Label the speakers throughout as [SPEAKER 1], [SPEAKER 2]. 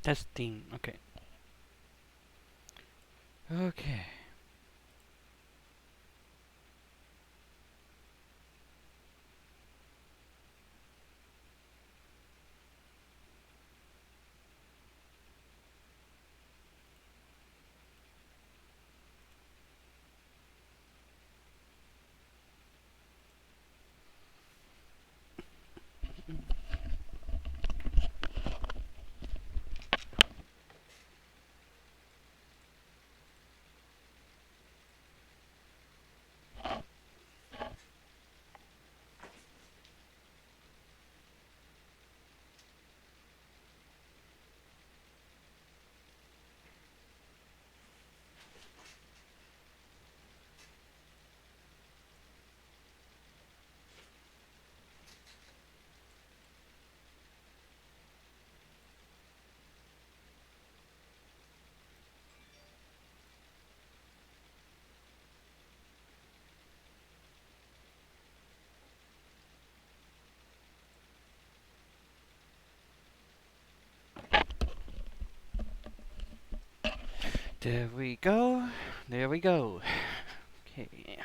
[SPEAKER 1] Testing. Okay. Okay. There we go. There we go. Okay.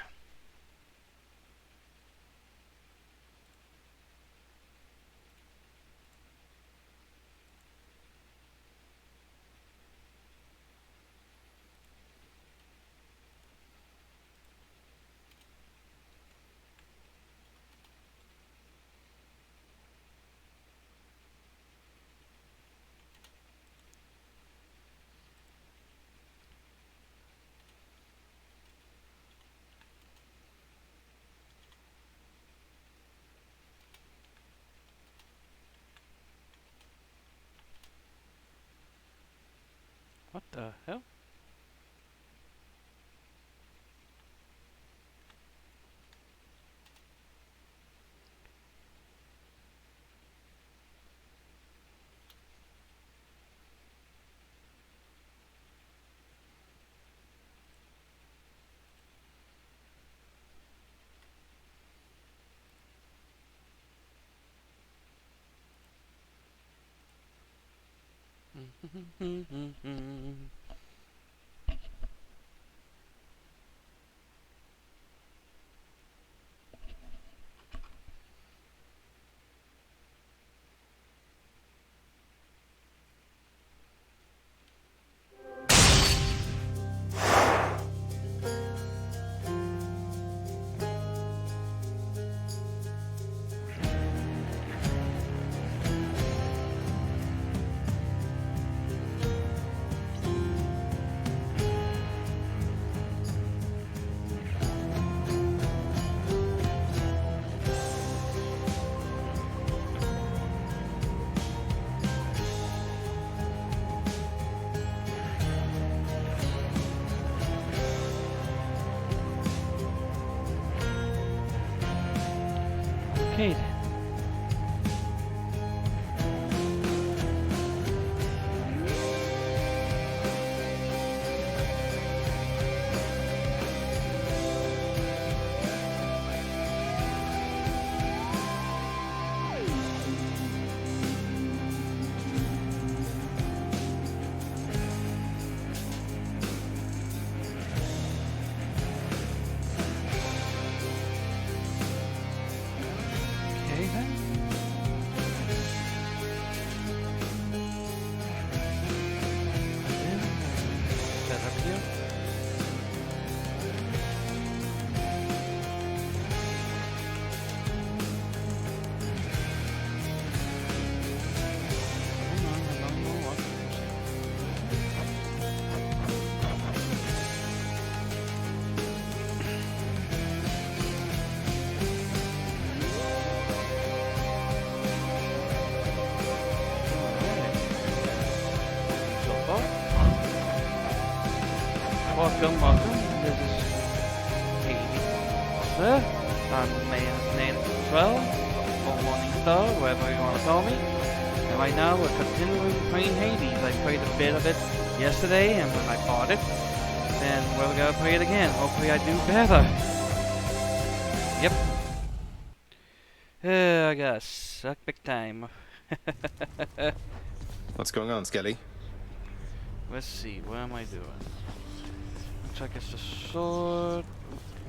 [SPEAKER 1] What the hell? Okay then. Okay then. Yeah. Set up here. Hang on, I don't know what. Alright. So far. Welcome, welcome. This is Katie. Sir. I'm the man's name as well. Or Morning Star, whatever you want to call me. And right now we're continuing playing Hades. I played a bit of it yesterday and when I bought it. And we're gonna play it again. Hopefully I do better. Yep. I gotta suck big time.
[SPEAKER 2] What's going on, Skelly?
[SPEAKER 1] Let's see, what am I doing? Looks like it's the sword.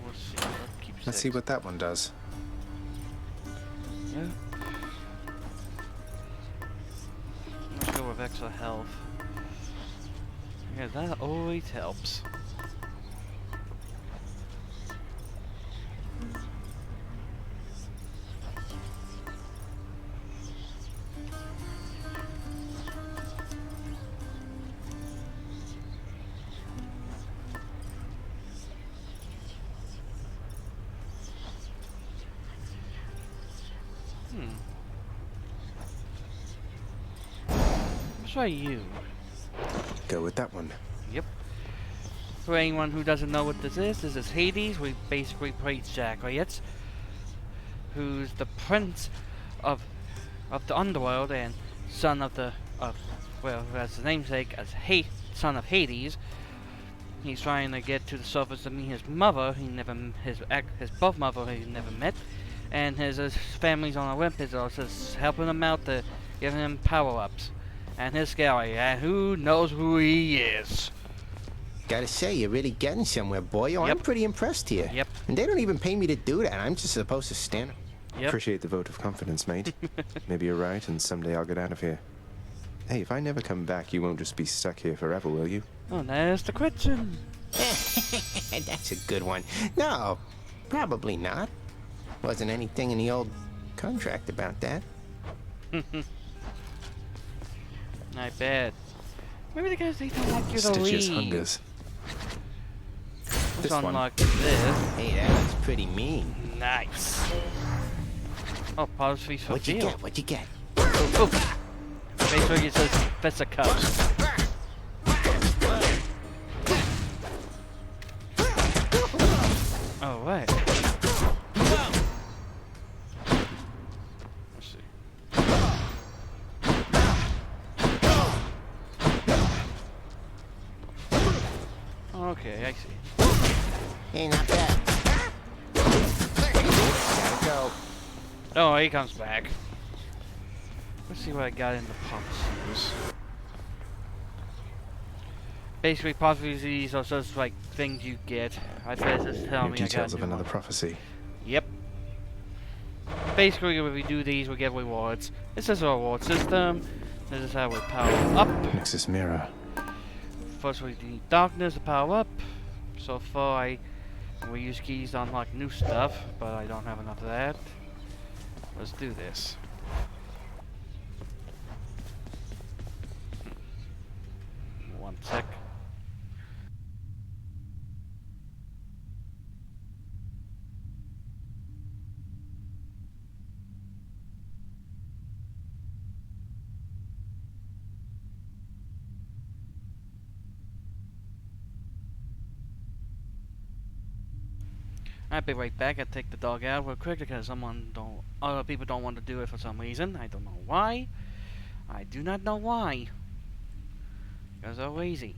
[SPEAKER 1] Let's see, I'll keep
[SPEAKER 2] Let's
[SPEAKER 1] 6.
[SPEAKER 2] see what that one does.
[SPEAKER 1] Yeah. Let's go with extra health. Yeah, that always helps. Let's try you.
[SPEAKER 2] Go with that one.
[SPEAKER 1] Yep. For anyone who doesn't know what this is Hades. We basically play Zagreus, who's the prince of the underworld and son of the well, as the namesake, as son of Hades. He's trying to get to the surface to meet his mother. His birth mother he never met, and his family's on Olympus also helping him out to give him power-ups. And his scary, and who knows who he is?
[SPEAKER 3] Gotta say, you're really getting somewhere, boy. Oh,
[SPEAKER 1] Yep.
[SPEAKER 3] I'm pretty impressed here.
[SPEAKER 1] Yep.
[SPEAKER 3] And they don't even pay me to do that. I'm just supposed to stand.
[SPEAKER 1] Yep.
[SPEAKER 2] Appreciate the vote of confidence, mate. Maybe you're right, and someday I'll get out of here. Hey, if I never come back, you won't just be stuck here forever, will you?
[SPEAKER 1] Oh, there's the question.
[SPEAKER 3] That's a good one. No, probably not. Wasn't anything in the old contract about that.
[SPEAKER 1] I bet. Maybe the guys they don't want you to
[SPEAKER 2] Stitches
[SPEAKER 1] leave.
[SPEAKER 2] hungers.
[SPEAKER 1] Let's
[SPEAKER 2] This one.
[SPEAKER 1] unlock this.
[SPEAKER 3] Hey, that was pretty mean.
[SPEAKER 1] Nice. Oh, pause feast for
[SPEAKER 3] What'd you
[SPEAKER 1] field.
[SPEAKER 3] get? What'd you get?
[SPEAKER 1] Oof. Make sure you says Fist of Cups. Oh, right. Let's see. Okay, I see.
[SPEAKER 3] Hey, not bad. Gotta go.
[SPEAKER 1] Oh, he comes back. Let's see what I got in the prophecies. Basically, prophecies are just like things you get. I bet just tell
[SPEAKER 2] New
[SPEAKER 1] me I got
[SPEAKER 2] details
[SPEAKER 1] a
[SPEAKER 2] of
[SPEAKER 1] new
[SPEAKER 2] another
[SPEAKER 1] one.
[SPEAKER 2] prophecy.
[SPEAKER 1] Yep. Basically, when we do these, we get rewards. This is a reward system. This is how we power up.
[SPEAKER 2] Nexus Mirror.
[SPEAKER 1] First, we need darkness to power up. So far, we use keys to unlock new stuff, but I don't have enough of that. Let's do this. One sec. I'll be right back. I take the dog out real quick because other people don't want to do it for some reason. I don't know why. I do not know why. Because they're lazy.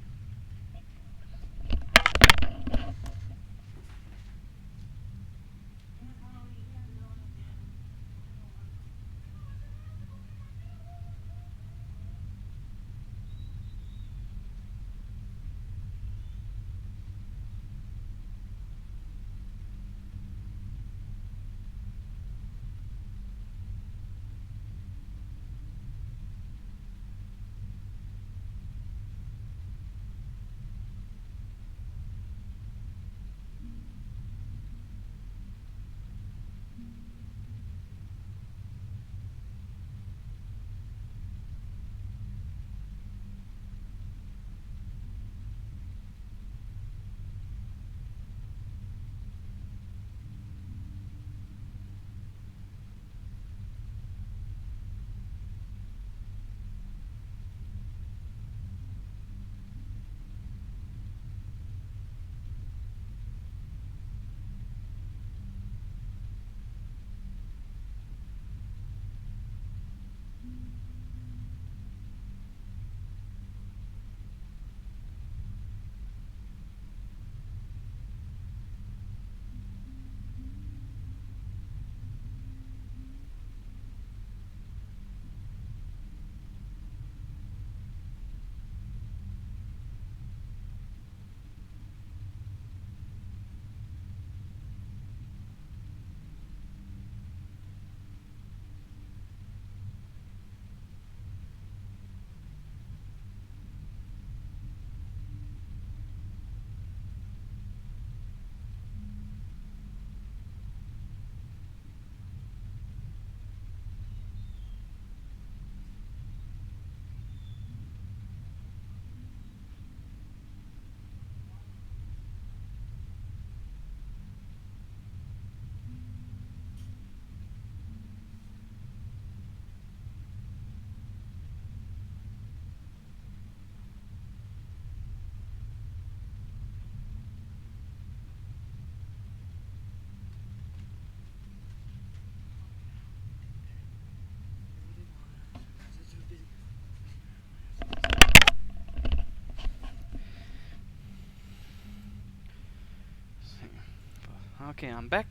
[SPEAKER 1] Okay, I'm back.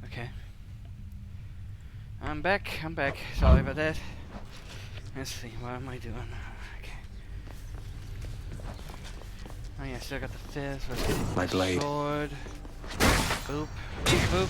[SPEAKER 1] Okay. I'm back. Sorry about that. Let's see, what am I doing? Okay. Oh yeah, still got the fist. Let's get
[SPEAKER 2] My
[SPEAKER 1] the
[SPEAKER 2] blade.
[SPEAKER 1] sword. Boop. Boop.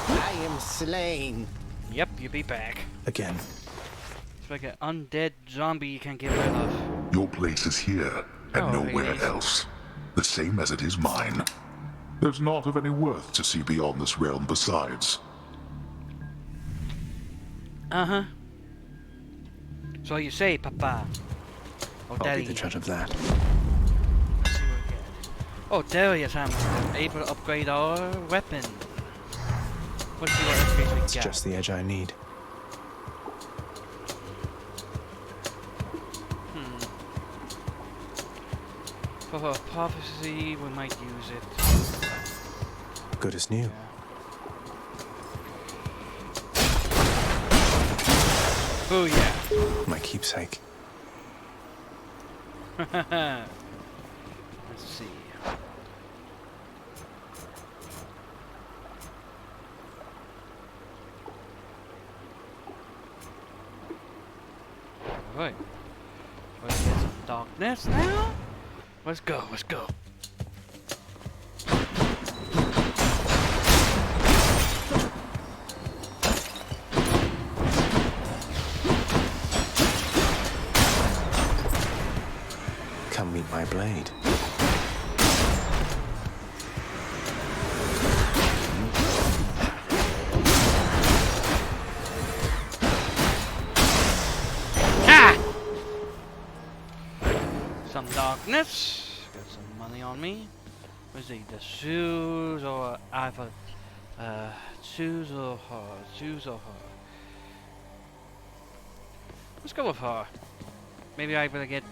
[SPEAKER 3] I am slain.
[SPEAKER 1] Yep, you be back.
[SPEAKER 2] Again.
[SPEAKER 1] It's like an undead zombie you can't get rid of.
[SPEAKER 4] Your place is here, and
[SPEAKER 1] Oh,
[SPEAKER 4] nowhere
[SPEAKER 1] really?
[SPEAKER 4] else. The same as it is mine. There's not of any worth to see beyond this realm besides.
[SPEAKER 1] Uh-huh. So you say, Papa. Oh,
[SPEAKER 2] I'll
[SPEAKER 1] Daddy.
[SPEAKER 2] be the judge of that.
[SPEAKER 1] Let's see what we get. Oh, Darius hammer. Able to upgrade our weapon. Let's see what upgrades we
[SPEAKER 2] It's
[SPEAKER 1] got.
[SPEAKER 2] just the edge I need.
[SPEAKER 1] For her prophecy, we might use it.
[SPEAKER 2] Good as new.
[SPEAKER 1] Oh yeah.
[SPEAKER 2] My keepsake.
[SPEAKER 1] Let's see. Alright. Let's get some darkness now. Let's go, let's go.
[SPEAKER 2] Come meet my blade.
[SPEAKER 1] Ah! Some darkness. Got some money on me. Let's see, the shoes or either shoes or her. Shoes or her. Let's go with her. Maybe I better get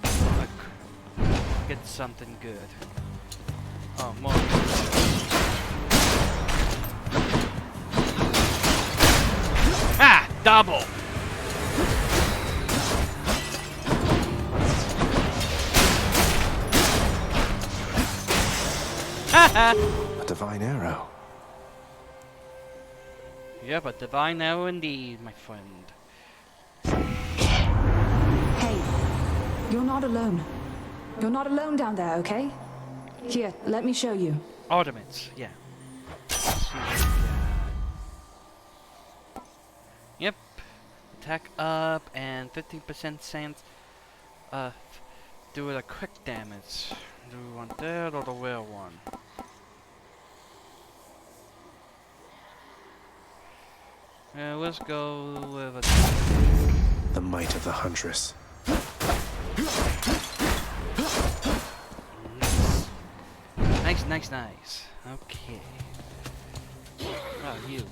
[SPEAKER 1] something good. Oh, more. Ah! Double!
[SPEAKER 2] A divine arrow.
[SPEAKER 1] Yep, a divine arrow indeed, my friend.
[SPEAKER 5] Hey, you're not alone. You're not alone down there, okay? Here, let me show you.
[SPEAKER 1] Ornaments, yeah. Let's see what we got. Yep. Attack up and 15% chance do it a quick damage. Do we want that or the rare one? Let's go with a
[SPEAKER 2] The might of the huntress.
[SPEAKER 1] Nice. Okay. Oh, you.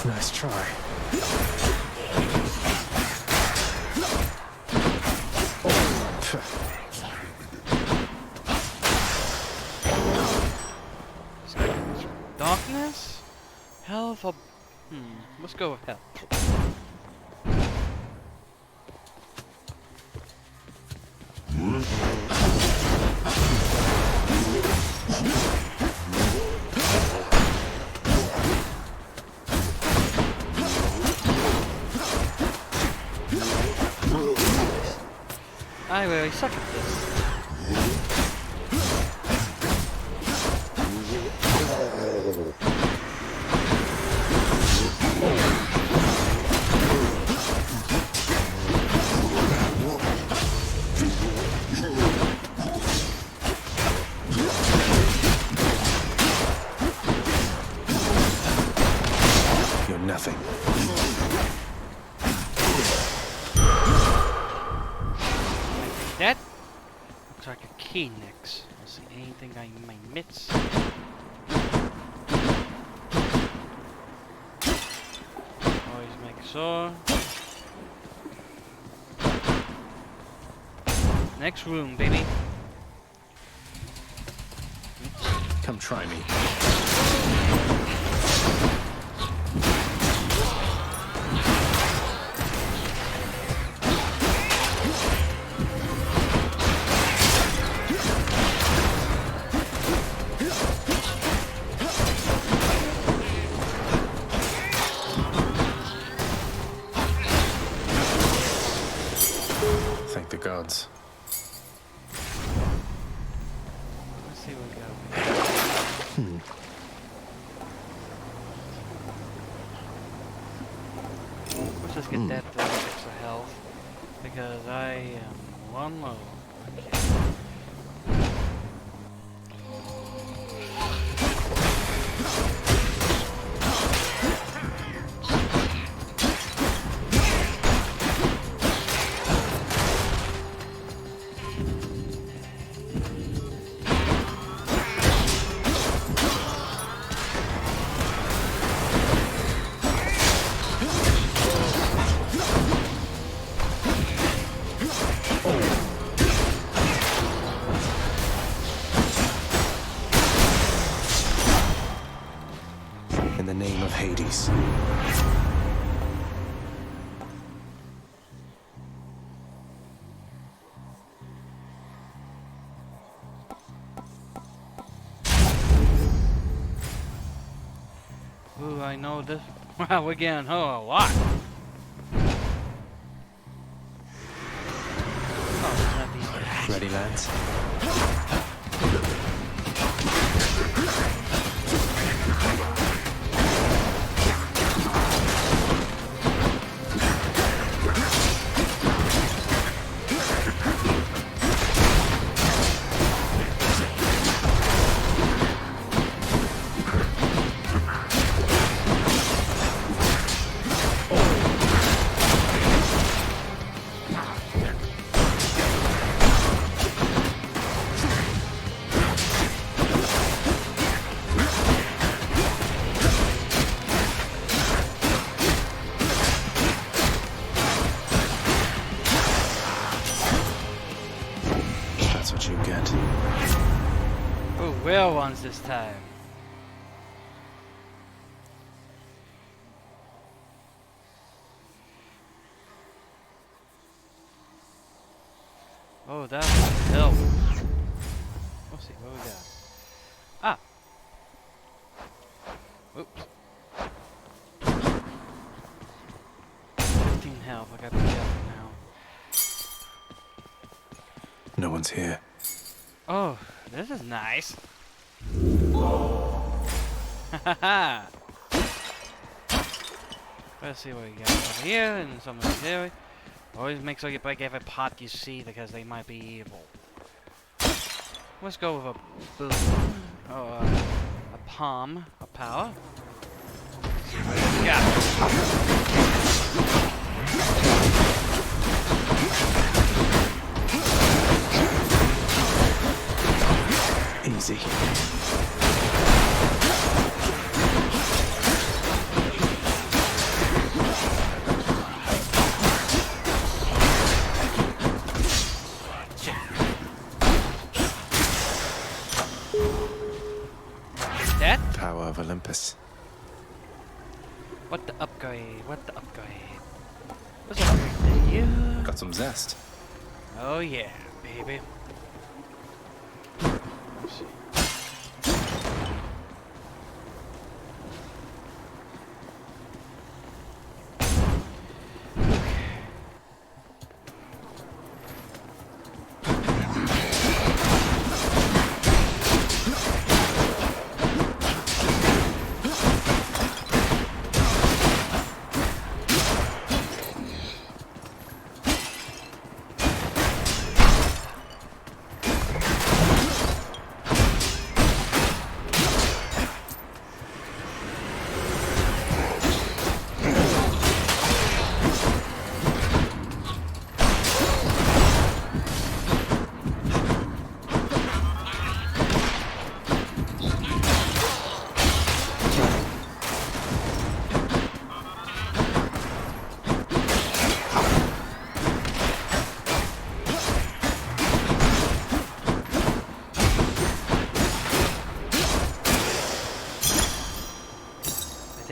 [SPEAKER 2] Nice try.
[SPEAKER 1] Darkness? Health or... let's go with health. I really suck at this.
[SPEAKER 2] You're nothing.
[SPEAKER 1] key next. Let's see, anything I might miss. Always make sure. Next room, baby.
[SPEAKER 2] Come try me. Thank the gods.
[SPEAKER 1] Let's see what we got. Let's just get that extra health. Because I am one low. Okay.
[SPEAKER 2] In the name of Hades.
[SPEAKER 1] Ooh, I know this. Wow, we're getting a lot. Oh, it's not these guys.
[SPEAKER 2] Ready, lads? That's what you get.
[SPEAKER 1] Ooh, real ones this time. Oh, that was help. Let's see what we got. Ah. Oops. 15 health. I gotta be careful now.
[SPEAKER 2] No one's here.
[SPEAKER 1] Oh, this is nice. Haha. Let's see what we got over here and some of this area. Always make sure you break every pot you see because they might be evil. Let's go with a boom. Or a palm of power. Let's see what we got.
[SPEAKER 2] Easy.
[SPEAKER 1] That?
[SPEAKER 2] Power of Olympus.
[SPEAKER 1] What the upgrade? What the upgrade? What's the upgrade to you?
[SPEAKER 2] Got some zest.
[SPEAKER 1] Oh yeah, baby. Let's see.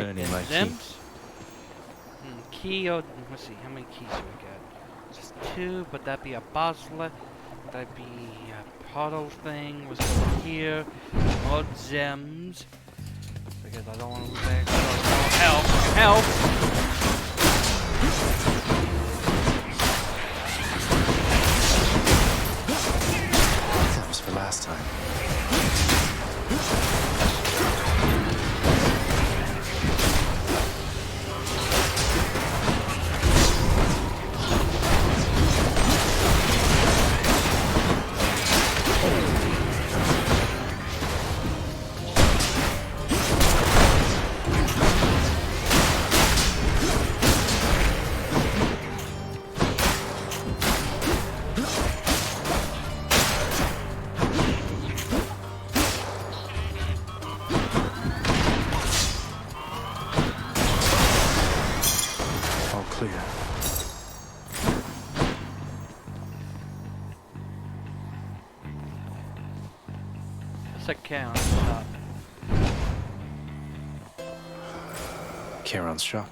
[SPEAKER 2] Earning my keep.
[SPEAKER 1] Gems. Key, oh, let's see, how many keys do we get? Just 2, but that'd be a basilisk. That'd be a portal thing. Was over here. More gems. Because I don't want to lose that. Help! Help!
[SPEAKER 2] That was for last time. All clear.
[SPEAKER 1] What's that count? Stop.
[SPEAKER 2] Charon's shop.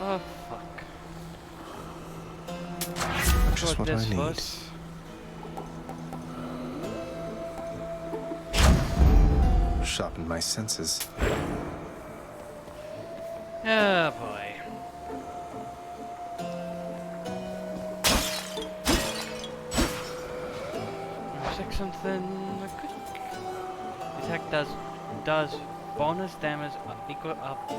[SPEAKER 1] Oh, fuck.
[SPEAKER 2] Just what I
[SPEAKER 1] this
[SPEAKER 2] need.
[SPEAKER 1] was.
[SPEAKER 2] Sharpen my senses.
[SPEAKER 1] Oh, boy. Looks like something quick. Attack does bonus damage equal up.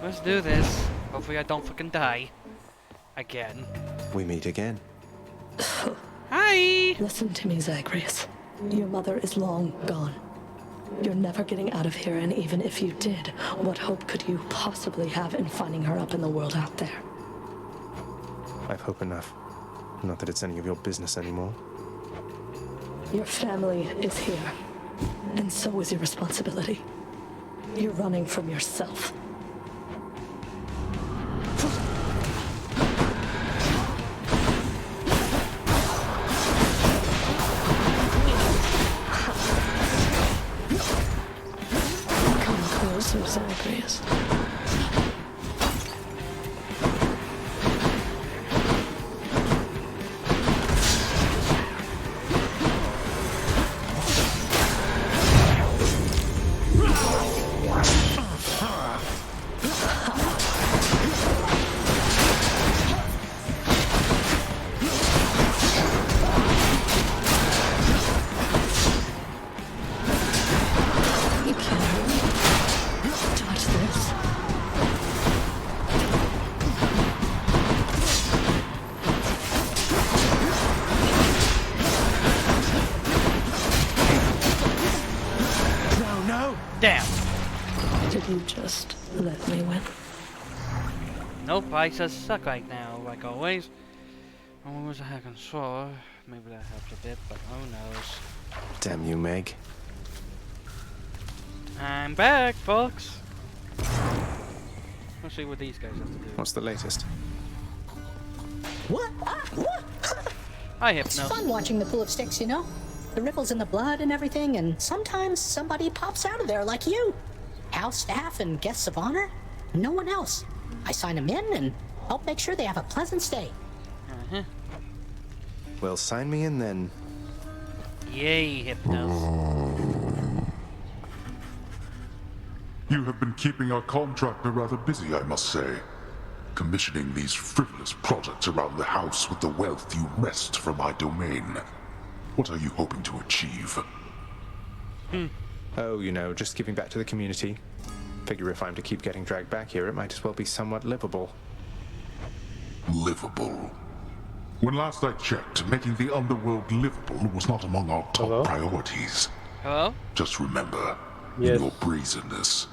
[SPEAKER 1] Let's do this. Hopefully I don't fucking die. Again.
[SPEAKER 2] We meet again.
[SPEAKER 1] Hi!
[SPEAKER 6] Listen to me, Zagreus. Your mother is long gone. You're never getting out of here, and even if you did, what hope could you possibly have in finding her up in the world out there?
[SPEAKER 2] I've hope enough. Not that it's any of your business anymore.
[SPEAKER 6] Your family is here, and so is your responsibility. You're running from yourself. Come closer, Zagreus. You can't touch this.
[SPEAKER 2] No, no!
[SPEAKER 1] Damn!
[SPEAKER 6] Did you just let me win?
[SPEAKER 1] Nope, I just suck right now, like always. What was a hack and saw? Maybe that helps a bit, but who knows.
[SPEAKER 2] Damn you, Meg.
[SPEAKER 1] I'm back, folks! Let's see what these guys have to do.
[SPEAKER 2] What's the latest?
[SPEAKER 7] What? What?
[SPEAKER 1] Hi,
[SPEAKER 7] It's
[SPEAKER 1] Hypno.
[SPEAKER 7] fun watching the pool of sticks, you know? The ripples in the blood and everything, and sometimes somebody pops out of there like you. House staff and guests of honor. No one else. I sign them in and help make sure they have a pleasant stay.
[SPEAKER 1] Uh-huh.
[SPEAKER 2] Well, sign me in then.
[SPEAKER 1] Yay, Hypno.
[SPEAKER 4] You have been keeping our contractor rather busy, I must say. Commissioning these frivolous projects around the house with the wealth you wrest from my domain. What are you hoping to achieve?
[SPEAKER 2] Oh, you know, just giving back to the community. Figure if I'm to keep getting dragged back here, it might as well be somewhat livable.
[SPEAKER 4] Livable. When last I checked, making the underworld livable was not among our top
[SPEAKER 8] Hello?
[SPEAKER 4] priorities.
[SPEAKER 1] Hello?
[SPEAKER 4] Just remember,
[SPEAKER 8] Yes.
[SPEAKER 4] in your brazenness,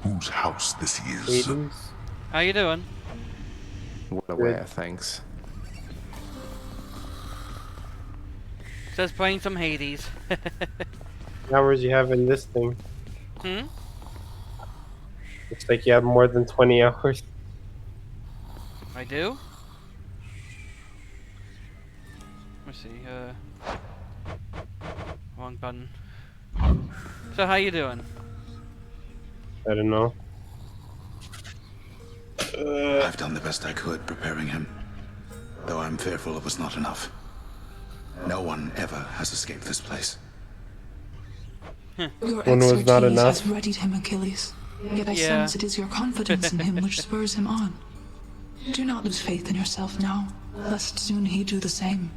[SPEAKER 4] whose house this is.
[SPEAKER 8] Aiden's.
[SPEAKER 1] How you doing?
[SPEAKER 2] Well aware, thanks.
[SPEAKER 1] Just playing some Hades.
[SPEAKER 8] Hours you have in this thing?
[SPEAKER 1] Hmm?
[SPEAKER 8] Looks like you have more than 20 hours.
[SPEAKER 1] I do? see. Wrong button. So how you doing?
[SPEAKER 8] I don't know.
[SPEAKER 9] I've done the best I could preparing him, though I'm fearful it was not enough. No one ever has escaped this place.
[SPEAKER 5] Your
[SPEAKER 8] One was not
[SPEAKER 5] expertise
[SPEAKER 8] enough.
[SPEAKER 5] has readied him, Achilles. Yet I
[SPEAKER 1] Yeah.
[SPEAKER 5] sense it is your confidence in him which spurs him on. Do not lose faith in yourself now, lest soon he do the same.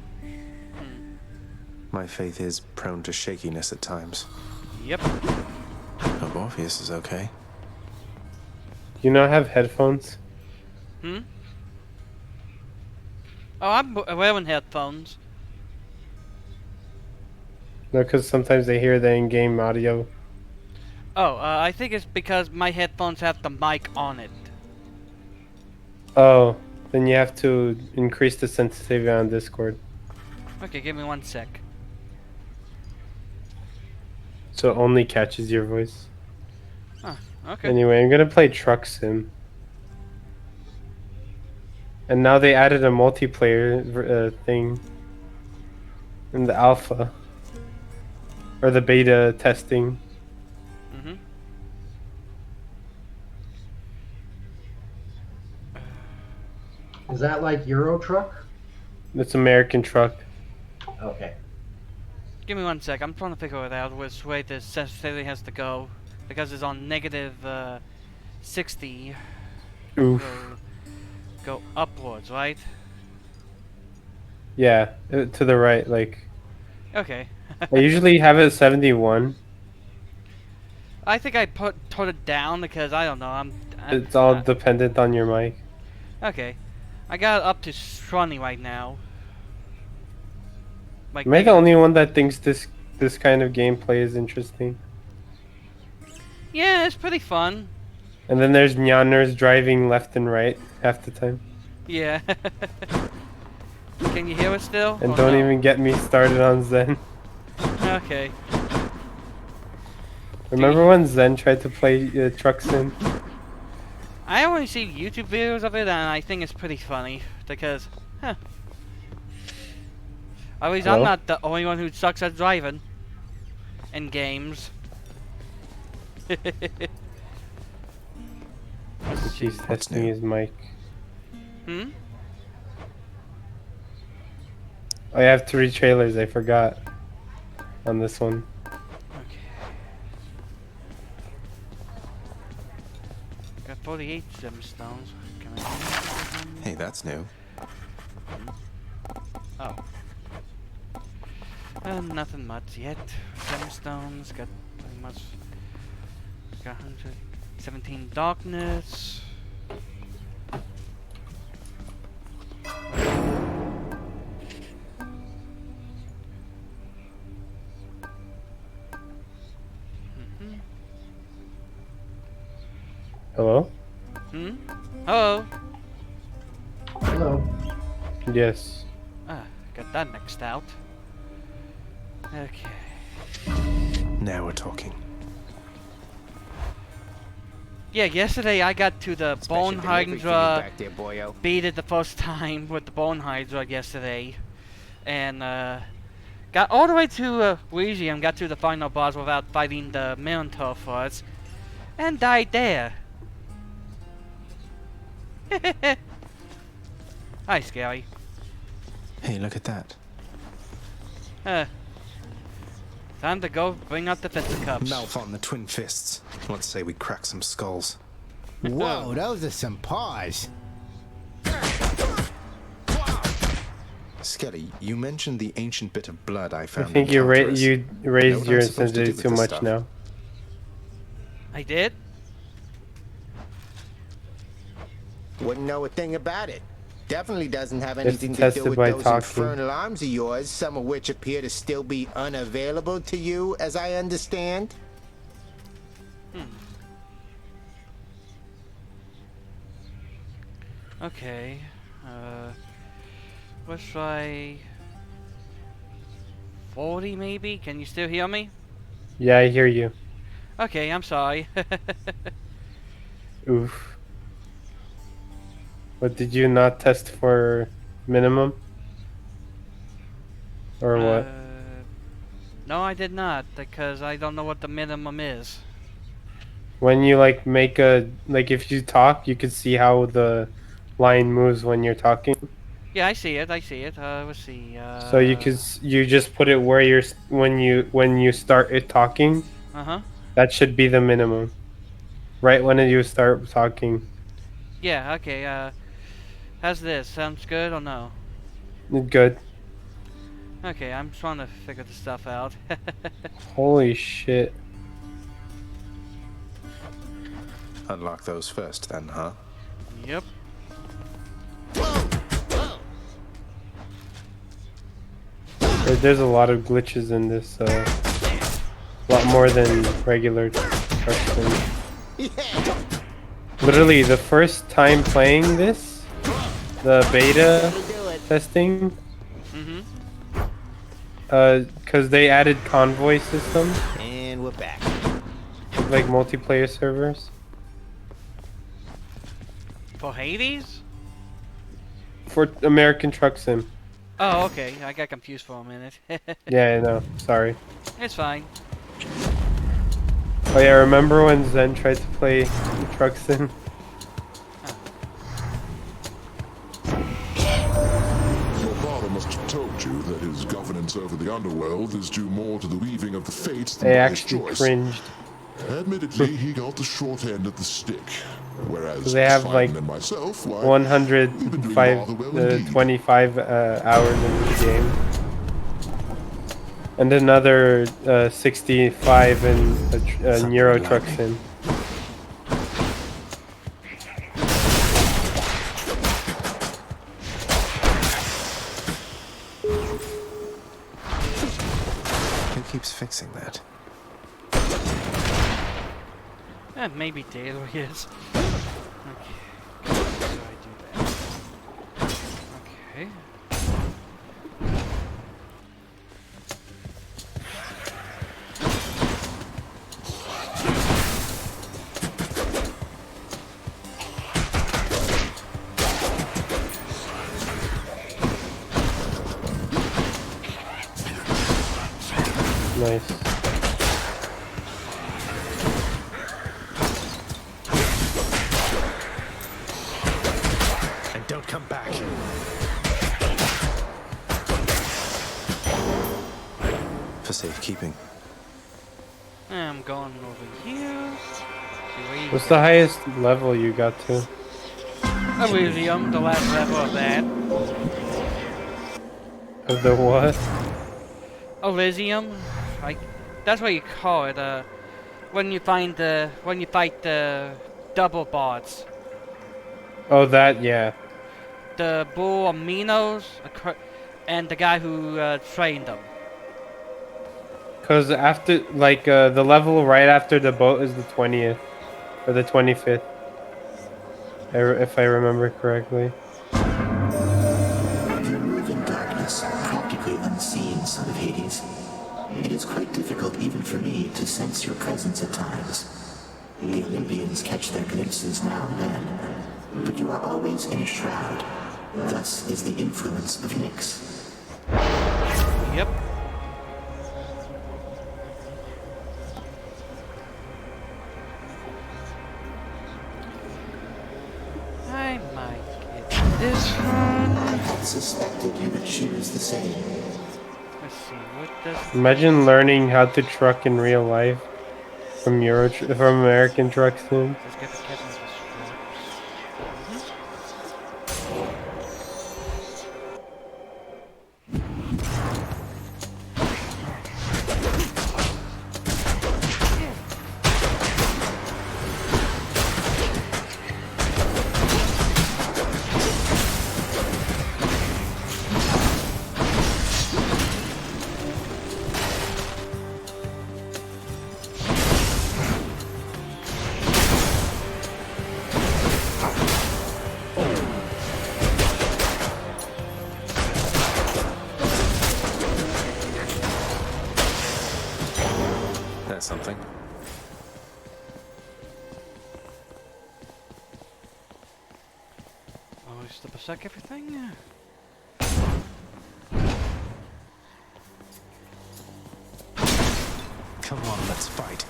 [SPEAKER 2] My faith is prone to shakiness at times.
[SPEAKER 1] Yep.
[SPEAKER 2] Hope Orpheus is okay.
[SPEAKER 8] Do you not have headphones?
[SPEAKER 1] Hmm? Oh, I'm wearing headphones.
[SPEAKER 8] No, because sometimes they hear the in-game audio.
[SPEAKER 1] Oh, I think it's because my headphones have the mic on it.
[SPEAKER 8] Oh, then you have to increase the sensitivity on Discord.
[SPEAKER 1] Okay, give me 1 sec.
[SPEAKER 8] So it only catches your voice.
[SPEAKER 1] Okay.
[SPEAKER 8] Anyway, I'm gonna play Truck Sim. And now they added a multiplayer thing in the alpha. Or the beta testing.
[SPEAKER 1] Mm-hmm.
[SPEAKER 10] Is that like Euro Truck?
[SPEAKER 8] It's American Truck.
[SPEAKER 10] Okay.
[SPEAKER 1] Give me 1 sec. I'm trying to figure it out which way the sensitivity has to go. Because it's on negative 60.
[SPEAKER 8] Oof.
[SPEAKER 1] Go upwards, right?
[SPEAKER 8] Yeah, to the right, like.
[SPEAKER 1] Okay.
[SPEAKER 8] I usually have it 71.
[SPEAKER 1] I think I put it down because I don't know.
[SPEAKER 8] It's all dependent on your mic.
[SPEAKER 1] Okay. I got it up to 20 right now. Like
[SPEAKER 8] Am I the only one that thinks this kind of gameplay is interesting?
[SPEAKER 1] Yeah, it's pretty fun.
[SPEAKER 8] And then there's Nyaners driving left and right half the time.
[SPEAKER 1] Yeah. Can you hear it still?
[SPEAKER 8] And
[SPEAKER 1] Oh,
[SPEAKER 8] don't
[SPEAKER 1] no.
[SPEAKER 8] even get me started on Zen.
[SPEAKER 1] Okay.
[SPEAKER 8] Remember when Zen tried to play Truck Sim?
[SPEAKER 1] I only see YouTube videos of it, and I think it's pretty funny because, huh. At least I'm
[SPEAKER 8] Hello?
[SPEAKER 1] not the only one who sucks at driving in games.
[SPEAKER 8] He's testing his mic.
[SPEAKER 1] Hmm?
[SPEAKER 8] Oh, I have 3 trailers, I forgot. On this one.
[SPEAKER 1] Got 48 gemstones. Can I
[SPEAKER 2] Hey, that's new.
[SPEAKER 1] Oh. Nothing much yet. Gemstones, got pretty much. Got 117 darkness.
[SPEAKER 8] Hello?
[SPEAKER 1] Hmm? Hello?
[SPEAKER 10] Hello.
[SPEAKER 8] Yes.
[SPEAKER 1] Got that next out. Okay.
[SPEAKER 2] Now we're talking.
[SPEAKER 1] Yeah, yesterday I got to the Bone
[SPEAKER 3] delivery for you
[SPEAKER 1] Hydra,
[SPEAKER 3] back there, boyo.
[SPEAKER 1] beat it the first time with the Bone Hydra yesterday, and got all the way to Elysium, got to the final boss without fighting the Minotaur first, and died there. Hi, Scary.
[SPEAKER 2] Hey, look at that.
[SPEAKER 1] Time to go bring out the fisticuffs.
[SPEAKER 2] Malphite and the Twin Fists. Let's say we crack some skulls.
[SPEAKER 3] Whoa, those are some paws.
[SPEAKER 2] Skelly, you mentioned the ancient bit of blood I
[SPEAKER 8] I
[SPEAKER 2] found.
[SPEAKER 8] think
[SPEAKER 2] in
[SPEAKER 8] you
[SPEAKER 2] Tartarus.
[SPEAKER 8] you
[SPEAKER 2] Know
[SPEAKER 8] raised
[SPEAKER 2] what
[SPEAKER 8] your
[SPEAKER 2] I'm supposed to do
[SPEAKER 8] sensitivity
[SPEAKER 2] with
[SPEAKER 8] too
[SPEAKER 2] this
[SPEAKER 8] much
[SPEAKER 2] stuff?
[SPEAKER 8] now.
[SPEAKER 1] I did?
[SPEAKER 3] Wouldn't know a thing about it. Definitely doesn't have
[SPEAKER 8] It's
[SPEAKER 3] anything to
[SPEAKER 8] tested
[SPEAKER 3] do with
[SPEAKER 8] by
[SPEAKER 3] those
[SPEAKER 8] talking.
[SPEAKER 3] infernal arms of yours, some of which appear to still be unavailable to you, as I understand.
[SPEAKER 1] Okay. Let's try 40 maybe? Can you still hear me?
[SPEAKER 8] Yeah, I hear you.
[SPEAKER 1] Okay, I'm sorry.
[SPEAKER 8] Oof. But did you not test for minimum? Or what?
[SPEAKER 1] No, I did not, because I don't know what the minimum is.
[SPEAKER 8] When you like make a if you talk, you can see how the line moves when you're talking.
[SPEAKER 1] Yeah, I see it. I see it. Let's see.
[SPEAKER 8] So you just put it where you're when you start it talking.
[SPEAKER 1] Uh-huh.
[SPEAKER 8] That should be the minimum. Right when you start talking.
[SPEAKER 1] Yeah. Okay. How's this? Sounds good or no?
[SPEAKER 8] Good.
[SPEAKER 1] Okay, I'm trying to figure this stuff out.
[SPEAKER 8] Holy shit.
[SPEAKER 2] Unlock those first, then, huh?
[SPEAKER 1] Yep.
[SPEAKER 8] There's a lot of glitches in this. A lot more than regular Truck Sim. Literally, the first time playing this, the beta testing, because they added convoy system,
[SPEAKER 3] And we're back.
[SPEAKER 8] like multiplayer servers.
[SPEAKER 1] For Hades?
[SPEAKER 8] For American Truck Sim.
[SPEAKER 1] Oh, okay. I got confused for a minute.
[SPEAKER 8] Yeah, I know. Sorry.
[SPEAKER 1] It's fine.
[SPEAKER 8] Oh yeah, remember when Zen tried to play Truck Sim?
[SPEAKER 4] Your father must have told you that his governance over the underworld is due more to the weaving of the fates than
[SPEAKER 8] They
[SPEAKER 4] by his
[SPEAKER 8] actually
[SPEAKER 4] choice.
[SPEAKER 8] cringed.
[SPEAKER 4] Admittedly, he got the short end of the stick, whereas
[SPEAKER 8] They have
[SPEAKER 4] Simon
[SPEAKER 8] like
[SPEAKER 4] and myself, why,
[SPEAKER 8] 25 hours in the game. And another 65 in a Euro Truck Sim.
[SPEAKER 2] Who keeps fixing that?
[SPEAKER 1] Maybe Taylor is. Okay. So I do that. Okay.
[SPEAKER 8] Nice.
[SPEAKER 3] And don't come back.
[SPEAKER 2] For safekeeping.
[SPEAKER 1] I'm going over here. See where you
[SPEAKER 8] What's the highest level you got to?
[SPEAKER 1] Elysium, the last level of that.
[SPEAKER 8] Of the what?
[SPEAKER 1] Elysium, that's what you call it. When you fight the double bots,
[SPEAKER 8] Oh, that, yeah.
[SPEAKER 1] the bull aminos, and the guy who trained them.
[SPEAKER 8] Because after, like, the level right after the boat is the 20th. Or the 25th. If I remember correctly.
[SPEAKER 11] You move in darkness, practically unseen, son of Hades. It is quite difficult even for me to sense your presence at times. The Olympians catch their glimpses now and then, but you are always in a shroud. Thus is the influence of Nyx.
[SPEAKER 1] Yep. I might get this one.
[SPEAKER 11] I had suspected you would choose the same.
[SPEAKER 1] Let's see, what does...
[SPEAKER 8] Imagine learning how to truck in real life from American Truck Sim.
[SPEAKER 1] Let's get the captain of the
[SPEAKER 2] That's something.
[SPEAKER 1] Oh, is the Berserk everything?
[SPEAKER 2] Let's fight.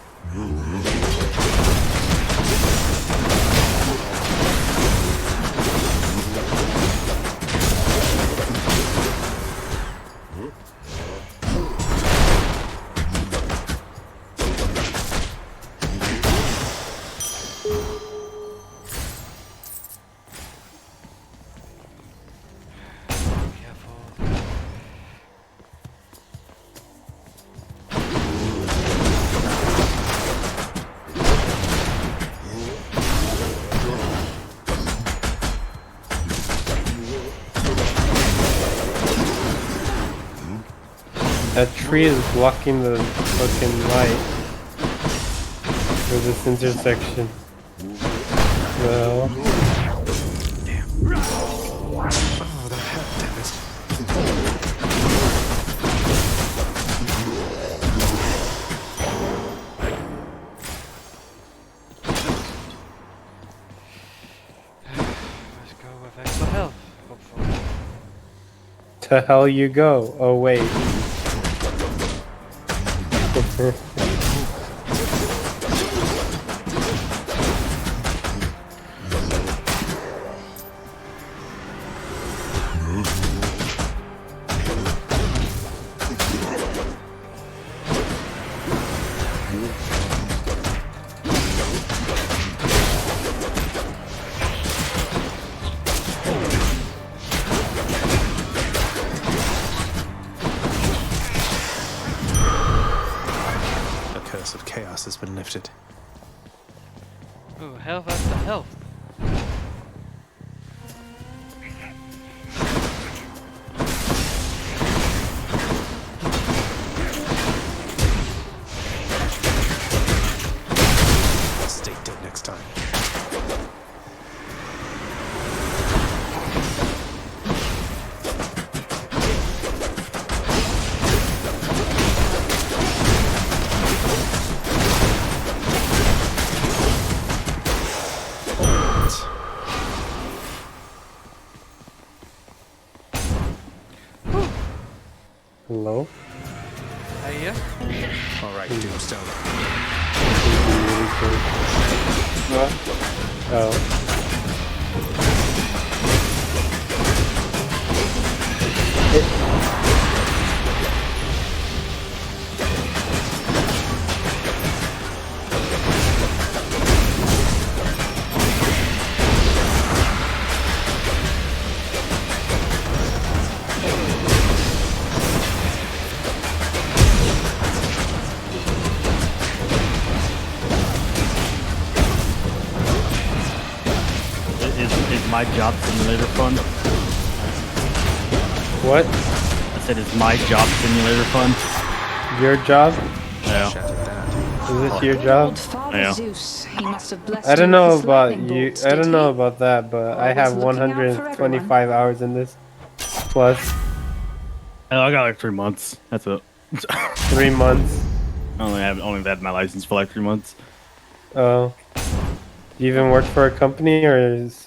[SPEAKER 8] That tree is blocking the fucking light for this intersection. Well,
[SPEAKER 2] Oh, the hell, damn it.
[SPEAKER 1] Let's go with extra health, hopefully.
[SPEAKER 8] to hell you go. Oh wait.
[SPEAKER 2] The curse of chaos has been lifted.
[SPEAKER 1] Ooh, health after health.
[SPEAKER 2] I'll stay dead next time.
[SPEAKER 8] Hello?
[SPEAKER 1] Hiya.
[SPEAKER 2] All right, Doomstone.
[SPEAKER 8] What? Oh.
[SPEAKER 12] Is my job simulator fun?
[SPEAKER 8] What?
[SPEAKER 12] I said, is my job simulator fun?
[SPEAKER 8] Your job?
[SPEAKER 12] Yeah.
[SPEAKER 8] Is this your job?
[SPEAKER 12] Yeah.
[SPEAKER 5] Zeus, he must have blessed
[SPEAKER 8] I don't
[SPEAKER 5] you
[SPEAKER 8] know
[SPEAKER 5] with his
[SPEAKER 8] about
[SPEAKER 5] lightning
[SPEAKER 8] you.
[SPEAKER 5] bolts,
[SPEAKER 8] I don't
[SPEAKER 5] did
[SPEAKER 8] know
[SPEAKER 5] he?
[SPEAKER 8] about that, but I have
[SPEAKER 5] Always looking out for
[SPEAKER 8] 125 hours in this. Plus
[SPEAKER 12] Oh, I got like 3 months. That's it.
[SPEAKER 8] 3 months.
[SPEAKER 12] I only had my license for like 3 months.
[SPEAKER 8] Oh. Do you even work for a company or is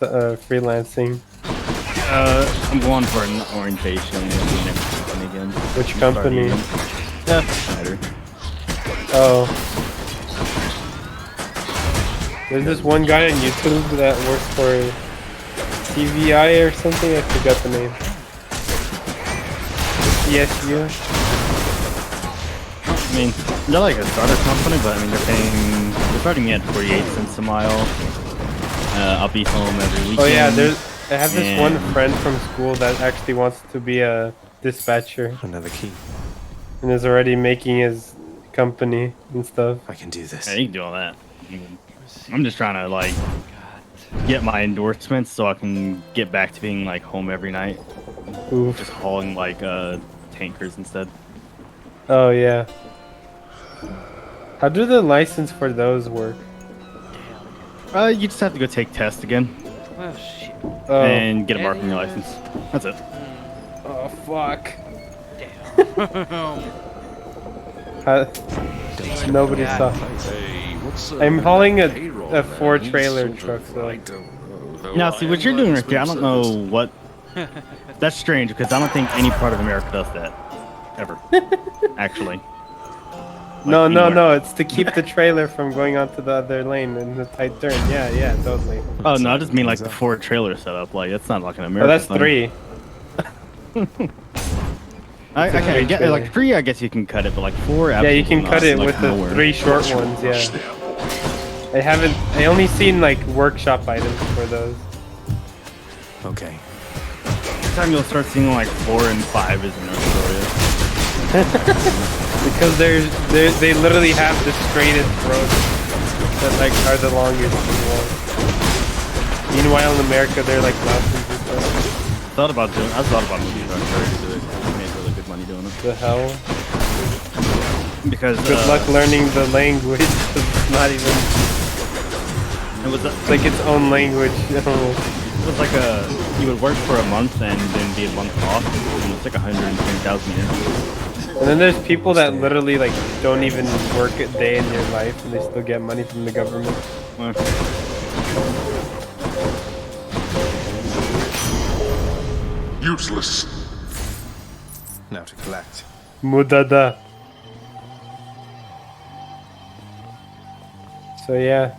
[SPEAKER 8] freelancing?
[SPEAKER 12] I'm going for an orientation again.
[SPEAKER 8] Which company?
[SPEAKER 12] Yeah, Schneider.
[SPEAKER 8] Oh. There's this one guy on YouTube that works for TVI or something. I forgot the name. TSU.
[SPEAKER 12] I mean, they're like a starter company, but I mean, they're starting me at 48 cents a mile. I'll be home every weekend.
[SPEAKER 8] Oh yeah, I have this one friend from school that actually wants to be a dispatcher.
[SPEAKER 2] Another key.
[SPEAKER 8] And is already making his company and stuff.
[SPEAKER 2] I can do this.
[SPEAKER 12] Yeah, you can do all that. I'm just trying to like get my endorsements so I can get back to being like home every night.
[SPEAKER 8] Oof.
[SPEAKER 12] Just hauling like tankers instead.
[SPEAKER 8] Oh yeah. How do the license for those work?
[SPEAKER 12] You just have to go take tests again.
[SPEAKER 1] Well, shit.
[SPEAKER 8] Oh.
[SPEAKER 12] And get a mark on your license. That's it.
[SPEAKER 8] Oh fuck.
[SPEAKER 1] Damn.
[SPEAKER 8] Nobody saw. I'm hauling a 4-trailer truck, so.
[SPEAKER 12] Now, see what you're doing right there. I don't know what. That's strange because I don't think any part of America does that ever. Actually.
[SPEAKER 8] No, no,
[SPEAKER 12] anywhere.
[SPEAKER 8] no. It's to keep the trailer from going onto the other lane in the tight turn. Yeah, yeah, totally.
[SPEAKER 12] Oh no, I just mean like the 4 trailer setup. Like that's not like an American.
[SPEAKER 8] Oh, that's
[SPEAKER 12] thing.
[SPEAKER 8] 3.
[SPEAKER 12] I
[SPEAKER 8] It's a
[SPEAKER 12] can get
[SPEAKER 8] trailer.
[SPEAKER 12] like 3. I guess you can cut it, but like 4.
[SPEAKER 8] Yeah, you can
[SPEAKER 12] absolutely
[SPEAKER 8] cut
[SPEAKER 12] not,
[SPEAKER 8] it
[SPEAKER 12] like,
[SPEAKER 8] with the
[SPEAKER 12] nowhere.
[SPEAKER 8] 3 short ones. Yeah. I only seen like workshop items for those.
[SPEAKER 2] Okay.
[SPEAKER 12] Next time you'll start seeing like 4 and 5 is in Australia.
[SPEAKER 8] Because they literally have the straightest roads that like are the longest in the world. Meanwhile in America they're like mountains and stuff.
[SPEAKER 12] I thought about moving to Australia to do it. I made really good money doing it.
[SPEAKER 8] The hell?
[SPEAKER 12] Because
[SPEAKER 8] Good luck learning the language. It's not even.
[SPEAKER 12] It was
[SPEAKER 8] It's like its own language. Almost.
[SPEAKER 12] It was like you would work for a month and then be a month off. And it's like 120,000 a year.
[SPEAKER 8] And then there's people that literally like don't even work a day in their life and they still get money from the government.
[SPEAKER 4] Useless.
[SPEAKER 2] Now to collect.
[SPEAKER 8] Mudada. So yeah.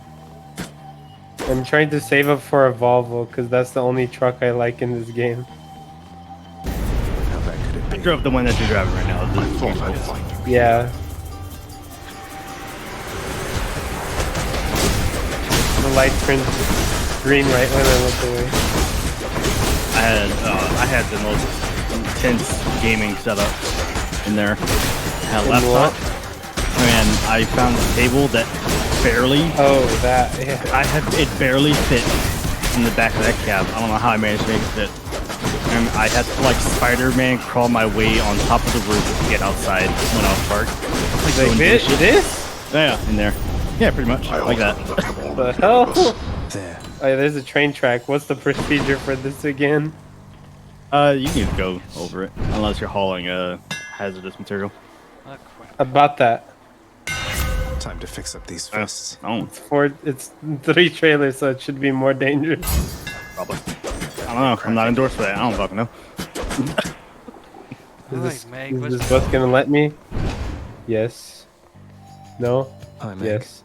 [SPEAKER 8] I'm trying to save up for a Volvo because that's the only truck I like in this game.
[SPEAKER 12] I drove the one that you're driving right now.
[SPEAKER 8] Yeah. The light turns green right when I look away.
[SPEAKER 12] I had the most intense gaming setup in there. I had a
[SPEAKER 8] In
[SPEAKER 12] laptop, and I found a table that barely.
[SPEAKER 8] Oh, that. Yeah.
[SPEAKER 12] It barely fit in the back of that cab. I don't know how I managed to make it fit. And I had to like Spider-Man crawl my way on top of the roof to get outside when I was parked.
[SPEAKER 8] Like this?
[SPEAKER 12] Yeah, in there. Yeah, pretty much like that.
[SPEAKER 8] The hell? There. Oh, yeah, there's a train track. What's the procedure for this again?
[SPEAKER 12] You can go over it unless you're hauling hazardous material.
[SPEAKER 8] About that.
[SPEAKER 2] Time to fix up these fists.
[SPEAKER 8] It's 3 trailers, so it should be more dangerous.
[SPEAKER 12] Probably. I don't know. I'm not endorsed for that. I don't fucking know.
[SPEAKER 8] Is this bus gonna let me? Yes. No? Yes.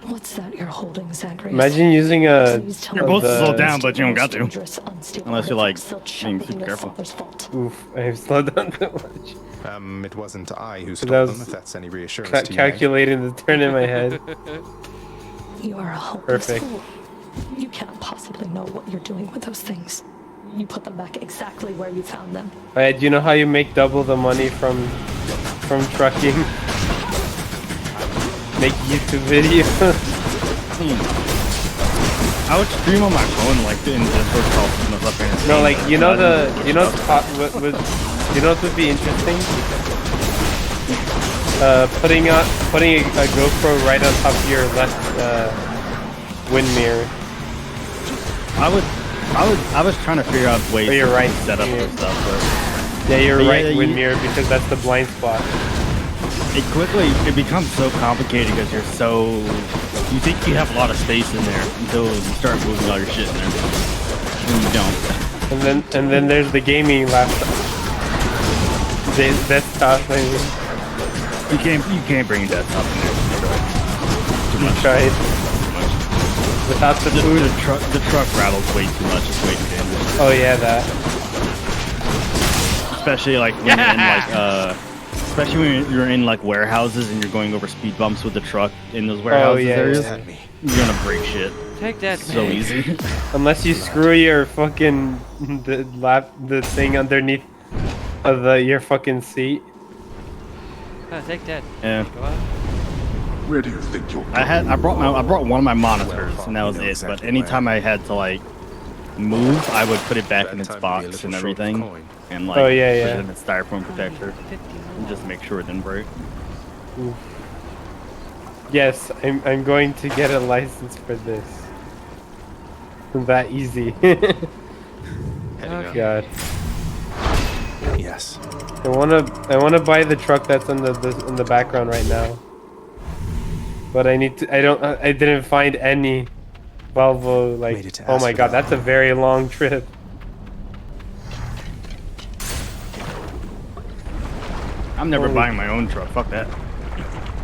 [SPEAKER 6] What's that you're holding, Zagreus?
[SPEAKER 8] Imagine using a.
[SPEAKER 6] Please tell
[SPEAKER 12] You're
[SPEAKER 6] me
[SPEAKER 12] supposed to
[SPEAKER 6] this
[SPEAKER 12] slow
[SPEAKER 6] is
[SPEAKER 12] down,
[SPEAKER 6] the
[SPEAKER 12] but you don't got
[SPEAKER 6] most
[SPEAKER 12] to.
[SPEAKER 6] dangerous, unstable
[SPEAKER 12] Unless you're
[SPEAKER 6] rhythm
[SPEAKER 12] like
[SPEAKER 6] still
[SPEAKER 12] being
[SPEAKER 6] championing
[SPEAKER 12] super
[SPEAKER 6] your
[SPEAKER 12] careful.
[SPEAKER 6] father's fault.
[SPEAKER 8] Oof, I've slowed down too much.
[SPEAKER 2] It wasn't I who
[SPEAKER 8] That
[SPEAKER 2] stole them,
[SPEAKER 8] was
[SPEAKER 2] if that's any reassurance to you.
[SPEAKER 8] calculating the turn in my head.
[SPEAKER 6] You are a hopeless
[SPEAKER 8] Perfect.
[SPEAKER 6] fool. You can't possibly know what you're doing with those things. You put them back exactly where you found them.
[SPEAKER 8] Alright, do you know how you make double the money from trucking? Make YouTube videos.
[SPEAKER 12] I would stream on my phone like in Discord calls and stuff.
[SPEAKER 8] No, like you know what would be interesting? Putting a GoPro right on top of your left wind mirror.
[SPEAKER 12] I was trying to figure out ways
[SPEAKER 8] you're
[SPEAKER 12] to
[SPEAKER 8] right.
[SPEAKER 12] set up and stuff, but
[SPEAKER 8] Yeah, you're
[SPEAKER 12] but
[SPEAKER 8] right,
[SPEAKER 12] yeah,
[SPEAKER 8] wind mirror, because that's the blind spot.
[SPEAKER 12] it becomes so complicated because you think you have a lot of space in there until you start moving all your shit in there, and you don't.
[SPEAKER 8] And then there's the gaming laptop. The desktop thing.
[SPEAKER 12] You can't bring a desktop in there.
[SPEAKER 8] You tried. Without the food.
[SPEAKER 12] The truck rattles way too much. It's way too dangerous.
[SPEAKER 8] Oh yeah, that.
[SPEAKER 12] Especially like when you're in like especially when you're in like warehouses and you're going over speed bumps with the truck in those warehouses areas.
[SPEAKER 8] Yeah.
[SPEAKER 12] You're gonna break shit.
[SPEAKER 1] Take that,
[SPEAKER 12] so
[SPEAKER 1] Meg.
[SPEAKER 12] easy.
[SPEAKER 8] Unless you screw your fucking the thing underneath of your fucking seat.
[SPEAKER 1] Oh, take that.
[SPEAKER 12] Yeah.
[SPEAKER 1] Go on.
[SPEAKER 4] Where do you think you're
[SPEAKER 12] I brought one of my monitors and that was it. But anytime I had to like move, I would put it back in its box and everything, and like
[SPEAKER 8] Oh, yeah,
[SPEAKER 12] put
[SPEAKER 8] yeah.
[SPEAKER 12] it in a styrofoam protector, and just make sure it didn't break.
[SPEAKER 8] Oof. Yes, I'm going to get a license for this. That easy. God.
[SPEAKER 2] Yes.
[SPEAKER 8] I wanna buy the truck that's in the background right now. But I didn't find any Volvo like. Oh my god, that's a very long trip.
[SPEAKER 12] I'm never buying my own truck. Fuck that.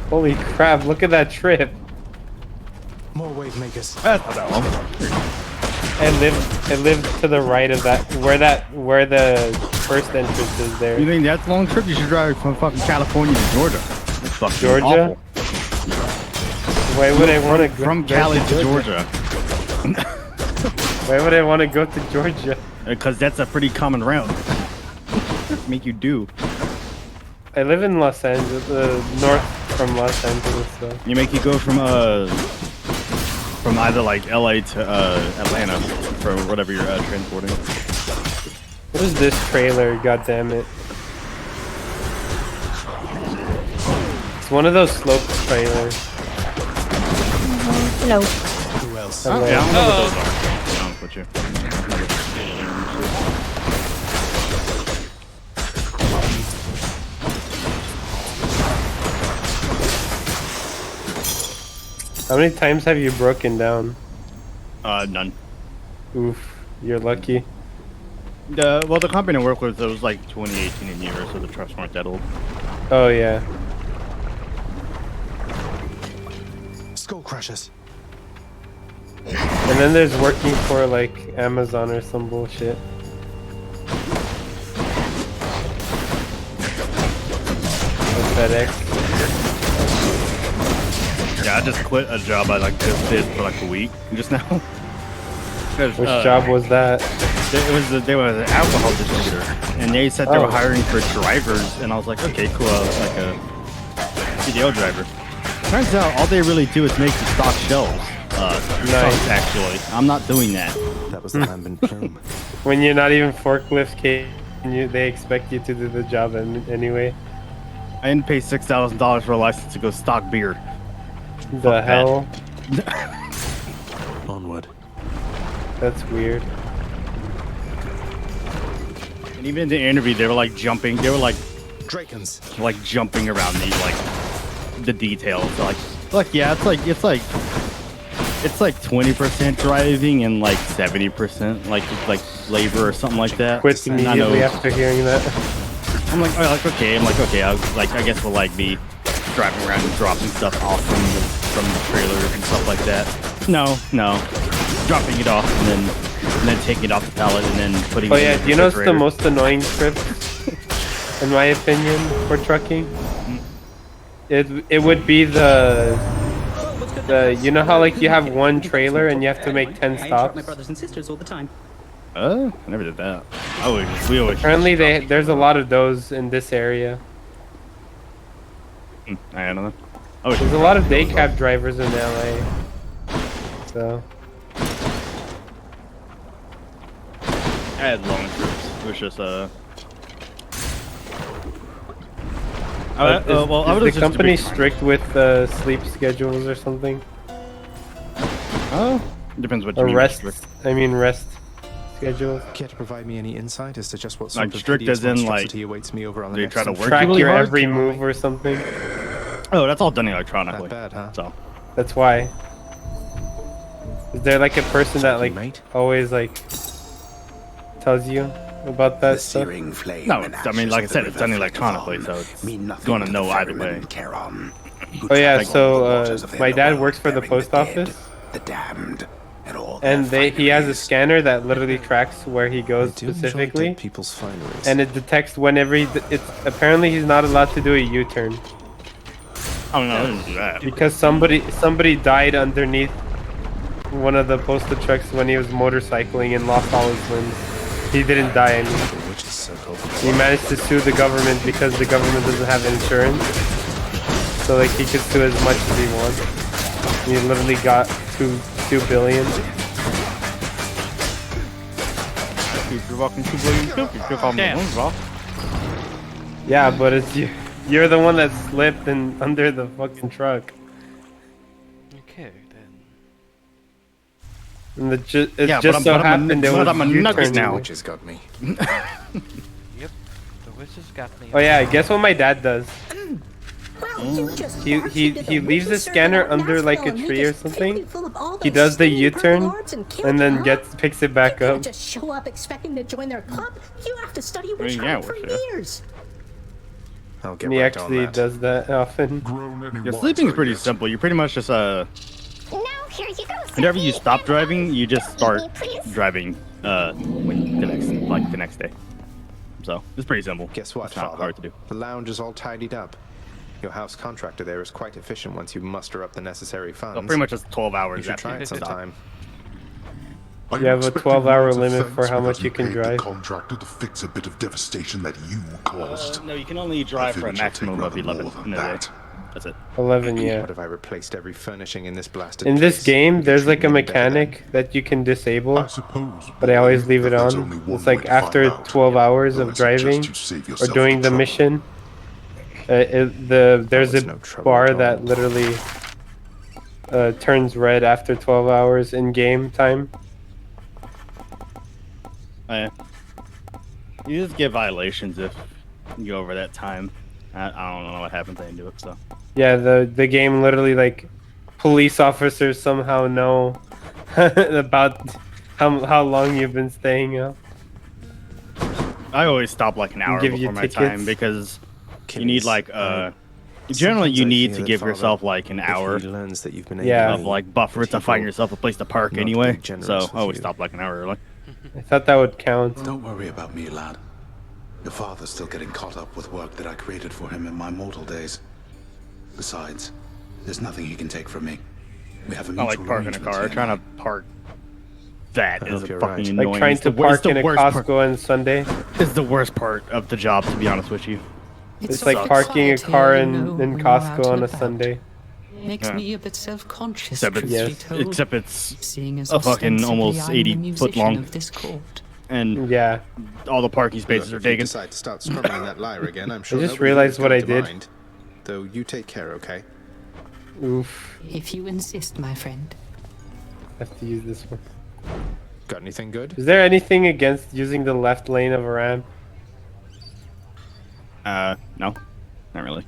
[SPEAKER 8] Holy crap! Look at that trip.
[SPEAKER 2] More wave makers.
[SPEAKER 12] That's not that long.
[SPEAKER 8] I live to the right of that, where the first entrance is there.
[SPEAKER 12] You think that's a long trip? You should drive from fucking California to Georgia. That's fucking
[SPEAKER 8] Georgia?
[SPEAKER 12] awful.
[SPEAKER 8] Why would I want to go
[SPEAKER 12] From Cali to Georgia?
[SPEAKER 8] Why would I want to go to Georgia?
[SPEAKER 12] Because that's a pretty common route. Make you do.
[SPEAKER 8] I live in Los Angeles, north from Los Angeles, so.
[SPEAKER 12] You make you go from either like LA to Atlanta for whatever you're transporting.
[SPEAKER 8] What is this trailer? God damn it! It's one of those slope trailers.
[SPEAKER 6] Hello.
[SPEAKER 2] Who else?
[SPEAKER 8] Hello.
[SPEAKER 12] Yeah, I don't know what those are. To be honest with you.
[SPEAKER 8] How many times have you broken down?
[SPEAKER 12] None.
[SPEAKER 8] Oof, you're lucky.
[SPEAKER 12] Well, the company I work with, it was like 2018 in year, so the trucks weren't that old.
[SPEAKER 8] Oh yeah.
[SPEAKER 2] Skull crushers.
[SPEAKER 8] And then there's working for like Amazon or some bullshit. Or FedEx.
[SPEAKER 12] Yeah, I just quit a job I like just did for like a week just now.
[SPEAKER 8] Which job was that?
[SPEAKER 12] They were an alcohol distributor, and they said they were hiring for drivers, and I was like, okay, cool, I was like a CDL driver. Turns out all they really do is make the stock shelves. Nice. Actually, I'm not doing that.
[SPEAKER 2] That was the Lambent Plume.
[SPEAKER 8] When you're not even forklift they expect you to do the job anyway.
[SPEAKER 12] I didn't pay $6,000 for a license to go stock beer.
[SPEAKER 8] The hell?
[SPEAKER 2] Onward.
[SPEAKER 8] That's weird.
[SPEAKER 12] And even in the interview, they were like jumping. They were like
[SPEAKER 2] Drakens.
[SPEAKER 12] Like jumping around these the details. Like yeah, it's like 20% driving and like 70% like labor or something like that.
[SPEAKER 8] Quit immediately after hearing that.
[SPEAKER 12] I'm like, okay. I guess we'll like be driving around and dropping stuff off from the trailer and stuff like that. No, dropping it off and then taking it off the pallet and then putting it in the refrigerator.
[SPEAKER 8] You know what's the most annoying trip, in my opinion, for trucking? It would be the you know how like you have one trailer and you have to make 10 stops?
[SPEAKER 13] My brothers and sisters all the time.
[SPEAKER 12] I never did that. We always.
[SPEAKER 8] Apparently there's a lot of those in this area.
[SPEAKER 12] I don't know.
[SPEAKER 8] There's a lot of day cab drivers in LA. So.
[SPEAKER 12] I had long trips. It was just
[SPEAKER 8] is the company strict with sleep schedules or something?
[SPEAKER 12] Oh, depends what you mean.
[SPEAKER 8] Rest schedules.
[SPEAKER 2] Care to provide me any insight as to just what
[SPEAKER 12] like
[SPEAKER 2] sort of
[SPEAKER 12] strict as in like
[SPEAKER 2] awaits me over on the
[SPEAKER 12] they
[SPEAKER 2] next
[SPEAKER 12] try to work
[SPEAKER 8] track
[SPEAKER 12] really
[SPEAKER 8] your
[SPEAKER 12] hard?
[SPEAKER 8] every move or something?
[SPEAKER 12] Oh, that's all done electronically.
[SPEAKER 2] Not bad, huh?
[SPEAKER 12] So
[SPEAKER 8] that's why. Is there like a person that like always like tells you about that stuff?
[SPEAKER 12] No, I mean, like I said, it's done electronically, so it's going to know either way.
[SPEAKER 8] Oh yeah, so my dad works for the post office, and he has a scanner that literally tracks where he goes specifically,
[SPEAKER 2] people's fineries.
[SPEAKER 8] and it detects whenever apparently he's not allowed to do a U-turn.
[SPEAKER 12] Oh no, I didn't do that.
[SPEAKER 8] Because somebody died underneath one of the postal trucks when he was motorcycling and lost all his limbs. He didn't die, I mean. He managed to sue the government because the government doesn't have insurance. So like he could sue as much as he wants. He literally got $2 billion. Yeah, but it's you. You're the one that slipped and under the fucking truck.
[SPEAKER 1] Okay then.
[SPEAKER 8] And it just so happened there was a U-turn now.
[SPEAKER 2] Which has got me.
[SPEAKER 1] Yep, the witch has got me.
[SPEAKER 8] Oh yeah, guess what my dad does? He leaves the scanner under like a tree or something. He does the U-turn and then picks it back up.
[SPEAKER 7] Just show up expecting to join their club. You have to study
[SPEAKER 12] I mean,
[SPEAKER 7] witchcraft for years.
[SPEAKER 2] I'll get
[SPEAKER 8] And he
[SPEAKER 2] right on
[SPEAKER 8] actually
[SPEAKER 2] that.
[SPEAKER 8] does that often.
[SPEAKER 12] Yeah, sleeping is pretty simple. You pretty much just whenever you stop driving, you just start driving when the next day. So it's pretty simple.
[SPEAKER 2] Guess what,
[SPEAKER 12] It's not
[SPEAKER 2] Father?
[SPEAKER 12] hard to do.
[SPEAKER 2] The lounge is all tidied up. Your house contractor there is quite efficient once you muster up the necessary funds.
[SPEAKER 12] So pretty much just 12 hours
[SPEAKER 2] You should
[SPEAKER 12] after
[SPEAKER 2] try
[SPEAKER 12] you
[SPEAKER 2] it
[SPEAKER 12] stop.
[SPEAKER 2] sometime.
[SPEAKER 4] Are
[SPEAKER 8] You have a
[SPEAKER 4] expecting
[SPEAKER 8] 12-hour
[SPEAKER 4] words of
[SPEAKER 8] limit
[SPEAKER 4] thanks
[SPEAKER 8] for how
[SPEAKER 4] because
[SPEAKER 8] much you can
[SPEAKER 4] paid
[SPEAKER 8] drive.
[SPEAKER 4] The contractor to fix a bit of devastation that you caused.
[SPEAKER 12] No, you can only drive for a maximum of 11 in a day. That's it.
[SPEAKER 8] 11, yeah.
[SPEAKER 2] What if I replaced every furnishing in this blasted
[SPEAKER 8] In this
[SPEAKER 2] place?
[SPEAKER 8] game,
[SPEAKER 2] Would you
[SPEAKER 8] there's
[SPEAKER 2] treat
[SPEAKER 8] like a
[SPEAKER 2] me any better then?
[SPEAKER 8] mechanic that you can disable,
[SPEAKER 4] I suppose,
[SPEAKER 8] but I always leave it
[SPEAKER 4] that there's
[SPEAKER 8] on.
[SPEAKER 4] only one
[SPEAKER 8] It's like
[SPEAKER 4] way to find
[SPEAKER 8] after
[SPEAKER 4] out.
[SPEAKER 8] 12 hours
[SPEAKER 4] Though I
[SPEAKER 8] of
[SPEAKER 4] suggest
[SPEAKER 8] driving
[SPEAKER 4] you save
[SPEAKER 8] or
[SPEAKER 4] yourself
[SPEAKER 8] doing the
[SPEAKER 4] trouble.
[SPEAKER 8] mission, there's
[SPEAKER 2] it's
[SPEAKER 8] a
[SPEAKER 2] no trouble
[SPEAKER 8] bar
[SPEAKER 2] at all.
[SPEAKER 8] that literally turns red after 12 hours in game time.
[SPEAKER 12] Oh, yeah. You just get violations if you go over that time. I don't know what happens. I didn't do it, so.
[SPEAKER 8] Yeah, the game literally, like, police officers somehow know about how long you've been staying up.
[SPEAKER 12] I always stop like an hour
[SPEAKER 8] give you
[SPEAKER 12] before my
[SPEAKER 8] tickets.
[SPEAKER 12] time because you need like generally
[SPEAKER 2] Sometimes
[SPEAKER 12] you
[SPEAKER 2] I
[SPEAKER 12] need
[SPEAKER 2] fear
[SPEAKER 12] to
[SPEAKER 2] that
[SPEAKER 12] give
[SPEAKER 2] Father,
[SPEAKER 12] yourself like an
[SPEAKER 2] if
[SPEAKER 12] hour
[SPEAKER 2] he learns that you've been
[SPEAKER 8] Yeah.
[SPEAKER 12] of
[SPEAKER 2] able
[SPEAKER 12] like buffer
[SPEAKER 2] that
[SPEAKER 12] to
[SPEAKER 2] he
[SPEAKER 12] find
[SPEAKER 2] will
[SPEAKER 12] yourself a place to park
[SPEAKER 2] not be
[SPEAKER 12] anyway.
[SPEAKER 2] generous
[SPEAKER 12] So
[SPEAKER 2] with
[SPEAKER 12] I always
[SPEAKER 2] you.
[SPEAKER 12] stop like an hour early.
[SPEAKER 8] I thought that would count.
[SPEAKER 9] Don't worry about me, lad. Your father's still getting caught up with work that I created for him in my mortal days. Besides, there's nothing he can take from me. We have a
[SPEAKER 12] Not like
[SPEAKER 9] mutual
[SPEAKER 12] parking a
[SPEAKER 9] arrangement
[SPEAKER 12] car.
[SPEAKER 9] here.
[SPEAKER 12] Trying to park that
[SPEAKER 2] I
[SPEAKER 12] is
[SPEAKER 2] hope you're
[SPEAKER 12] fucking
[SPEAKER 2] right.
[SPEAKER 12] annoying.
[SPEAKER 8] Like trying
[SPEAKER 12] It's the
[SPEAKER 8] to
[SPEAKER 12] wor- it's
[SPEAKER 8] park
[SPEAKER 12] the
[SPEAKER 8] in a
[SPEAKER 12] worst part-
[SPEAKER 8] Costco on Sunday.
[SPEAKER 12] It's the worst part of the job, to be honest with you.
[SPEAKER 8] It's like parking a car in Costco on a Sunday.
[SPEAKER 13] Makes
[SPEAKER 12] Yeah.
[SPEAKER 13] me a bit self-conscious,
[SPEAKER 12] Except
[SPEAKER 13] truth be
[SPEAKER 12] it's,
[SPEAKER 13] told.
[SPEAKER 12] except it's
[SPEAKER 13] Seeing as
[SPEAKER 12] a fucking
[SPEAKER 13] ostensibly
[SPEAKER 12] almost
[SPEAKER 13] I'm the
[SPEAKER 12] 80 foot
[SPEAKER 13] musician
[SPEAKER 12] long,
[SPEAKER 13] of this court.
[SPEAKER 12] and
[SPEAKER 8] Yeah.
[SPEAKER 12] all the parking spaces are
[SPEAKER 2] If you
[SPEAKER 12] taken.
[SPEAKER 2] decide to start scrubbing that lyre again, I'm sure
[SPEAKER 8] just
[SPEAKER 2] nobody
[SPEAKER 8] realized
[SPEAKER 2] will
[SPEAKER 8] what I
[SPEAKER 2] come to
[SPEAKER 8] did.
[SPEAKER 2] mind. Though you take care, okay?
[SPEAKER 8] Oof.
[SPEAKER 13] If you insist, my friend.
[SPEAKER 8] I have to use this one.
[SPEAKER 2] Got anything good?
[SPEAKER 8] Is there anything against using the left lane of a ramp?
[SPEAKER 12] No, not really.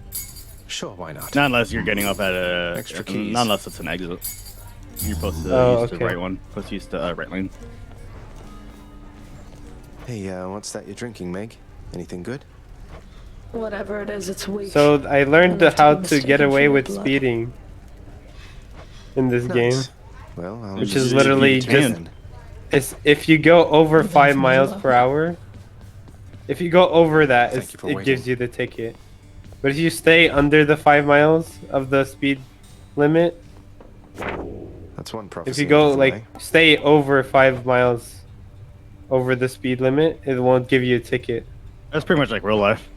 [SPEAKER 2] Sure, why not?
[SPEAKER 12] Not unless you're getting up at a
[SPEAKER 2] Extra keys.
[SPEAKER 12] Not unless it's an exit. You're supposed to
[SPEAKER 8] Oh,
[SPEAKER 12] use the
[SPEAKER 8] okay.
[SPEAKER 12] right one. Supposed to use the right lane.
[SPEAKER 2] Hey, what's that you're drinking, Meg? Anything good?
[SPEAKER 6] Whatever it is, it's weak.
[SPEAKER 8] So I learned
[SPEAKER 6] Enough to
[SPEAKER 8] how
[SPEAKER 6] be
[SPEAKER 8] to get
[SPEAKER 6] mistaken for
[SPEAKER 8] away
[SPEAKER 6] your
[SPEAKER 8] with
[SPEAKER 6] blood.
[SPEAKER 8] speeding in this game,
[SPEAKER 2] Nice. Well, I'll
[SPEAKER 8] which
[SPEAKER 2] just
[SPEAKER 8] is literally
[SPEAKER 2] speed
[SPEAKER 8] just
[SPEAKER 2] then.
[SPEAKER 8] it's if you go over 5 miles per hour. If you go over that,
[SPEAKER 2] Thank you for
[SPEAKER 8] it
[SPEAKER 2] waiting.
[SPEAKER 8] gives you the ticket. But if you stay under the 5 miles of the speed limit,
[SPEAKER 2] That's one prophecy.
[SPEAKER 8] if you go
[SPEAKER 2] out of the
[SPEAKER 8] like
[SPEAKER 2] way.
[SPEAKER 8] stay over 5 miles over the speed limit, it won't give you a ticket.
[SPEAKER 12] That's pretty much like real life.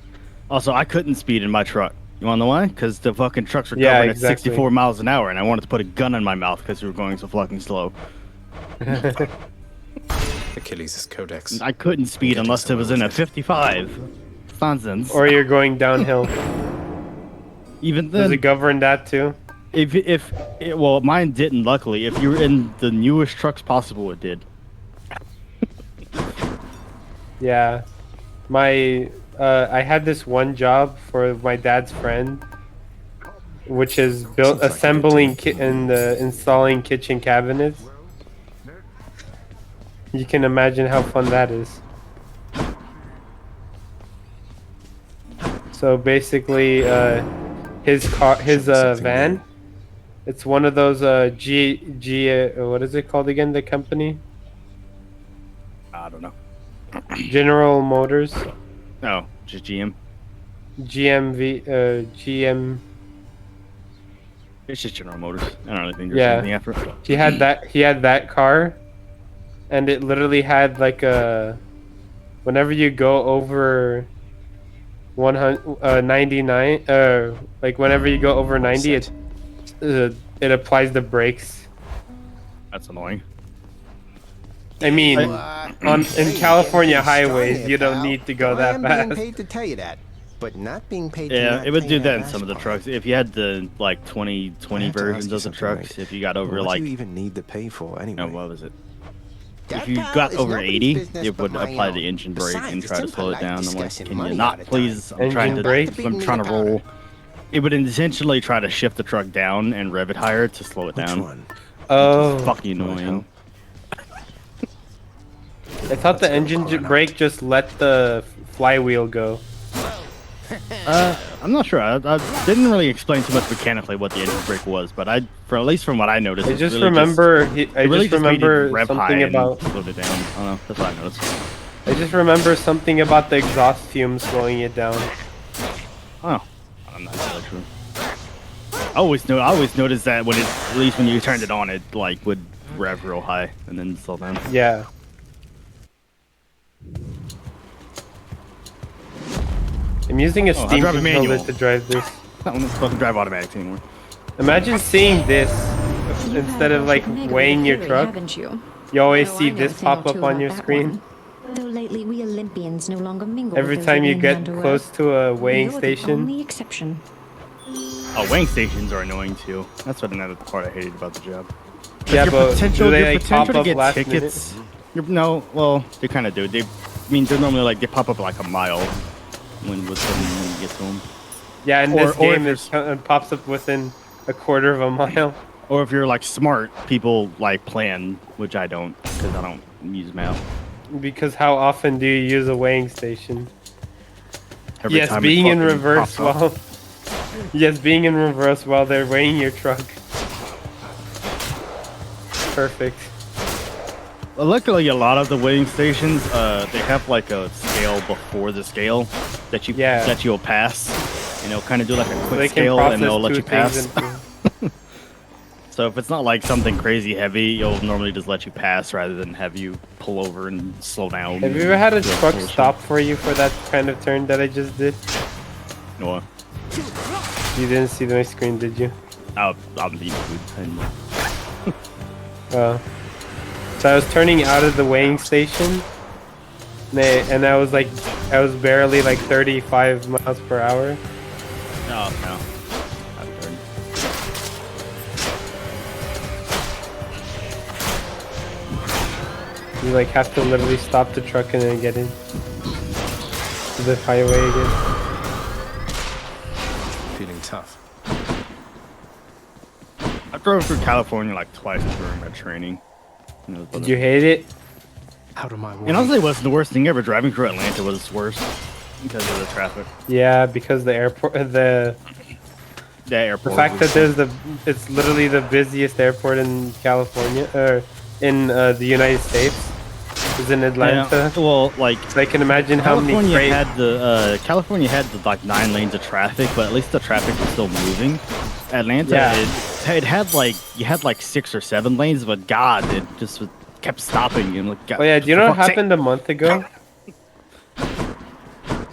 [SPEAKER 12] Also, I couldn't speed in my truck. You wanna know why? Because the fucking trucks were
[SPEAKER 8] Yeah,
[SPEAKER 12] going
[SPEAKER 8] exactly.
[SPEAKER 12] at 64 miles an hour, and I wanted to put a gun in my mouth because we were going so fucking slow.
[SPEAKER 2] Achilles' codex.
[SPEAKER 12] I couldn't speed
[SPEAKER 2] Get
[SPEAKER 12] unless it was in a 55. It's nonsense.
[SPEAKER 8] Or you're going downhill.
[SPEAKER 12] Even
[SPEAKER 8] Does
[SPEAKER 12] then,
[SPEAKER 8] it govern that too?
[SPEAKER 12] well, mine didn't. Luckily, if you were in the newest trucks possible, it did.
[SPEAKER 8] Yeah, my I had this one job for my dad's friend, which is built
[SPEAKER 2] Seems like a good
[SPEAKER 8] assembling
[SPEAKER 2] team.
[SPEAKER 8] and installing kitchen cabinets. You can imagine how fun that is. So basically, his van, it's one of those what is it called again? The company?
[SPEAKER 12] I don't know.
[SPEAKER 8] General Motors.
[SPEAKER 12] No, just GM.
[SPEAKER 8] GM.
[SPEAKER 12] It's just General Motors. I don't really think there's
[SPEAKER 8] Yeah.
[SPEAKER 12] anything after it.
[SPEAKER 8] He had that car, and it literally had like a. Whenever you go over 99, like whenever you go over 90, it applies the brakes.
[SPEAKER 12] That's annoying.
[SPEAKER 8] I mean, in California highways, you don't
[SPEAKER 3] pal.
[SPEAKER 8] need to go
[SPEAKER 3] I
[SPEAKER 8] that
[SPEAKER 3] am being
[SPEAKER 8] fast.
[SPEAKER 3] paid to tell you that, but not being paid to
[SPEAKER 12] Yeah,
[SPEAKER 3] not
[SPEAKER 12] it would
[SPEAKER 3] tell
[SPEAKER 12] do
[SPEAKER 3] you
[SPEAKER 12] that in
[SPEAKER 3] that's
[SPEAKER 12] some of the
[SPEAKER 3] why.
[SPEAKER 12] trucks. If you had the like 2020
[SPEAKER 2] I have to ask
[SPEAKER 12] versions
[SPEAKER 2] you
[SPEAKER 12] of the
[SPEAKER 2] something,
[SPEAKER 12] trucks,
[SPEAKER 2] Mike.
[SPEAKER 12] if you got over
[SPEAKER 2] What
[SPEAKER 12] like,
[SPEAKER 2] do you even need to pay for anyway?
[SPEAKER 12] no, what was it?
[SPEAKER 3] That,
[SPEAKER 12] If you
[SPEAKER 3] pal,
[SPEAKER 12] got
[SPEAKER 3] is
[SPEAKER 12] over
[SPEAKER 3] nobody's
[SPEAKER 12] 80,
[SPEAKER 3] business
[SPEAKER 12] it would
[SPEAKER 3] but my
[SPEAKER 12] apply
[SPEAKER 3] own.
[SPEAKER 12] the engine brake
[SPEAKER 3] Besides,
[SPEAKER 12] and
[SPEAKER 3] it's
[SPEAKER 12] try to slow it
[SPEAKER 3] impolite
[SPEAKER 12] down. I'm like,
[SPEAKER 3] discussing
[SPEAKER 12] can you
[SPEAKER 3] money
[SPEAKER 12] not,
[SPEAKER 3] all the
[SPEAKER 12] please?
[SPEAKER 3] time.
[SPEAKER 12] I'm trying
[SPEAKER 8] Engine
[SPEAKER 12] to,
[SPEAKER 8] brake?
[SPEAKER 12] I'm trying to roll. It would intentionally try to shift the truck down and rev it higher to slow it
[SPEAKER 2] Which
[SPEAKER 12] down.
[SPEAKER 2] one?
[SPEAKER 8] Oh,
[SPEAKER 12] Fucking annoying.
[SPEAKER 8] I thought the engine brake just let the flywheel go.
[SPEAKER 12] I'm not sure. I didn't really explain too much mechanically what the engine brake was, but at least from what I noticed,
[SPEAKER 8] I
[SPEAKER 12] it's
[SPEAKER 8] just
[SPEAKER 12] really
[SPEAKER 8] remember. I
[SPEAKER 12] really
[SPEAKER 8] just
[SPEAKER 12] made it
[SPEAKER 8] remember
[SPEAKER 12] rev high
[SPEAKER 8] something
[SPEAKER 12] and
[SPEAKER 8] about.
[SPEAKER 12] slowed it down. I don't know. That's what I noticed.
[SPEAKER 8] I just remember something about the exhaust fumes slowing it down.
[SPEAKER 12] Oh, I'm not really sure. I always noticed that when at least when you turned it on, it like would rev real high and then slow down.
[SPEAKER 8] Yeah. I'm using a steam
[SPEAKER 12] drive a
[SPEAKER 8] controller
[SPEAKER 12] manual.
[SPEAKER 8] to drive this.
[SPEAKER 12] I don't supposed to drive automatics anymore.
[SPEAKER 8] Imagine seeing this instead of like weighing your truck. You always see this pop up on your screen.
[SPEAKER 14] Though lately we Olympians no longer mingle
[SPEAKER 8] Every
[SPEAKER 14] with those
[SPEAKER 8] time you
[SPEAKER 14] living
[SPEAKER 8] get
[SPEAKER 14] underworld.
[SPEAKER 8] close to a weighing
[SPEAKER 14] You're the
[SPEAKER 8] station.
[SPEAKER 14] only exception.
[SPEAKER 12] Oh, weighing stations are annoying too. That's what another part I hated about the job.
[SPEAKER 8] Yeah,
[SPEAKER 12] Your
[SPEAKER 8] but
[SPEAKER 12] potential-
[SPEAKER 8] do they
[SPEAKER 12] your
[SPEAKER 8] like
[SPEAKER 12] potential
[SPEAKER 8] pop
[SPEAKER 12] to
[SPEAKER 8] up
[SPEAKER 12] get
[SPEAKER 8] last
[SPEAKER 12] tickets?
[SPEAKER 8] minute?
[SPEAKER 12] No, well, they kind of do. I mean, they're normally like they pop up like a mile when you get to them.
[SPEAKER 8] Yeah, in
[SPEAKER 12] Or-
[SPEAKER 8] this
[SPEAKER 12] or
[SPEAKER 8] game
[SPEAKER 12] if
[SPEAKER 8] it pops up within a quarter of a mile.
[SPEAKER 12] Or if you're like smart, people like plan, which I don't, because I don't use map.
[SPEAKER 8] Because how often do you use a weighing station?
[SPEAKER 12] Every
[SPEAKER 8] Yes,
[SPEAKER 12] time it
[SPEAKER 8] being in
[SPEAKER 12] fucking
[SPEAKER 8] reverse
[SPEAKER 12] pops up.
[SPEAKER 8] while. Yes, being in reverse while they're weighing your truck. Perfect.
[SPEAKER 12] Well, luckily, a lot of the weighing stations, they have like a scale before the scale that you'll pass. And they'll kind of do like a
[SPEAKER 8] They
[SPEAKER 12] quick
[SPEAKER 8] can
[SPEAKER 12] scale and they'll
[SPEAKER 8] process
[SPEAKER 12] let you
[SPEAKER 8] two
[SPEAKER 12] pass.
[SPEAKER 8] things into-
[SPEAKER 12] So if it's not like something crazy heavy, it'll normally just let you pass rather than have you pull over and slow down.
[SPEAKER 8] Have you ever had a
[SPEAKER 12] do
[SPEAKER 8] truck
[SPEAKER 12] bullshit.
[SPEAKER 8] stop for you for that kind of turn that I just did?
[SPEAKER 12] No.
[SPEAKER 8] You didn't see my screen, did you?
[SPEAKER 12] I'm being good.
[SPEAKER 8] So I was turning out of the weighing station, and I was barely like 35 miles per hour.
[SPEAKER 12] No.
[SPEAKER 8] You like have to literally stop the truck and then get in to the highway again.
[SPEAKER 2] Feeling tough.
[SPEAKER 12] I drove through California like twice during my training.
[SPEAKER 8] Did you hate it?
[SPEAKER 2] Out of my way.
[SPEAKER 12] And honestly, it wasn't the worst thing ever. Driving through Atlanta was worse because of the traffic.
[SPEAKER 8] Yeah, because the airport, the
[SPEAKER 12] airport.
[SPEAKER 8] fact that it's literally the busiest airport in California or in the United States is in Atlanta.
[SPEAKER 12] Yeah, well, like
[SPEAKER 8] so I can imagine how many
[SPEAKER 12] California
[SPEAKER 8] freight.
[SPEAKER 12] had the California had the, like 9 lanes of traffic, but at least the traffic was still moving. Atlanta,
[SPEAKER 8] Yeah.
[SPEAKER 12] it had like you had like 6 or 7 lanes, but God, it just kept stopping and like.
[SPEAKER 8] Oh yeah, do you know
[SPEAKER 12] for
[SPEAKER 8] what
[SPEAKER 12] fuck's sake.
[SPEAKER 8] happened a month ago?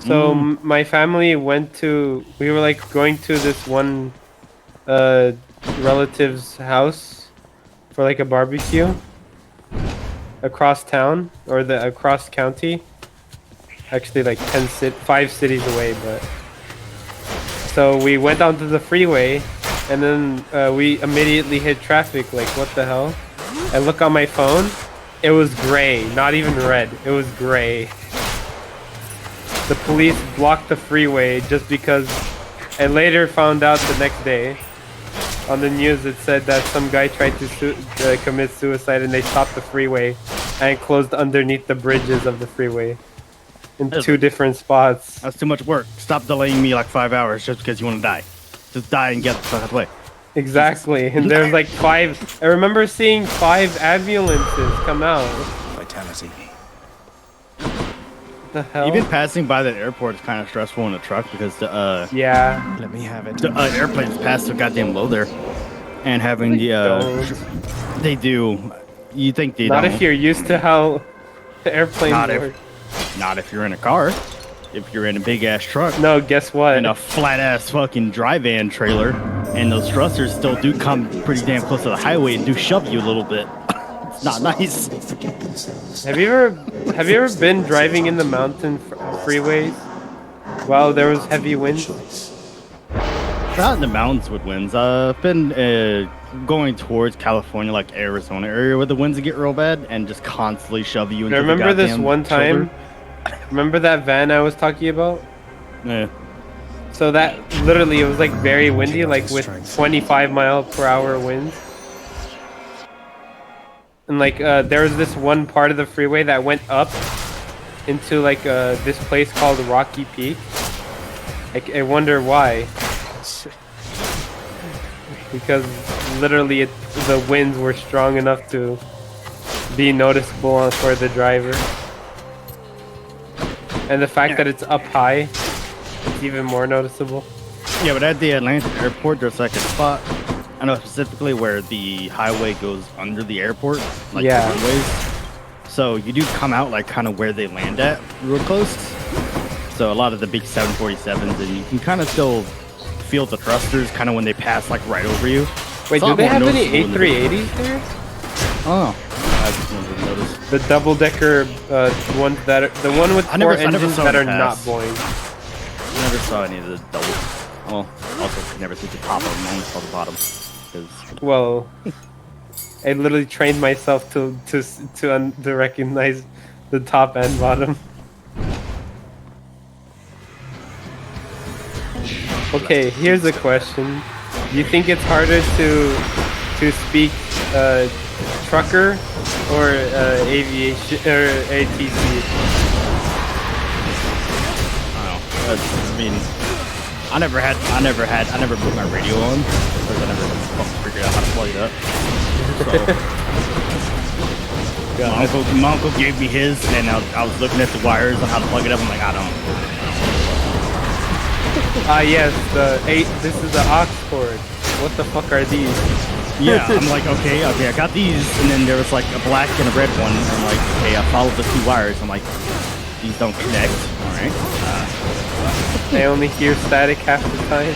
[SPEAKER 8] So my family we were like going to this one relative's house for like a barbecue across town or across county. Actually like 5 cities away, but so we went onto the freeway and then we immediately hit traffic. Like what the hell? I look on my phone, it was gray, not even red, it was gray. The police blocked the freeway just because I later found out the next day on the news it said that some guy tried to commit suicide and they stopped the freeway and closed underneath the bridges of the freeway in 2 different spots.
[SPEAKER 12] That's too much work. Stop delaying me like 5 hours just because you want to die. Just die and get the fuck out of the way.
[SPEAKER 8] Exactly, and there's like 5. I remember seeing 5 ambulances come out.
[SPEAKER 2] Vitality.
[SPEAKER 8] The hell?
[SPEAKER 12] Even passing by that airport is kind of stressful in a truck because the
[SPEAKER 8] yeah.
[SPEAKER 2] Let me have it.
[SPEAKER 12] The airplanes pass so goddamn low there, and having they do. You think they
[SPEAKER 8] Not
[SPEAKER 12] don't?
[SPEAKER 8] if you're used to how the airplanes work.
[SPEAKER 12] Not if you're in a car. If you're in a big ass truck.
[SPEAKER 8] No, guess what?
[SPEAKER 12] In a flat ass fucking dry van trailer, and those thrusters still do come pretty damn close to the highway and do shove you a little bit. It's not nice.
[SPEAKER 8] Have you ever been driving in the mountain freeways while there was heavy winds?
[SPEAKER 12] Not in the mountains with winds. I've been going towards California, like Arizona area, where the winds get real bad and just constantly shove you into
[SPEAKER 8] I remember
[SPEAKER 12] the
[SPEAKER 8] this
[SPEAKER 12] goddamn
[SPEAKER 8] one time.
[SPEAKER 12] shoulder.
[SPEAKER 8] Remember that van I was talking about?
[SPEAKER 12] Yeah.
[SPEAKER 8] So that literally it was like very windy, like with 25 mile per hour winds. And like there was this one part of the freeway that went up into like this place called Rocky Peak. I wonder why. Because literally the winds were strong enough to be noticeable for the driver. And the fact that it's up high, it's even more noticeable.
[SPEAKER 12] Yeah, but at the Atlanta airport, there's like a spot, I know specifically where the highway goes under the airport, like
[SPEAKER 8] Yeah.
[SPEAKER 12] the runways. So you do come out like kind of where they land at, real close. So a lot of the big 747s, and you can kind of still feel the thrusters kind of when they pass like right over you.
[SPEAKER 8] Wait,
[SPEAKER 12] It's a
[SPEAKER 8] do
[SPEAKER 12] lot
[SPEAKER 8] they
[SPEAKER 12] more
[SPEAKER 8] have any
[SPEAKER 12] noticeable in the
[SPEAKER 8] A380s there?
[SPEAKER 12] Oh, I just wanted to notice.
[SPEAKER 8] The double-decker ones that are the one with
[SPEAKER 12] I never-
[SPEAKER 8] four
[SPEAKER 12] I never
[SPEAKER 8] engines
[SPEAKER 12] saw
[SPEAKER 8] that
[SPEAKER 12] the
[SPEAKER 8] are not
[SPEAKER 12] pass.
[SPEAKER 8] Boeing.
[SPEAKER 12] I never saw any of the double. Well, also could never see the top of them. I only saw the bottom. 'Cause-
[SPEAKER 8] Well, I literally trained myself to recognize the top and bottom. Okay, here's a question. Do you think it's harder to speak trucker or aviation or ATC?
[SPEAKER 12] I mean, I never put my radio on because I never fucking figured out how to plug it up. So, my uncle gave me his, and I was looking at the wires on how to plug it up. I'm like, I don't.
[SPEAKER 8] Yes, this is the aux cord. What the fuck are these?
[SPEAKER 12] Yeah, I'm like, okay, I got these, and then there was like a black and a red one. I'm like, okay, I followed the two wires. I'm like, these don't connect. All right.
[SPEAKER 8] I only hear static half the time.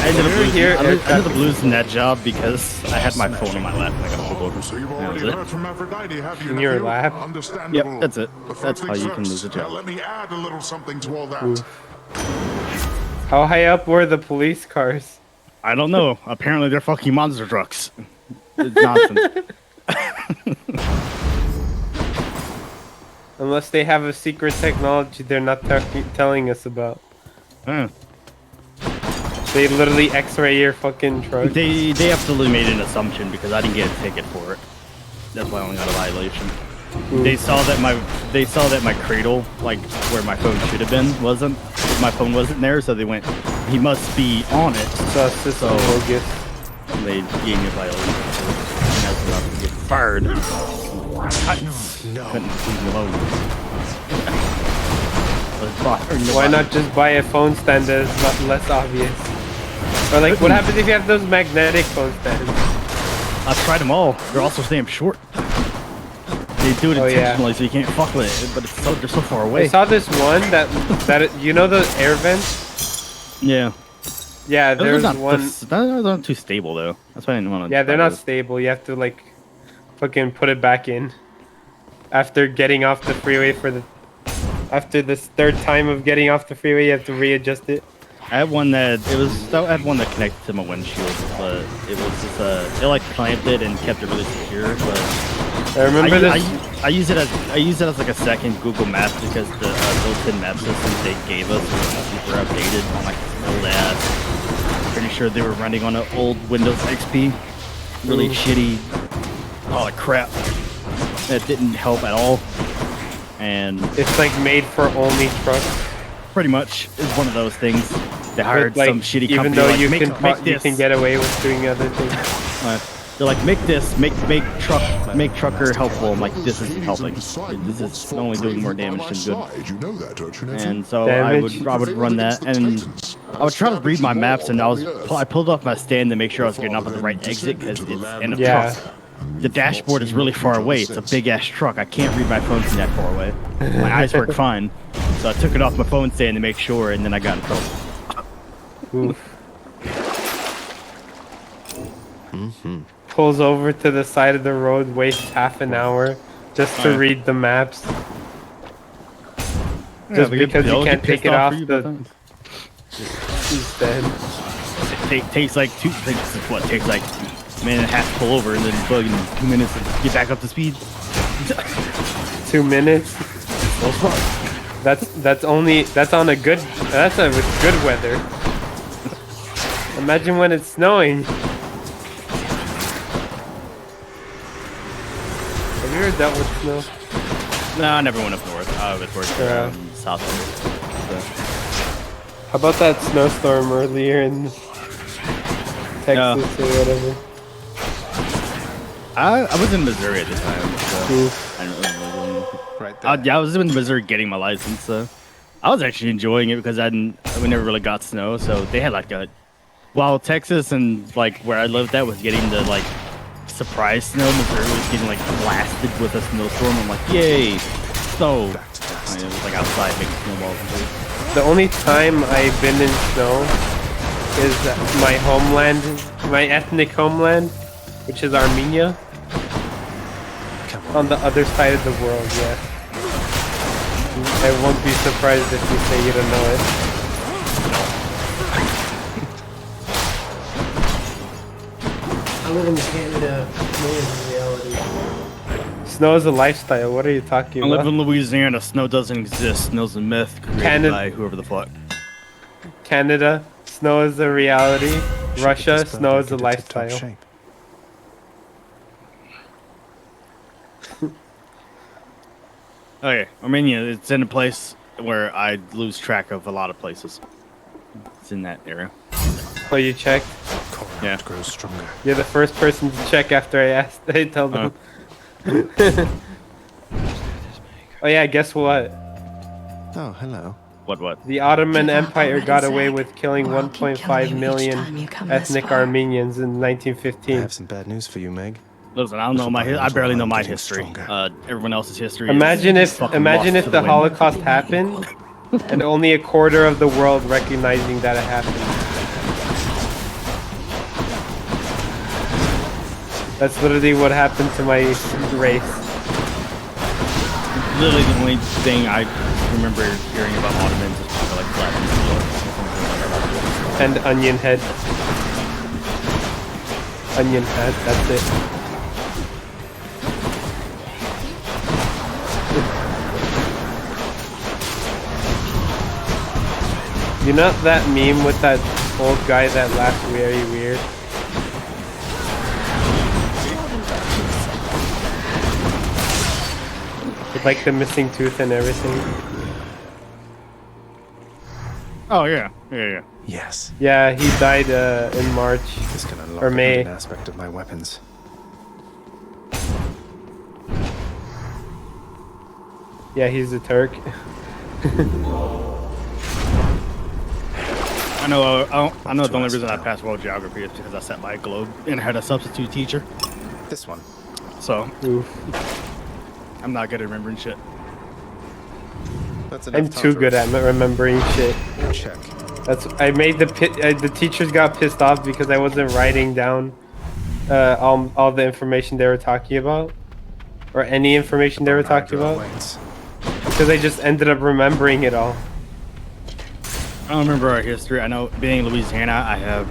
[SPEAKER 12] I ended up losing that job because I had my phone in my lap and I got pulled over.
[SPEAKER 4] So you've
[SPEAKER 12] That was
[SPEAKER 4] already
[SPEAKER 12] it.
[SPEAKER 4] heard from Aphrodite, have you?
[SPEAKER 8] In your
[SPEAKER 4] nephew?
[SPEAKER 8] lap?
[SPEAKER 4] Understandable.
[SPEAKER 12] Yep, that's it.
[SPEAKER 4] But
[SPEAKER 12] That's
[SPEAKER 4] first
[SPEAKER 12] how you
[SPEAKER 4] things
[SPEAKER 12] can lose a
[SPEAKER 4] first. Now
[SPEAKER 12] job.
[SPEAKER 4] let me add a little something to all that.
[SPEAKER 8] Ooh. How high up were the police cars?
[SPEAKER 12] I don't know. Apparently they're fucking monster trucks. It's nonsense.
[SPEAKER 8] Unless they have a secret technology they're not telling us about. They literally X-ray your fucking truck.
[SPEAKER 12] They absolutely made an assumption because I didn't get a ticket for it. That's why I only got a violation. They saw that my cradle, like where my phone should have been, wasn't. My phone wasn't there, so they went. He must be on it.
[SPEAKER 8] So bogus.
[SPEAKER 12] They gave me a violation. And that's about to get fired. No. Couldn't leave me alone.
[SPEAKER 8] Why not just buy a phone stand that is less obvious? Or like, what happens if you have those magnetic phone stands?
[SPEAKER 12] I've tried them all. They're also damn short. They do it
[SPEAKER 8] Oh, yeah.
[SPEAKER 12] intentionally so you can't fuck with it, but they're so far away.
[SPEAKER 8] I saw this one that you know the air vents?
[SPEAKER 12] Yeah.
[SPEAKER 8] Yeah,
[SPEAKER 12] Those are
[SPEAKER 8] there's
[SPEAKER 12] not,
[SPEAKER 8] one.
[SPEAKER 12] Those aren't too stable though. That's why I didn't want to.
[SPEAKER 8] Yeah, they're not stable. You have to like fucking put it back in after getting off the freeway after this third time of getting off the freeway. You have to readjust it.
[SPEAKER 12] I had one that I had one that connected to my windshield, but it was just it like clamped it and kept it really secure. But
[SPEAKER 8] I remember this.
[SPEAKER 12] I use it as like a second Google Maps because the built-in map systems they gave us were super outdated on like old ass. Pretty sure they were running on an old Windows XP, really shitty. Oh crap! That didn't help at all. And
[SPEAKER 8] it's like made for only trucks.
[SPEAKER 12] Pretty much, it's one of those things. They hired
[SPEAKER 8] Like,
[SPEAKER 12] some shitty
[SPEAKER 8] even
[SPEAKER 12] company.
[SPEAKER 8] though
[SPEAKER 12] like,
[SPEAKER 8] you
[SPEAKER 12] make
[SPEAKER 8] can
[SPEAKER 12] this.
[SPEAKER 8] get away with doing other things.
[SPEAKER 12] They're like, make this, make trucker helpful. I'm like, this isn't helping. This is only doing more damage than good.
[SPEAKER 4] You know that, don't you, nephew?
[SPEAKER 12] And so I would run that, and I would try to read my maps, and I pulled off my stand to make sure I was getting off at the right exit because it's in a truck. The dashboard is really far away. It's a big ass truck. I can't read my phone from that far away. My eyes work fine, so I took it off my phone stand to make sure, and then I got in trouble.
[SPEAKER 8] Pulls over to the side of the road, wastes half an hour just to read the maps. Just because you can't take it off the. He's dead.
[SPEAKER 12] It takes like takes like a minute and a half to pull over, and then fucking 2 minutes to get back up to speed.
[SPEAKER 8] 2 minutes. That's on a good. That's with good weather. Imagine when it's snowing. ever dealt with snow?
[SPEAKER 12] No, I never went up north. I was working south. So.
[SPEAKER 8] How about that snowstorm earlier in Texas or whatever?
[SPEAKER 12] I was in Missouri at the time. So I don't really know.
[SPEAKER 2] Right there.
[SPEAKER 12] Yeah, I was in Missouri getting my license. So I was actually enjoying it because we never really got snow. So they had like while Texas and like where I lived at was getting the like surprise snow, Missouri was getting like blasted with a snowstorm. I'm like, yay, snow. And it was like outside making snowballs and shit.
[SPEAKER 8] The only time I've been in snow is my homeland, my ethnic homeland, which is Armenia. On the other side of the world, yeah. I won't be surprised if you say you don't know it.
[SPEAKER 10] I live in Canada. Snow is reality.
[SPEAKER 8] Snow is a lifestyle. What are you talking
[SPEAKER 12] I
[SPEAKER 8] about?
[SPEAKER 12] live in Louisiana. Snow doesn't exist. Snow's a myth created by whoever the fuck.
[SPEAKER 8] Canada, snow is a reality. Russia, snow is a lifestyle.
[SPEAKER 12] Okay, Armenia, it's in a place where I lose track of a lot of places. It's in that area.
[SPEAKER 8] Oh, you checked?
[SPEAKER 12] Yeah.
[SPEAKER 2] Grows stronger.
[SPEAKER 8] You're the first person to check after I asked. I told them. Oh yeah, guess what?
[SPEAKER 2] Oh, hello.
[SPEAKER 12] What?
[SPEAKER 8] The Ottoman Empire got away with killing 1.5 million ethnic Armenians in 1915.
[SPEAKER 2] I have some bad news for you, Meg.
[SPEAKER 12] Listen, I don't know I barely know my history. Everyone else's history.
[SPEAKER 8] Imagine
[SPEAKER 12] is
[SPEAKER 8] if
[SPEAKER 12] fucking lost to
[SPEAKER 8] the
[SPEAKER 12] wind.
[SPEAKER 8] Holocaust happened, and only a quarter of the world recognizing that it happened. That's literally what happened to my race.
[SPEAKER 12] Literally the only thing I remember hearing about Ottomans is people like Black
[SPEAKER 8] And Onion Head. Onion Head, that's it. You know that meme with that old guy that laughs very weird? With like the missing tooth and everything.
[SPEAKER 12] Oh yeah.
[SPEAKER 2] Yes.
[SPEAKER 8] Yeah, he died in March
[SPEAKER 2] This can unlock
[SPEAKER 8] or May.
[SPEAKER 2] an aspect of my weapons.
[SPEAKER 8] Yeah, he's a Turk.
[SPEAKER 12] I know the only reason I passed world geography is because I sat by a globe and I had a substitute teacher.
[SPEAKER 2] This one.
[SPEAKER 12] So I'm not good at remembering shit.
[SPEAKER 2] That's
[SPEAKER 8] I'm too good at remembering shit.
[SPEAKER 2] Check.
[SPEAKER 8] I made the teachers got pissed off because I wasn't writing down all the information they were talking about, or any information they were talking about, because I just ended up remembering it all.
[SPEAKER 12] I don't remember our history. I know being Louisiana,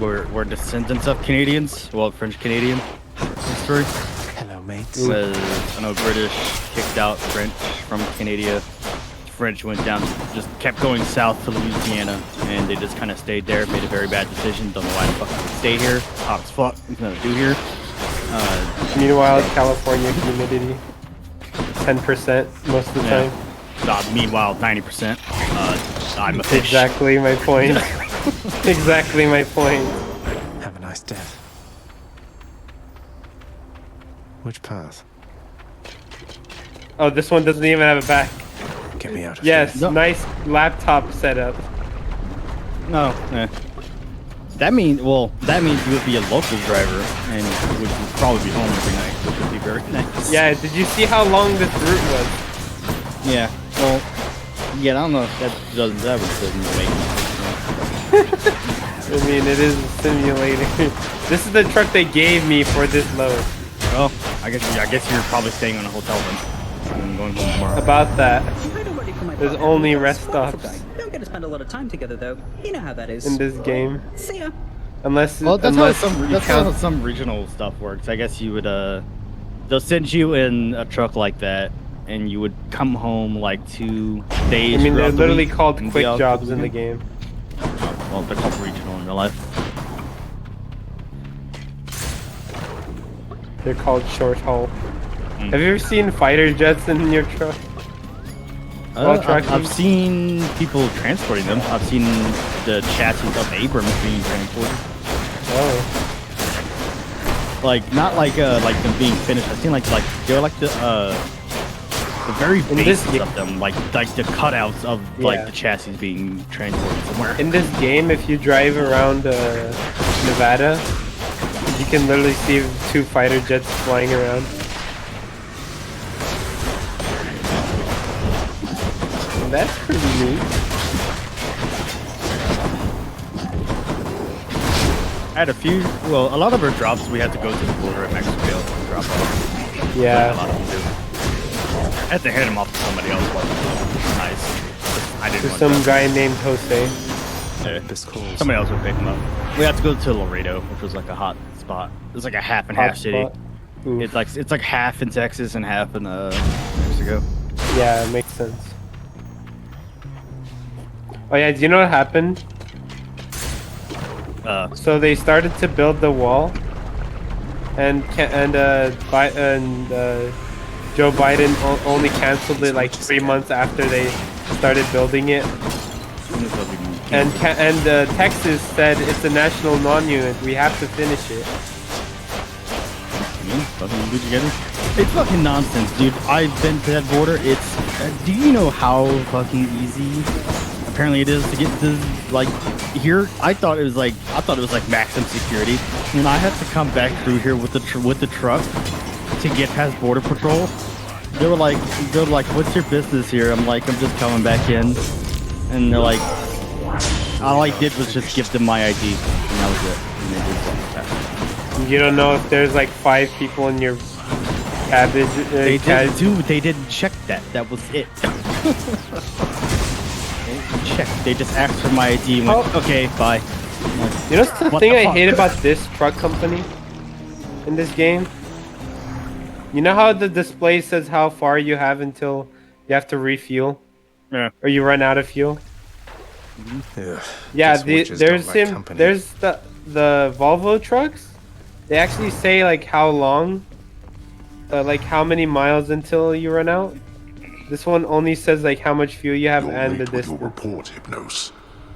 [SPEAKER 12] we're descendants of Canadians, well, French Canadian history.
[SPEAKER 2] Hello, mates.
[SPEAKER 12] I know British kicked out French from Canada. French went down, just kept going south to Louisiana, and they just kind of stayed there. Made a very bad decision. Don't know why the fuck I would stay here. Hot as fuck. Nothing to do here.
[SPEAKER 8] Meanwhile, California humidity 10% most of the time.
[SPEAKER 12] Meanwhile, 90%. I'm a fish.
[SPEAKER 8] Exactly my point. Exactly my point.
[SPEAKER 2] Have a nice death. Which path?
[SPEAKER 8] Oh, this one doesn't even have a back.
[SPEAKER 2] Get me out of
[SPEAKER 8] yes,
[SPEAKER 2] here.
[SPEAKER 8] nice laptop setup.
[SPEAKER 12] No, that means you would be a local driver and would probably be home every night, which would be very nice.
[SPEAKER 8] Yeah, did you see how long this route was?
[SPEAKER 12] Yeah, well, yeah, I don't know if that would make
[SPEAKER 8] I mean, it is a simulator. This is the truck they gave me for this load.
[SPEAKER 12] Well, I guess you're probably staying on a hotel room and going home tomorrow.
[SPEAKER 8] About that. There's only rest stops
[SPEAKER 15] Don't get to spend a lot of time together, though. You know how that is.
[SPEAKER 8] in this game.
[SPEAKER 15] See ya.
[SPEAKER 8] Unless,
[SPEAKER 12] Well, that's
[SPEAKER 8] unless
[SPEAKER 12] how some regional stuff works. I guess you would, they'll send you in a truck like that, and you would come home like 2 days.
[SPEAKER 8] I mean, they're
[SPEAKER 12] throughout the
[SPEAKER 8] literally
[SPEAKER 12] week
[SPEAKER 8] called
[SPEAKER 12] and
[SPEAKER 8] quick
[SPEAKER 12] be out
[SPEAKER 8] jobs
[SPEAKER 12] for
[SPEAKER 8] in the
[SPEAKER 12] weekend.
[SPEAKER 8] game.
[SPEAKER 12] Well, they're called regional in real life.
[SPEAKER 8] They're called short haul. Have you ever seen fighter jets in your truck?
[SPEAKER 12] I've seen people transporting them. I've seen the chassis of Abrams being transported.
[SPEAKER 8] Oh.
[SPEAKER 12] Like not like them being finished. I've seen like they're like the very bases of them, like the cutouts of like the chassis being transported somewhere.
[SPEAKER 8] In this game, if you drive around Nevada, you can literally see 2 fighter jets flying around. And that's pretty neat.
[SPEAKER 12] I had a few. Well, a lot of our drops we had to go to the border at Mexico to drop off.
[SPEAKER 8] Yeah.
[SPEAKER 12] A lot of them do. I had to hand them off to somebody else. But nice. I didn't.
[SPEAKER 8] There's
[SPEAKER 12] want
[SPEAKER 8] some
[SPEAKER 12] to.
[SPEAKER 8] guy named Jose.
[SPEAKER 12] Somebody else would pick them up. We had to go to Laredo, which was like a hot spot. It's like a half and half city. It's like half in Texas and half in Mexico.
[SPEAKER 8] Yeah, it makes sense. Oh yeah, do you know what happened? So they started to build the wall, and Joe Biden only canceled it like 3 months after they started building it. And Texas said it's a national monument. We have to finish it.
[SPEAKER 12] It's fucking nonsense, dude. I've been to that border. It's. Do you know how fucking easy? Apparently it is to get to like here. I thought it was like maximum security, and I had to come back through here with the truck to get past border patrol. They were like, "What's your business here?" I'm like, "I'm just coming back in," and they're like, all I did was just give them my ID, and that was it. And they just
[SPEAKER 8] You don't know if there's like 5 people in your cabbage.
[SPEAKER 12] They didn't do. They didn't check that. That was it. Check. They just asked for my ID and went, okay, bye.
[SPEAKER 8] You know the thing I hate about this truck company in this game? You know how the display says how far you have until you have to refuel?
[SPEAKER 12] Yeah.
[SPEAKER 8] Or you run out of fuel? Yeah, there's the Volvo trucks. They actually say like how long, like how many miles until you run out. This one only says like how much fuel you have and the distance.
[SPEAKER 4] Report, Hypnos.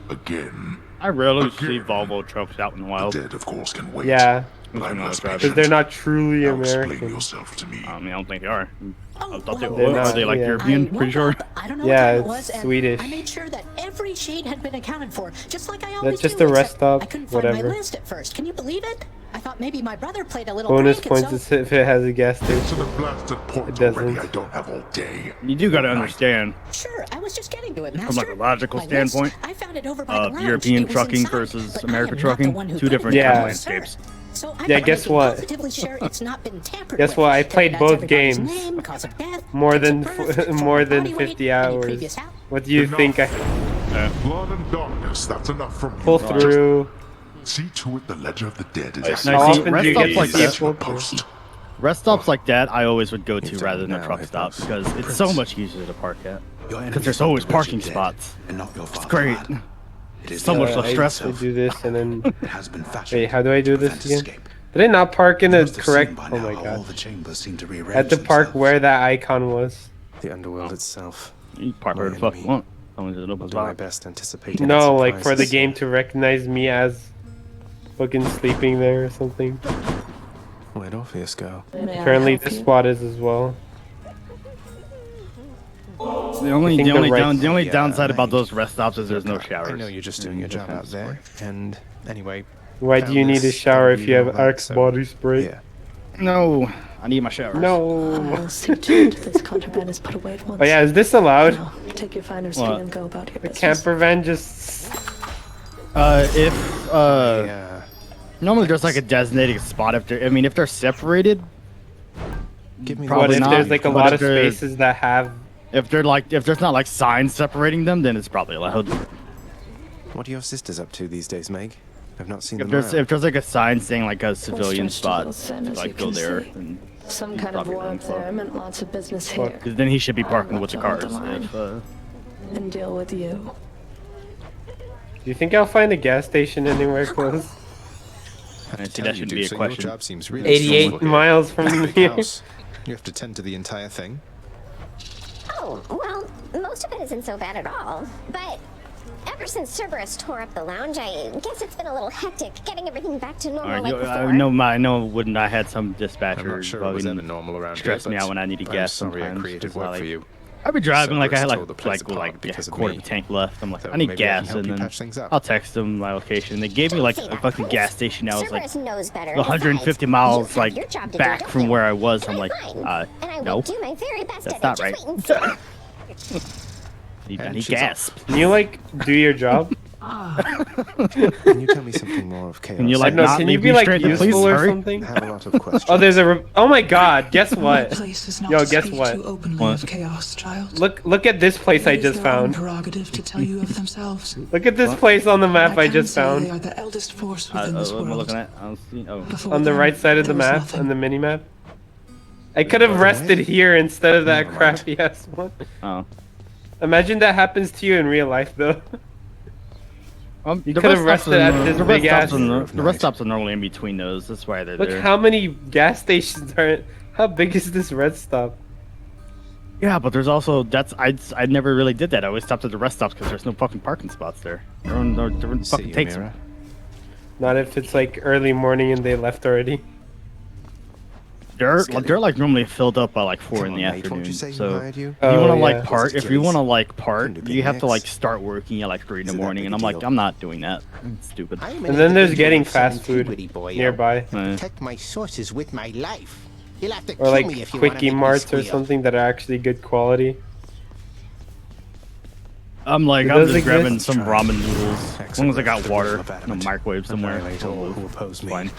[SPEAKER 4] Again.
[SPEAKER 12] I rarely see Volvo trucks out in the wild.
[SPEAKER 4] The dead, of course, can wait.
[SPEAKER 8] Yeah.
[SPEAKER 4] Because
[SPEAKER 8] they're not truly American.
[SPEAKER 4] Explain yourself to me.
[SPEAKER 12] I mean, I don't think they are. I thought they
[SPEAKER 8] They're
[SPEAKER 12] were.
[SPEAKER 8] not,
[SPEAKER 12] Are they like
[SPEAKER 8] yeah.
[SPEAKER 12] European? Pretty sure.
[SPEAKER 7] I don't know
[SPEAKER 8] Yeah,
[SPEAKER 7] what time it
[SPEAKER 8] it's
[SPEAKER 7] was, and
[SPEAKER 8] Swedish.
[SPEAKER 7] I made sure that every shade had been accounted for, just like I always
[SPEAKER 8] That's just
[SPEAKER 7] do,
[SPEAKER 8] a rest
[SPEAKER 7] except
[SPEAKER 8] stop,
[SPEAKER 7] I couldn't find my
[SPEAKER 8] whatever.
[SPEAKER 7] list at first. Can you believe it? I thought maybe my brother played a little
[SPEAKER 8] Bonus
[SPEAKER 7] prank, and
[SPEAKER 8] points
[SPEAKER 7] so...
[SPEAKER 8] if it has a gas station.
[SPEAKER 4] To the blasted point
[SPEAKER 8] It doesn't.
[SPEAKER 4] already, I don't have all day.
[SPEAKER 12] You do gotta understand.
[SPEAKER 7] Sure, I was just getting to it, Master.
[SPEAKER 12] From like a logical
[SPEAKER 7] My
[SPEAKER 12] standpoint,
[SPEAKER 7] list, I found it over by the lounge.
[SPEAKER 12] European
[SPEAKER 7] It was
[SPEAKER 12] trucking
[SPEAKER 7] inside,
[SPEAKER 12] versus
[SPEAKER 7] but I
[SPEAKER 12] American
[SPEAKER 7] am not the
[SPEAKER 12] trucking,
[SPEAKER 7] one who
[SPEAKER 12] two
[SPEAKER 7] put it
[SPEAKER 12] different
[SPEAKER 7] there,
[SPEAKER 12] kind of
[SPEAKER 7] sir.
[SPEAKER 12] landscapes.
[SPEAKER 7] So I
[SPEAKER 8] Yeah,
[SPEAKER 7] thought
[SPEAKER 8] guess
[SPEAKER 7] I could
[SPEAKER 8] what?
[SPEAKER 7] positively share it's not been tampered
[SPEAKER 8] Guess
[SPEAKER 7] with.
[SPEAKER 8] what? I
[SPEAKER 7] That
[SPEAKER 8] played
[SPEAKER 7] adds
[SPEAKER 8] both
[SPEAKER 7] everybody's
[SPEAKER 8] games.
[SPEAKER 7] name, cause of death,
[SPEAKER 8] More
[SPEAKER 7] dates
[SPEAKER 8] than
[SPEAKER 7] of birth,
[SPEAKER 8] more than
[SPEAKER 7] body weight,
[SPEAKER 8] 50
[SPEAKER 7] any
[SPEAKER 8] hours.
[SPEAKER 7] previous house.
[SPEAKER 8] What do you think?
[SPEAKER 4] Blood and darkness, that's enough from
[SPEAKER 8] Pull
[SPEAKER 4] you.
[SPEAKER 8] through.
[SPEAKER 4] See to it the ledger of the dead is
[SPEAKER 12] Now,
[SPEAKER 8] How
[SPEAKER 12] see,
[SPEAKER 8] often
[SPEAKER 12] rest
[SPEAKER 8] do you
[SPEAKER 12] stops
[SPEAKER 8] get
[SPEAKER 12] like
[SPEAKER 8] to see a
[SPEAKER 12] that.
[SPEAKER 8] pull through?
[SPEAKER 12] Rest stops like that, I always would go to rather than a truck stop because it's so much easier to park at. Because there's always parking spots. It's great. It's so much less stressful.
[SPEAKER 8] I do this and then. Wait, how do I do this again? Did I not park in a correct? Oh my god! I had to park where that icon was.
[SPEAKER 2] The underworld itself.
[SPEAKER 12] You park where the fuck you want.
[SPEAKER 2] I'll do my best anticipating.
[SPEAKER 8] No, like for the
[SPEAKER 2] surprises.
[SPEAKER 8] game to recognize me as fucking sleeping there or something.
[SPEAKER 2] Where'd Orpheus go?
[SPEAKER 8] Apparently this spot is as well.
[SPEAKER 12] The only downside about those rest stops is there's no showers.
[SPEAKER 2] I know you're just doing your job out there, and anyway.
[SPEAKER 8] Why do you need a shower if you have Axe body spray?
[SPEAKER 2] Yeah.
[SPEAKER 12] No, I need my showers.
[SPEAKER 8] No.
[SPEAKER 6] I'll see to it this contraband is put away at once.
[SPEAKER 8] Oh yeah, is this allowed?
[SPEAKER 6] Now, take your finder's fee
[SPEAKER 12] What?
[SPEAKER 6] and go about your
[SPEAKER 8] The
[SPEAKER 6] business.
[SPEAKER 8] camper van just.
[SPEAKER 12] Normally there's like a designated spot if they're, I mean if they're separated.
[SPEAKER 2] Give me
[SPEAKER 8] What
[SPEAKER 12] Probably
[SPEAKER 8] if
[SPEAKER 12] not,
[SPEAKER 8] there's like a
[SPEAKER 12] but
[SPEAKER 8] lot
[SPEAKER 12] if
[SPEAKER 8] of
[SPEAKER 12] they're-
[SPEAKER 8] spaces that have?
[SPEAKER 12] If they're like, if there's not like signs separating them, then it's probably allowed.
[SPEAKER 2] What are your sisters up to these days, Meg? I've not seen
[SPEAKER 12] If
[SPEAKER 2] them
[SPEAKER 12] there's
[SPEAKER 2] around.
[SPEAKER 12] if there's like a sign saying like a civilian
[SPEAKER 6] stretched a
[SPEAKER 12] spot,
[SPEAKER 6] little thin, as
[SPEAKER 12] like
[SPEAKER 6] you
[SPEAKER 12] go
[SPEAKER 6] can
[SPEAKER 12] there.
[SPEAKER 6] see.
[SPEAKER 12] And
[SPEAKER 6] Some kind of war up there meant lots of business
[SPEAKER 8] Fuck.
[SPEAKER 6] here.
[SPEAKER 12] 'cause then he should be parking with the
[SPEAKER 6] Enough to
[SPEAKER 12] cars.
[SPEAKER 6] hold the line
[SPEAKER 12] If,
[SPEAKER 6] and deal with you.
[SPEAKER 8] Do you think I'll find a gas station anywhere close?
[SPEAKER 12] I see that shouldn't be a question.
[SPEAKER 8] 88 miles from here.
[SPEAKER 2] You have to tend to the entire thing?
[SPEAKER 16] Oh, well, most of it isn't so bad at all. But ever since Cerberus tore up the lounge, I guess it's been a little hectic getting everything back to normal like before.
[SPEAKER 12] I know when I had some dispatcher
[SPEAKER 2] I'm not sure it was ever normal around
[SPEAKER 12] stress
[SPEAKER 2] here,
[SPEAKER 12] me out when I needed gas
[SPEAKER 2] sorry
[SPEAKER 12] sometimes.
[SPEAKER 2] I created work for you.
[SPEAKER 12] I'd be driving like I had
[SPEAKER 2] Cerberus tore the place
[SPEAKER 12] a
[SPEAKER 2] apart
[SPEAKER 12] quarter of a tank left. I'm like,
[SPEAKER 2] So
[SPEAKER 12] I need
[SPEAKER 2] maybe I can
[SPEAKER 12] gas,
[SPEAKER 2] help
[SPEAKER 12] and
[SPEAKER 2] you
[SPEAKER 12] then
[SPEAKER 2] patch things up.
[SPEAKER 12] I'll text them my location. They gave me like a fucking gas station that was like
[SPEAKER 16] Cerberus knows better.
[SPEAKER 12] 150
[SPEAKER 16] Besides,
[SPEAKER 12] miles
[SPEAKER 16] you have your job to do,
[SPEAKER 12] back
[SPEAKER 16] don't
[SPEAKER 12] from
[SPEAKER 16] you?
[SPEAKER 12] where I was. I'm like,
[SPEAKER 16] And I
[SPEAKER 12] no,
[SPEAKER 16] will do my very best
[SPEAKER 12] that's
[SPEAKER 16] at
[SPEAKER 12] not
[SPEAKER 16] it.
[SPEAKER 12] right.
[SPEAKER 16] Just wait and see.
[SPEAKER 12] I need gas.
[SPEAKER 8] Can you like do your job?
[SPEAKER 2] Can you tell me something more of chaos?
[SPEAKER 12] Can you
[SPEAKER 8] I
[SPEAKER 12] like
[SPEAKER 8] know,
[SPEAKER 12] not
[SPEAKER 8] can you
[SPEAKER 12] leave
[SPEAKER 8] be
[SPEAKER 12] me
[SPEAKER 8] like
[SPEAKER 12] stranded,
[SPEAKER 8] useful
[SPEAKER 12] please?
[SPEAKER 8] or
[SPEAKER 12] Hurry.
[SPEAKER 8] something?
[SPEAKER 2] I have a lot of questions.
[SPEAKER 8] Oh, there's a. Oh my God! Guess what?
[SPEAKER 17] Place is not
[SPEAKER 8] Yo,
[SPEAKER 17] to
[SPEAKER 8] guess
[SPEAKER 17] speak
[SPEAKER 8] what?
[SPEAKER 17] too openly of chaos, child.
[SPEAKER 8] Look at this place I
[SPEAKER 17] It is
[SPEAKER 8] just
[SPEAKER 17] their own
[SPEAKER 8] found.
[SPEAKER 17] prerogative to tell you of themselves.
[SPEAKER 8] Look at this place on the map I
[SPEAKER 17] can
[SPEAKER 8] just
[SPEAKER 17] say
[SPEAKER 8] found.
[SPEAKER 17] They are the eldest force within this
[SPEAKER 12] What am I
[SPEAKER 17] world.
[SPEAKER 12] looking at? I don't see. Oh.
[SPEAKER 17] Before
[SPEAKER 8] On the
[SPEAKER 17] them,
[SPEAKER 8] right side of the
[SPEAKER 17] there was
[SPEAKER 8] map,
[SPEAKER 17] nothing.
[SPEAKER 8] on the mini map. I could have rested here instead of that crappy ass one.
[SPEAKER 12] Oh.
[SPEAKER 8] Imagine that happens to you in real life, though. You
[SPEAKER 12] The
[SPEAKER 8] could have
[SPEAKER 12] rest
[SPEAKER 8] rested
[SPEAKER 12] stops
[SPEAKER 8] at
[SPEAKER 12] are-
[SPEAKER 8] this
[SPEAKER 12] the
[SPEAKER 8] big
[SPEAKER 12] rest
[SPEAKER 8] ass.
[SPEAKER 12] stops are- The rest stops are normally in between those. That's why they're
[SPEAKER 8] Look
[SPEAKER 12] there.
[SPEAKER 8] how many gas stations are. How big is this red stop?
[SPEAKER 12] Yeah, but there's also I never really did that. I always stopped at the rest stops because there's no fucking parking spots there. They're fucking takes.
[SPEAKER 8] Not if it's like early morning and they left already.
[SPEAKER 12] They're like normally filled up by like 4 in the
[SPEAKER 2] on, mate,
[SPEAKER 12] afternoon.
[SPEAKER 2] won't you say
[SPEAKER 12] So
[SPEAKER 2] who hired you?
[SPEAKER 12] if you want to
[SPEAKER 8] Oh,
[SPEAKER 12] like
[SPEAKER 8] yeah.
[SPEAKER 12] part, if you want to like part,
[SPEAKER 2] Couldn't have
[SPEAKER 12] you
[SPEAKER 2] been
[SPEAKER 12] have to like
[SPEAKER 2] next.
[SPEAKER 12] start working at like 3 in the
[SPEAKER 2] Is it that
[SPEAKER 12] morning,
[SPEAKER 2] big
[SPEAKER 12] and
[SPEAKER 2] a
[SPEAKER 12] I'm like,
[SPEAKER 2] deal?
[SPEAKER 12] I'm not doing that. It's stupid.
[SPEAKER 2] I'm
[SPEAKER 8] And then there's getting fast food nearby.
[SPEAKER 3] Protect my sources with my life. You'll have to
[SPEAKER 8] Or
[SPEAKER 3] kill
[SPEAKER 8] like
[SPEAKER 3] me if you want to
[SPEAKER 8] quickie
[SPEAKER 3] make me
[SPEAKER 8] marts or
[SPEAKER 3] squeal.
[SPEAKER 8] something that are actually good quality.
[SPEAKER 12] I'm like,
[SPEAKER 8] Do
[SPEAKER 12] I'm
[SPEAKER 8] those
[SPEAKER 12] just grabbing
[SPEAKER 8] exist?
[SPEAKER 12] some ramen noodles. As long as I got water in a microwave somewhere.
[SPEAKER 2] Annihilate all who oppose me.
[SPEAKER 12] Fine.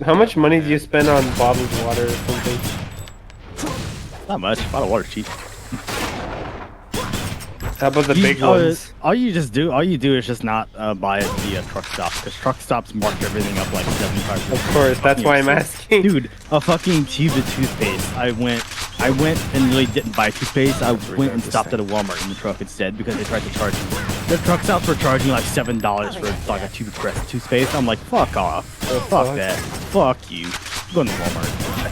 [SPEAKER 8] How much money do you spend on bottled water or something?
[SPEAKER 12] Not much. Bottled water's cheap.
[SPEAKER 8] How about the big ones?
[SPEAKER 12] All you do is just not buy it via truck stops, because truck stops mark everything up like 75%.
[SPEAKER 8] Of course, that's why I'm asking.
[SPEAKER 12] Dude, a fucking tube of toothpaste. I went and really didn't buy toothpaste. I went and stopped at a Walmart in the truck instead because they tried to charge me. The truck stops were charging like $7 for like a tube of Crest toothpaste. I'm like, fuck off. Fuck that. Fuck you. Go to Walmart.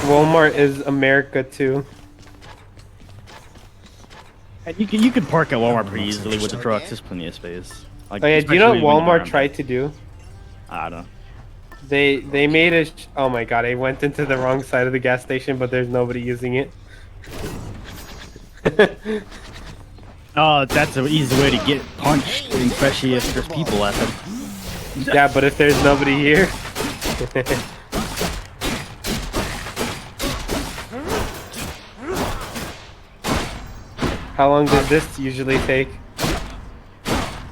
[SPEAKER 8] Walmart is America too.
[SPEAKER 12] And you can park at Walmart pretty easily with the trucks. There's plenty of space. Like,
[SPEAKER 8] Oh yeah, do you know
[SPEAKER 12] especially
[SPEAKER 8] what
[SPEAKER 12] when you're
[SPEAKER 8] Walmart
[SPEAKER 12] around
[SPEAKER 8] tried to do?
[SPEAKER 12] I don't know.
[SPEAKER 8] They made a. Oh my god, I went into the wrong side of the gas station, but there's nobody using it.
[SPEAKER 12] Oh, that's an easy way to get punched, especially if there's people at them.
[SPEAKER 8] Yeah, but if there's nobody here. How long does this usually take?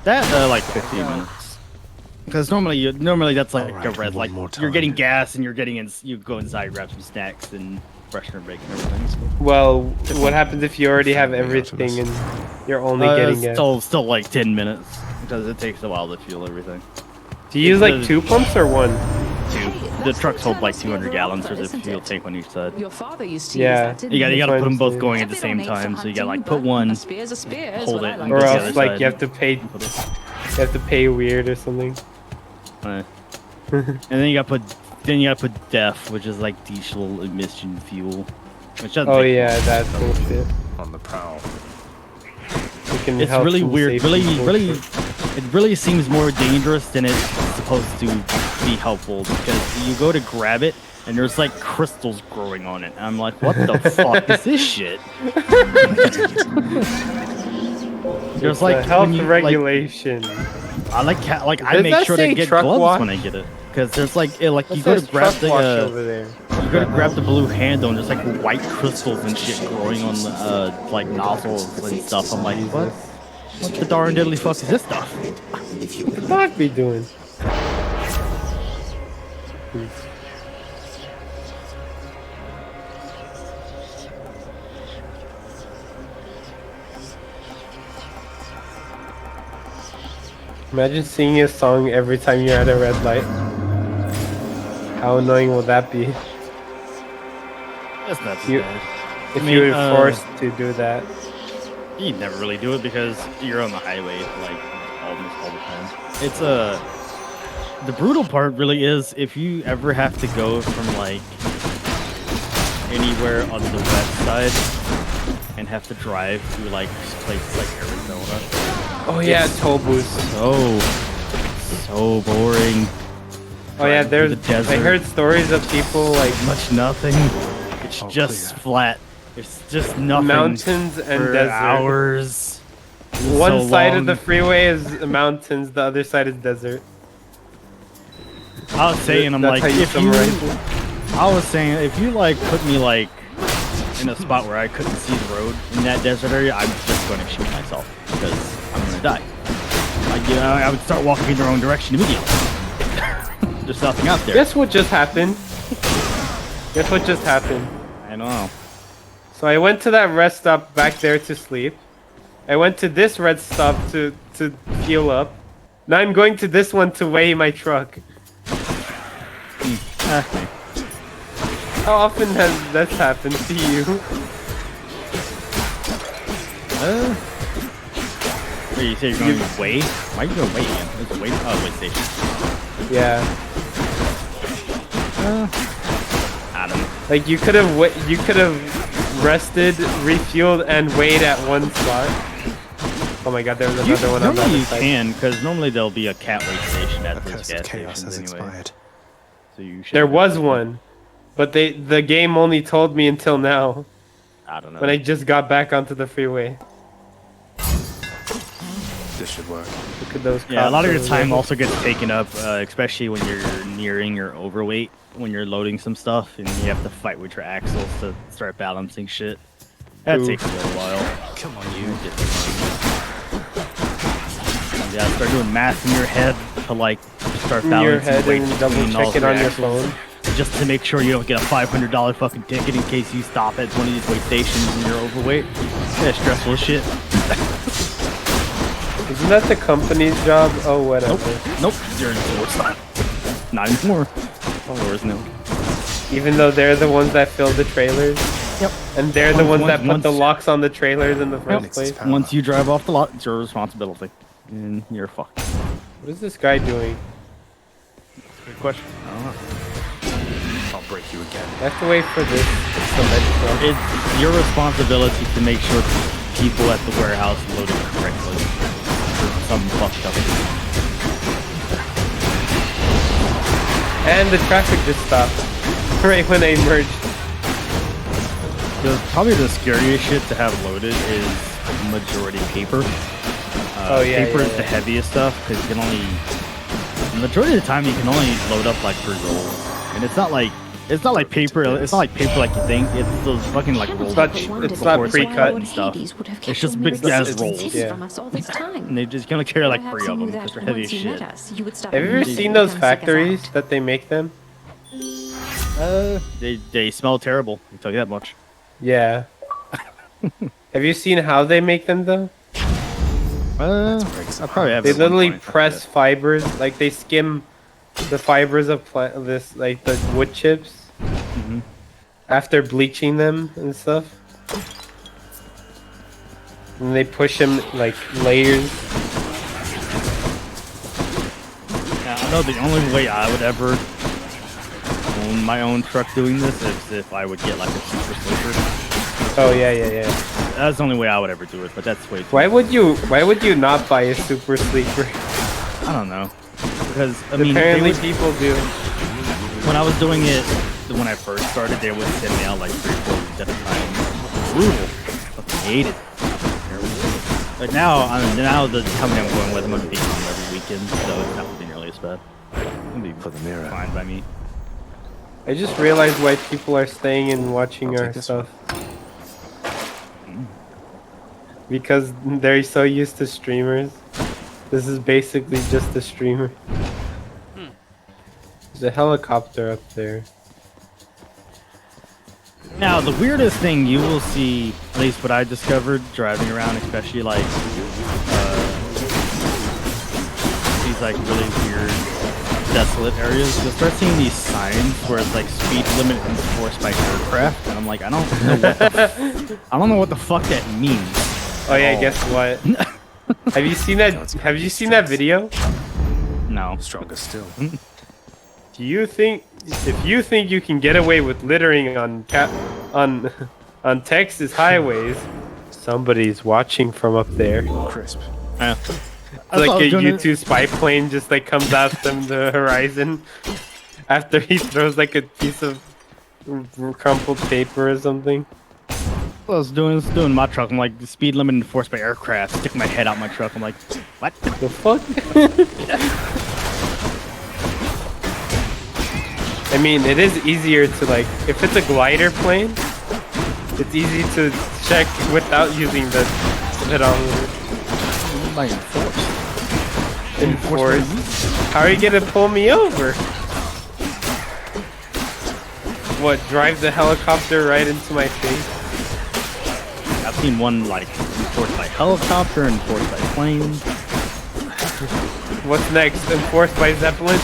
[SPEAKER 12] That like 15 minutes. Because normally that's like a red light. You're getting gas and you go inside, grab some snacks and freshener break and everything. So.
[SPEAKER 8] Well, what happens if you already have everything and you're only getting gas?
[SPEAKER 12] Still like 10 minutes because it takes a while to fuel everything.
[SPEAKER 8] Do you use like 2 pumps or 1?
[SPEAKER 12] 2. The trucks hold like 200 gallons for the fuel tank on each side.
[SPEAKER 5] Your father used to
[SPEAKER 8] Yeah.
[SPEAKER 5] use that,
[SPEAKER 12] You
[SPEAKER 5] didn't
[SPEAKER 12] gotta
[SPEAKER 5] he?
[SPEAKER 12] put them both going at the same time, so you gotta like put one,
[SPEAKER 5] A spear's a spear, is
[SPEAKER 12] hold
[SPEAKER 5] what
[SPEAKER 12] it,
[SPEAKER 5] I
[SPEAKER 12] and
[SPEAKER 5] like
[SPEAKER 8] Or
[SPEAKER 12] go to the
[SPEAKER 8] else
[SPEAKER 12] other
[SPEAKER 8] like
[SPEAKER 12] side.
[SPEAKER 8] you have to pay weird or something.
[SPEAKER 12] And then you gotta put DEF, which is like diesel emission fuel. Which doesn't
[SPEAKER 8] Oh
[SPEAKER 12] take
[SPEAKER 8] yeah,
[SPEAKER 12] long.
[SPEAKER 8] that's bullshit.
[SPEAKER 2] On the prowl.
[SPEAKER 8] You can
[SPEAKER 12] It's
[SPEAKER 8] help
[SPEAKER 12] really
[SPEAKER 8] some
[SPEAKER 12] weird.
[SPEAKER 8] safety bullshit.
[SPEAKER 12] It really seems more dangerous than it's supposed to be helpful, because you go to grab it and there's like crystals growing on it. And I'm like, what the fuck is this shit? There's
[SPEAKER 8] It's
[SPEAKER 12] like
[SPEAKER 8] a health
[SPEAKER 12] when you,
[SPEAKER 8] regulation.
[SPEAKER 12] I I
[SPEAKER 8] Does
[SPEAKER 12] make
[SPEAKER 8] that
[SPEAKER 12] sure
[SPEAKER 8] say
[SPEAKER 12] to get
[SPEAKER 8] truck
[SPEAKER 12] gloves
[SPEAKER 8] wash?
[SPEAKER 12] when I get it, because there's like you
[SPEAKER 8] That
[SPEAKER 12] go to
[SPEAKER 8] says
[SPEAKER 12] grab
[SPEAKER 8] truck wash
[SPEAKER 12] the
[SPEAKER 8] over there.
[SPEAKER 12] you go to grab the blue handle and there's like white crystals and shit growing on the like nozzles and stuff. I'm like, what? What the darn diddly fuck is this stuff?
[SPEAKER 8] What the dog be doing? Imagine singing a song every time you're at a red light. How annoying will that be?
[SPEAKER 12] That's not
[SPEAKER 8] You-
[SPEAKER 12] bad.
[SPEAKER 8] If
[SPEAKER 12] I mean,
[SPEAKER 8] you were forced to do that.
[SPEAKER 12] You never really do it because you're on the highway like almost all the time. It's the brutal part really is if you ever have to go from like anywhere on the west side and have to drive through like places like Arizona.
[SPEAKER 8] Oh yeah, toll booths.
[SPEAKER 12] So boring.
[SPEAKER 8] Oh yeah, there's.
[SPEAKER 12] The desert.
[SPEAKER 8] I heard stories of people like
[SPEAKER 12] much nothing. It's just flat. It's just nothing.
[SPEAKER 8] Mountains and
[SPEAKER 12] for
[SPEAKER 8] desert.
[SPEAKER 12] hours.
[SPEAKER 8] One
[SPEAKER 12] So
[SPEAKER 8] side of
[SPEAKER 12] long.
[SPEAKER 8] the freeway is mountains, the other side is desert.
[SPEAKER 12] I was saying, I'm
[SPEAKER 8] That's
[SPEAKER 12] like,
[SPEAKER 8] how you
[SPEAKER 12] if you,
[SPEAKER 8] summarize it.
[SPEAKER 12] I was saying, if you like put me like in a spot where I couldn't see the road in that desert area, I'm just going to shoot myself because I'm going to die. I would start walking in the wrong direction immediately. There's nothing out there.
[SPEAKER 8] Guess what just happened? Guess what just happened?
[SPEAKER 12] I don't know.
[SPEAKER 8] So I went to that rest stop back there to sleep. I went to this rest stop to fuel up. Now I'm going to this one to weigh my truck. How often has this happened to you?
[SPEAKER 12] Wait, you say you're going to weigh? Why are you going to weigh again? There's a weigh station.
[SPEAKER 8] Yeah.
[SPEAKER 12] I don't know.
[SPEAKER 8] Like you could have rested, refueled, and weighed at one spot. Oh my god, there was another one on the
[SPEAKER 12] Normally
[SPEAKER 8] other
[SPEAKER 12] you
[SPEAKER 8] side.
[SPEAKER 12] can, because normally there'll be a cat weigh station at those gas stations anyway. So you should.
[SPEAKER 8] There was one, but the game only told me until now.
[SPEAKER 12] I don't know.
[SPEAKER 8] When I just got back onto the freeway.
[SPEAKER 2] This should work.
[SPEAKER 8] Look at those.
[SPEAKER 12] Yeah, a lot of your
[SPEAKER 8] cops
[SPEAKER 12] time
[SPEAKER 8] over
[SPEAKER 12] also gets taken up, especially when you're nearing your overweight, when you're loading some stuff, and you have to fight with your axles to start balancing shit. That
[SPEAKER 8] Ooh.
[SPEAKER 12] takes a little while.
[SPEAKER 2] Come on, you.
[SPEAKER 12] Yeah, start doing math in your head to like start
[SPEAKER 8] in
[SPEAKER 12] balancing
[SPEAKER 8] your head
[SPEAKER 12] weight
[SPEAKER 8] and double
[SPEAKER 12] between all
[SPEAKER 8] check it
[SPEAKER 12] three
[SPEAKER 8] on your
[SPEAKER 12] axles,
[SPEAKER 8] phone.
[SPEAKER 12] just to make sure you don't get a $500 fucking ticket in case you stop at one of these weigh stations and you're overweight. Yeah, stressful as shit.
[SPEAKER 8] Isn't that the company's job? Oh, whatever.
[SPEAKER 12] Nope. You're in it's not. Not anymore. Or no.
[SPEAKER 8] Even though they're the ones that filled the trailers.
[SPEAKER 12] Yep.
[SPEAKER 8] And they're the ones that put
[SPEAKER 12] once-
[SPEAKER 8] the locks on the trailers in the first place.
[SPEAKER 12] Once you drive off the lot, it's your responsibility. And you're fucked.
[SPEAKER 8] What is this guy doing?
[SPEAKER 12] Good question. I don't know.
[SPEAKER 2] I'll break you again.
[SPEAKER 8] I have to wait for this cement truck.
[SPEAKER 12] It's your responsibility to make sure people at the warehouse load it correctly. There's something fucked up.
[SPEAKER 8] And the traffic just stopped. Right when I merged.
[SPEAKER 12] Probably the scariest shit to have loaded is majority paper.
[SPEAKER 8] Oh, yeah,
[SPEAKER 12] paper
[SPEAKER 8] yeah,
[SPEAKER 12] is the
[SPEAKER 8] yeah.
[SPEAKER 12] heaviest stuff because you can only. The majority of the time you can only load up like 3 rolls, and it's not like paper. It's not like paper like you think. It's those fucking like rolls.
[SPEAKER 8] It's not pre-cut
[SPEAKER 12] and stuff. It's just big ass rolls.
[SPEAKER 8] Yeah.
[SPEAKER 12] And they just can only carry like 3 of them because they're heavy as shit.
[SPEAKER 8] Have you ever seen those factories that they make them?
[SPEAKER 12] They smell terrible. I'll tell you that much.
[SPEAKER 8] Yeah. Have you seen how they make them though?
[SPEAKER 12] I probably have.
[SPEAKER 8] They literally press fibers, like they skim the fibers of like the wood chips after bleaching them and stuff. And they push them like layers.
[SPEAKER 12] Yeah, I know the only way I would ever own my own truck doing this is if I would get like a super sleeper.
[SPEAKER 8] Oh yeah.
[SPEAKER 12] That's the only way I would ever do it, but that's way too
[SPEAKER 8] Why would you not buy a super sleeper?
[SPEAKER 12] I don't know. Because I mean,
[SPEAKER 8] apparently people do.
[SPEAKER 12] When I was doing it, when I first started, they would send me out like 3-4 weeks at a time. Brutal. Fucking hate it. But now, now the company I'm going with, I'm gonna be home every weekend, so it's not gonna be nearly as bad. It'll be
[SPEAKER 2] For the mirror.
[SPEAKER 12] fine by me.
[SPEAKER 8] I just realized why people are staying and watching our stuff. Because they're so used to streamers. This is basically just a streamer. There's a helicopter up there.
[SPEAKER 12] Now, the weirdest thing you will see, at least what I discovered driving around, especially like these like really weird, desolate areas, you'll start seeing these signs where it's like speed limit enforced by aircraft, and I'm like, I don't know what the fuck that means.
[SPEAKER 8] Oh yeah, guess what? Have you seen that? Have you seen that video?
[SPEAKER 12] No.
[SPEAKER 2] Stronger still.
[SPEAKER 8] Do you think if you think you can get away with littering on on Texas highways, somebody's watching from up there.
[SPEAKER 2] Crisp.
[SPEAKER 8] It's like a U-2 spy plane just like comes out from the horizon after he throws like a piece of crumpled paper or something.
[SPEAKER 12] I was doing my truck. I'm like, the speed limit enforced by aircraft. Stick my head out my truck. I'm like, what
[SPEAKER 8] the fuck? I mean, it is easier to like, if it's a glider plane, it's easy to check without using the speedometer.
[SPEAKER 12] Like
[SPEAKER 8] enforced. How are you gonna pull me over? What? Drive the helicopter right into my face?
[SPEAKER 12] I've seen one like enforced by helicopter, enforced by plane.
[SPEAKER 8] What's next? Enforced by Zeppelin?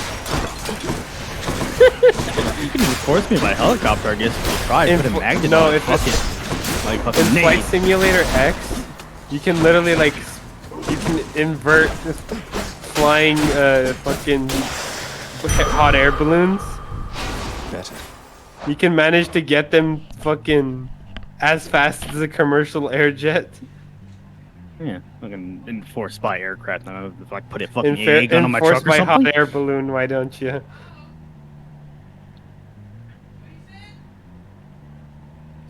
[SPEAKER 12] You can enforce me by helicopter, I guess, if you try. Put a magnet on it, fuck it. Like fucking
[SPEAKER 8] in Flight Simulator X, you can literally like, you can invert flying fucking hot air balloons.
[SPEAKER 2] Better.
[SPEAKER 8] You can manage to get them fucking as fast as a commercial air jet.
[SPEAKER 12] Yeah, fucking enforced by aircraft. I don't know if I put a fucking AA gun on my truck or
[SPEAKER 8] by
[SPEAKER 12] something.
[SPEAKER 8] hot air balloon, why don't you?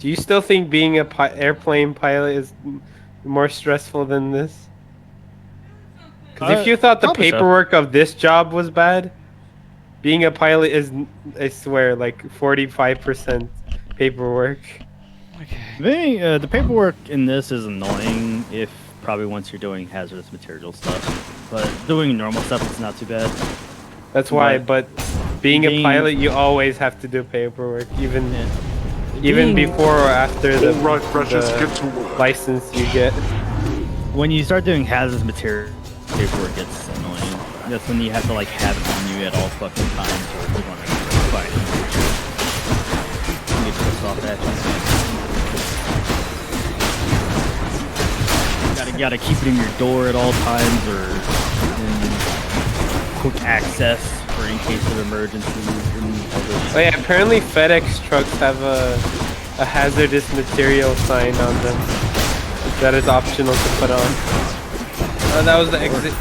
[SPEAKER 8] Do you still think being a airplane pilot is more stressful than this? Because if you thought the paperwork of this job was bad, being a pilot is, I swear, like 45% paperwork.
[SPEAKER 12] The paperwork in this is annoying if probably once you're doing hazardous material stuff, but doing normal stuff is not too bad.
[SPEAKER 8] That's why, but being a pilot, you always have to do paperwork, even before or after the license you get.
[SPEAKER 12] When you start doing hazardous material, paperwork gets annoying. That's when you have to like have it on you at all fucking times, or you're going to fight. You get pissed off at you. Gotta keep it in your door at all times, or in quick access for in case of emergencies.
[SPEAKER 8] Oh yeah, apparently FedEx trucks have a hazardous material sign on them that is optional to put on. Oh, that was the exit.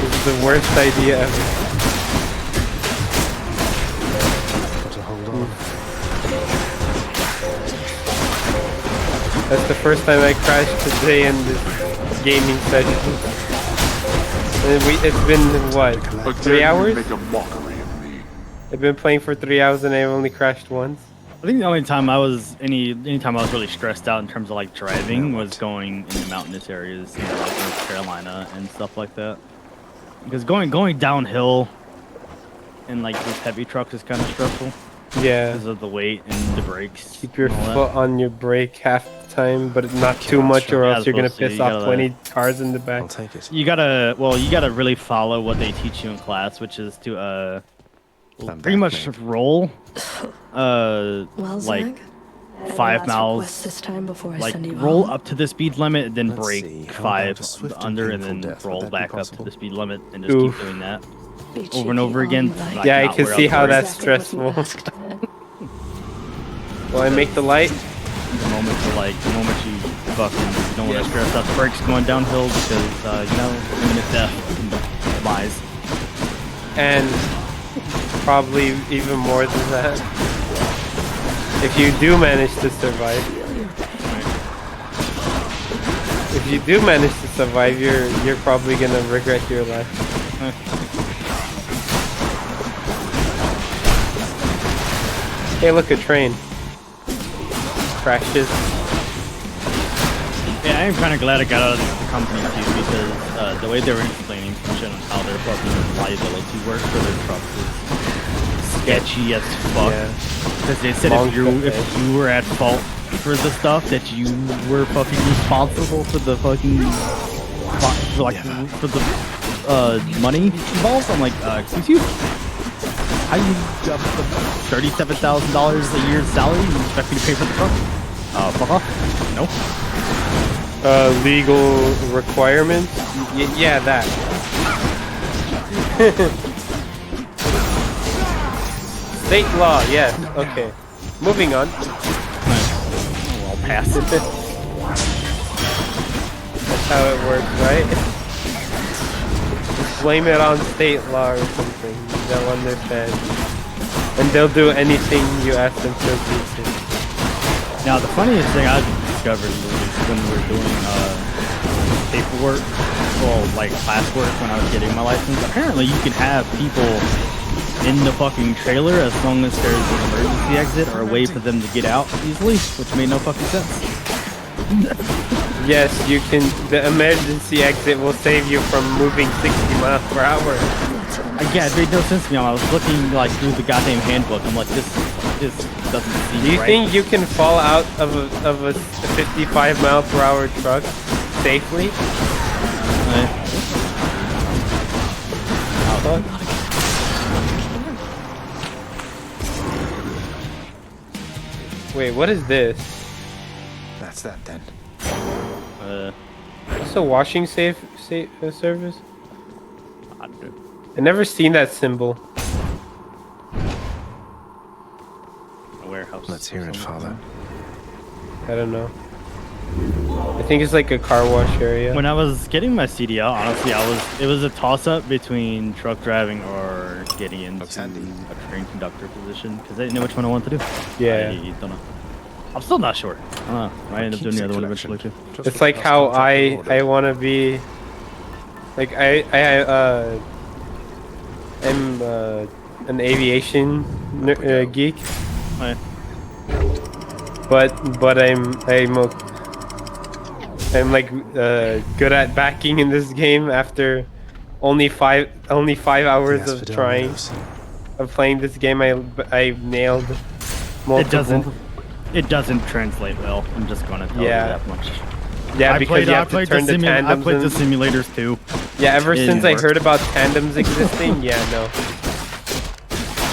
[SPEAKER 8] This is the worst idea ever. That's the first time I crashed today in this gaming session. And it's been, what, 3 hours? I've been playing for 3 hours and I've only crashed once.
[SPEAKER 12] I think the only time I was anytime I was really stressed out in terms of like driving was going in the mountainous areas, like North Carolina and stuff like that. Because going downhill in like these heavy trucks is kind of stressful.
[SPEAKER 8] Yeah.
[SPEAKER 12] Because of the weight and the brakes.
[SPEAKER 8] Keep your foot on your brake half the time, but not too much, or else you're gonna piss off 20 cars in the back.
[SPEAKER 2] I'll take it.
[SPEAKER 12] You gotta really follow what they teach you in class, which is to pretty much roll like 5 miles,
[SPEAKER 6] this time before I
[SPEAKER 12] like
[SPEAKER 6] send you
[SPEAKER 12] roll
[SPEAKER 6] home.
[SPEAKER 12] up to the speed limit and then brake 5 under and then roll back up to the speed limit and just keep doing that over and over again.
[SPEAKER 8] Yeah, I can see how that's stressful. Will I make the light?
[SPEAKER 12] The moment you fucking don't want to stress out the brakes going downhill because imminent death and demise.
[SPEAKER 8] And probably even more than that. If you do manage to survive. If you do manage to survive, you're probably gonna regret your life. Hey, look, a train. Crashes.
[SPEAKER 12] Yeah, I'm kind of glad I got out of the company too, because the way they were explaining some shit on how their fucking liability works for their trucks is sketchy as fuck. Because they said if you were at fault for the stuff, that you were fucking responsible for the fucking for the money involved. I'm like, excuse you? How you got $37,000 a year salary? You expect me to pay for the truck? Fuck off. No.
[SPEAKER 8] Legal requirements? Yeah, that. State law, yes. Okay. Moving on.
[SPEAKER 12] I'll pass it.
[SPEAKER 8] That's how it works, right? Just blame it on state law or something. They'll understand. And they'll do anything you ask them to do.
[SPEAKER 12] Now, the funniest thing I discovered was when we were doing paperwork, well, like classwork when I was getting my license. Apparently, you can have people in the fucking trailer as long as there's an emergency exit or a way for them to get out easily, which made no fucking sense.
[SPEAKER 8] Yes, you can. The emergency exit will save you from moving 60 miles per hour.
[SPEAKER 12] Yeah, it made no sense to me. I was looking like through the goddamn handbook. I'm like, this doesn't seem
[SPEAKER 8] Do you
[SPEAKER 12] right.
[SPEAKER 8] think you can fall out of a 55 mile per hour truck safely? Wait, what is this?
[SPEAKER 2] That's that then.
[SPEAKER 8] It's a washing safe service? I never seen that symbol.
[SPEAKER 12] A warehouse.
[SPEAKER 2] Let's hear it, Father.
[SPEAKER 8] I don't know. I think it's like a car wash area.
[SPEAKER 12] When I was getting my CDL, honestly, it was a toss-up between truck driving or getting into a train conductor position because I didn't know which one I wanted to do.
[SPEAKER 8] Yeah.
[SPEAKER 12] I don't know. I'm still not sure. I don't know. I end up doing the other one eventually too.
[SPEAKER 8] It's like how I want to be, like I'm an aviation geek.
[SPEAKER 12] Right.
[SPEAKER 8] But I'm like good at backing in this game after only five hours of trying of playing this game. I nailed multiple.
[SPEAKER 12] It doesn't translate well. I'm just gonna tell you that much.
[SPEAKER 8] Yeah, because you have to turn the tandems.
[SPEAKER 12] I played the simulators too.
[SPEAKER 8] Yeah, ever since I heard about tandems existing, yeah, no.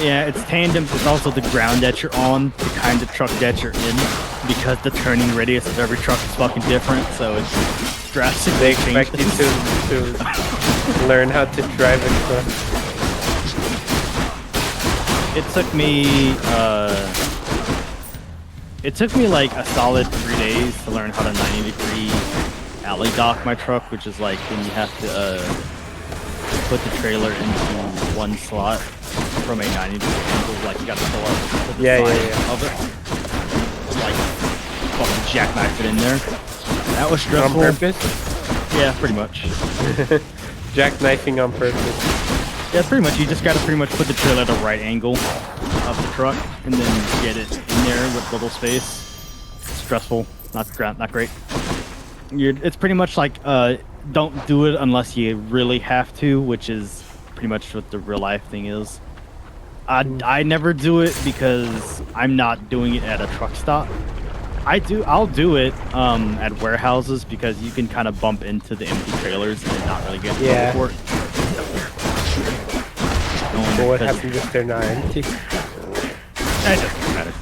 [SPEAKER 12] Yeah, it's tandems. It's also the ground that you're on, the kind of truck that you're in, because the turning radius of every truck is fucking different. So it's drastically.
[SPEAKER 8] They expect you to learn how to drive a truck.
[SPEAKER 12] It took me like a solid 3 days to learn how to 90-degree alley dock my truck, which is like when you have to put the trailer into one slot from a 90-degree angle, like you got to pull up to the side of it, like fucking jackknife it in there. That was stressful.
[SPEAKER 8] On purpose?
[SPEAKER 12] Yeah, pretty much.
[SPEAKER 8] Jackknifing on purpose.
[SPEAKER 12] Yeah, pretty much. You just got to pretty much put the trailer at a right angle of the truck and then get it in there with little space. Stressful, not great. It's pretty much like don't do it unless you really have to, which is pretty much what the real life thing is. I never do it because I'm not doing it at a truck stop. I'll do it at warehouses because you can kind of bump into the empty trailers and not really get for it.
[SPEAKER 8] But what happens if they're not empty?
[SPEAKER 12] It doesn't matter.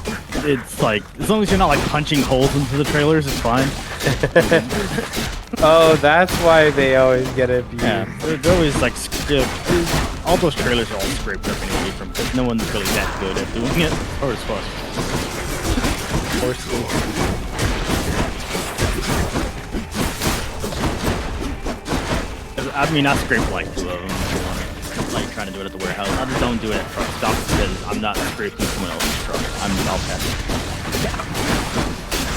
[SPEAKER 12] It's like, as long as you're not like punching holes into the trailers, it's fine.
[SPEAKER 8] Oh, that's why they always get abused.
[SPEAKER 12] Yeah, they're always like, all those trailers are all scraped up anyway from, because no one's really that good at doing it, or as far I mean, I scraped like 2 of them. Like trying to do it at the warehouse. I just don't do it at truck stops because I'm not scraping someone else's truck. I'll pass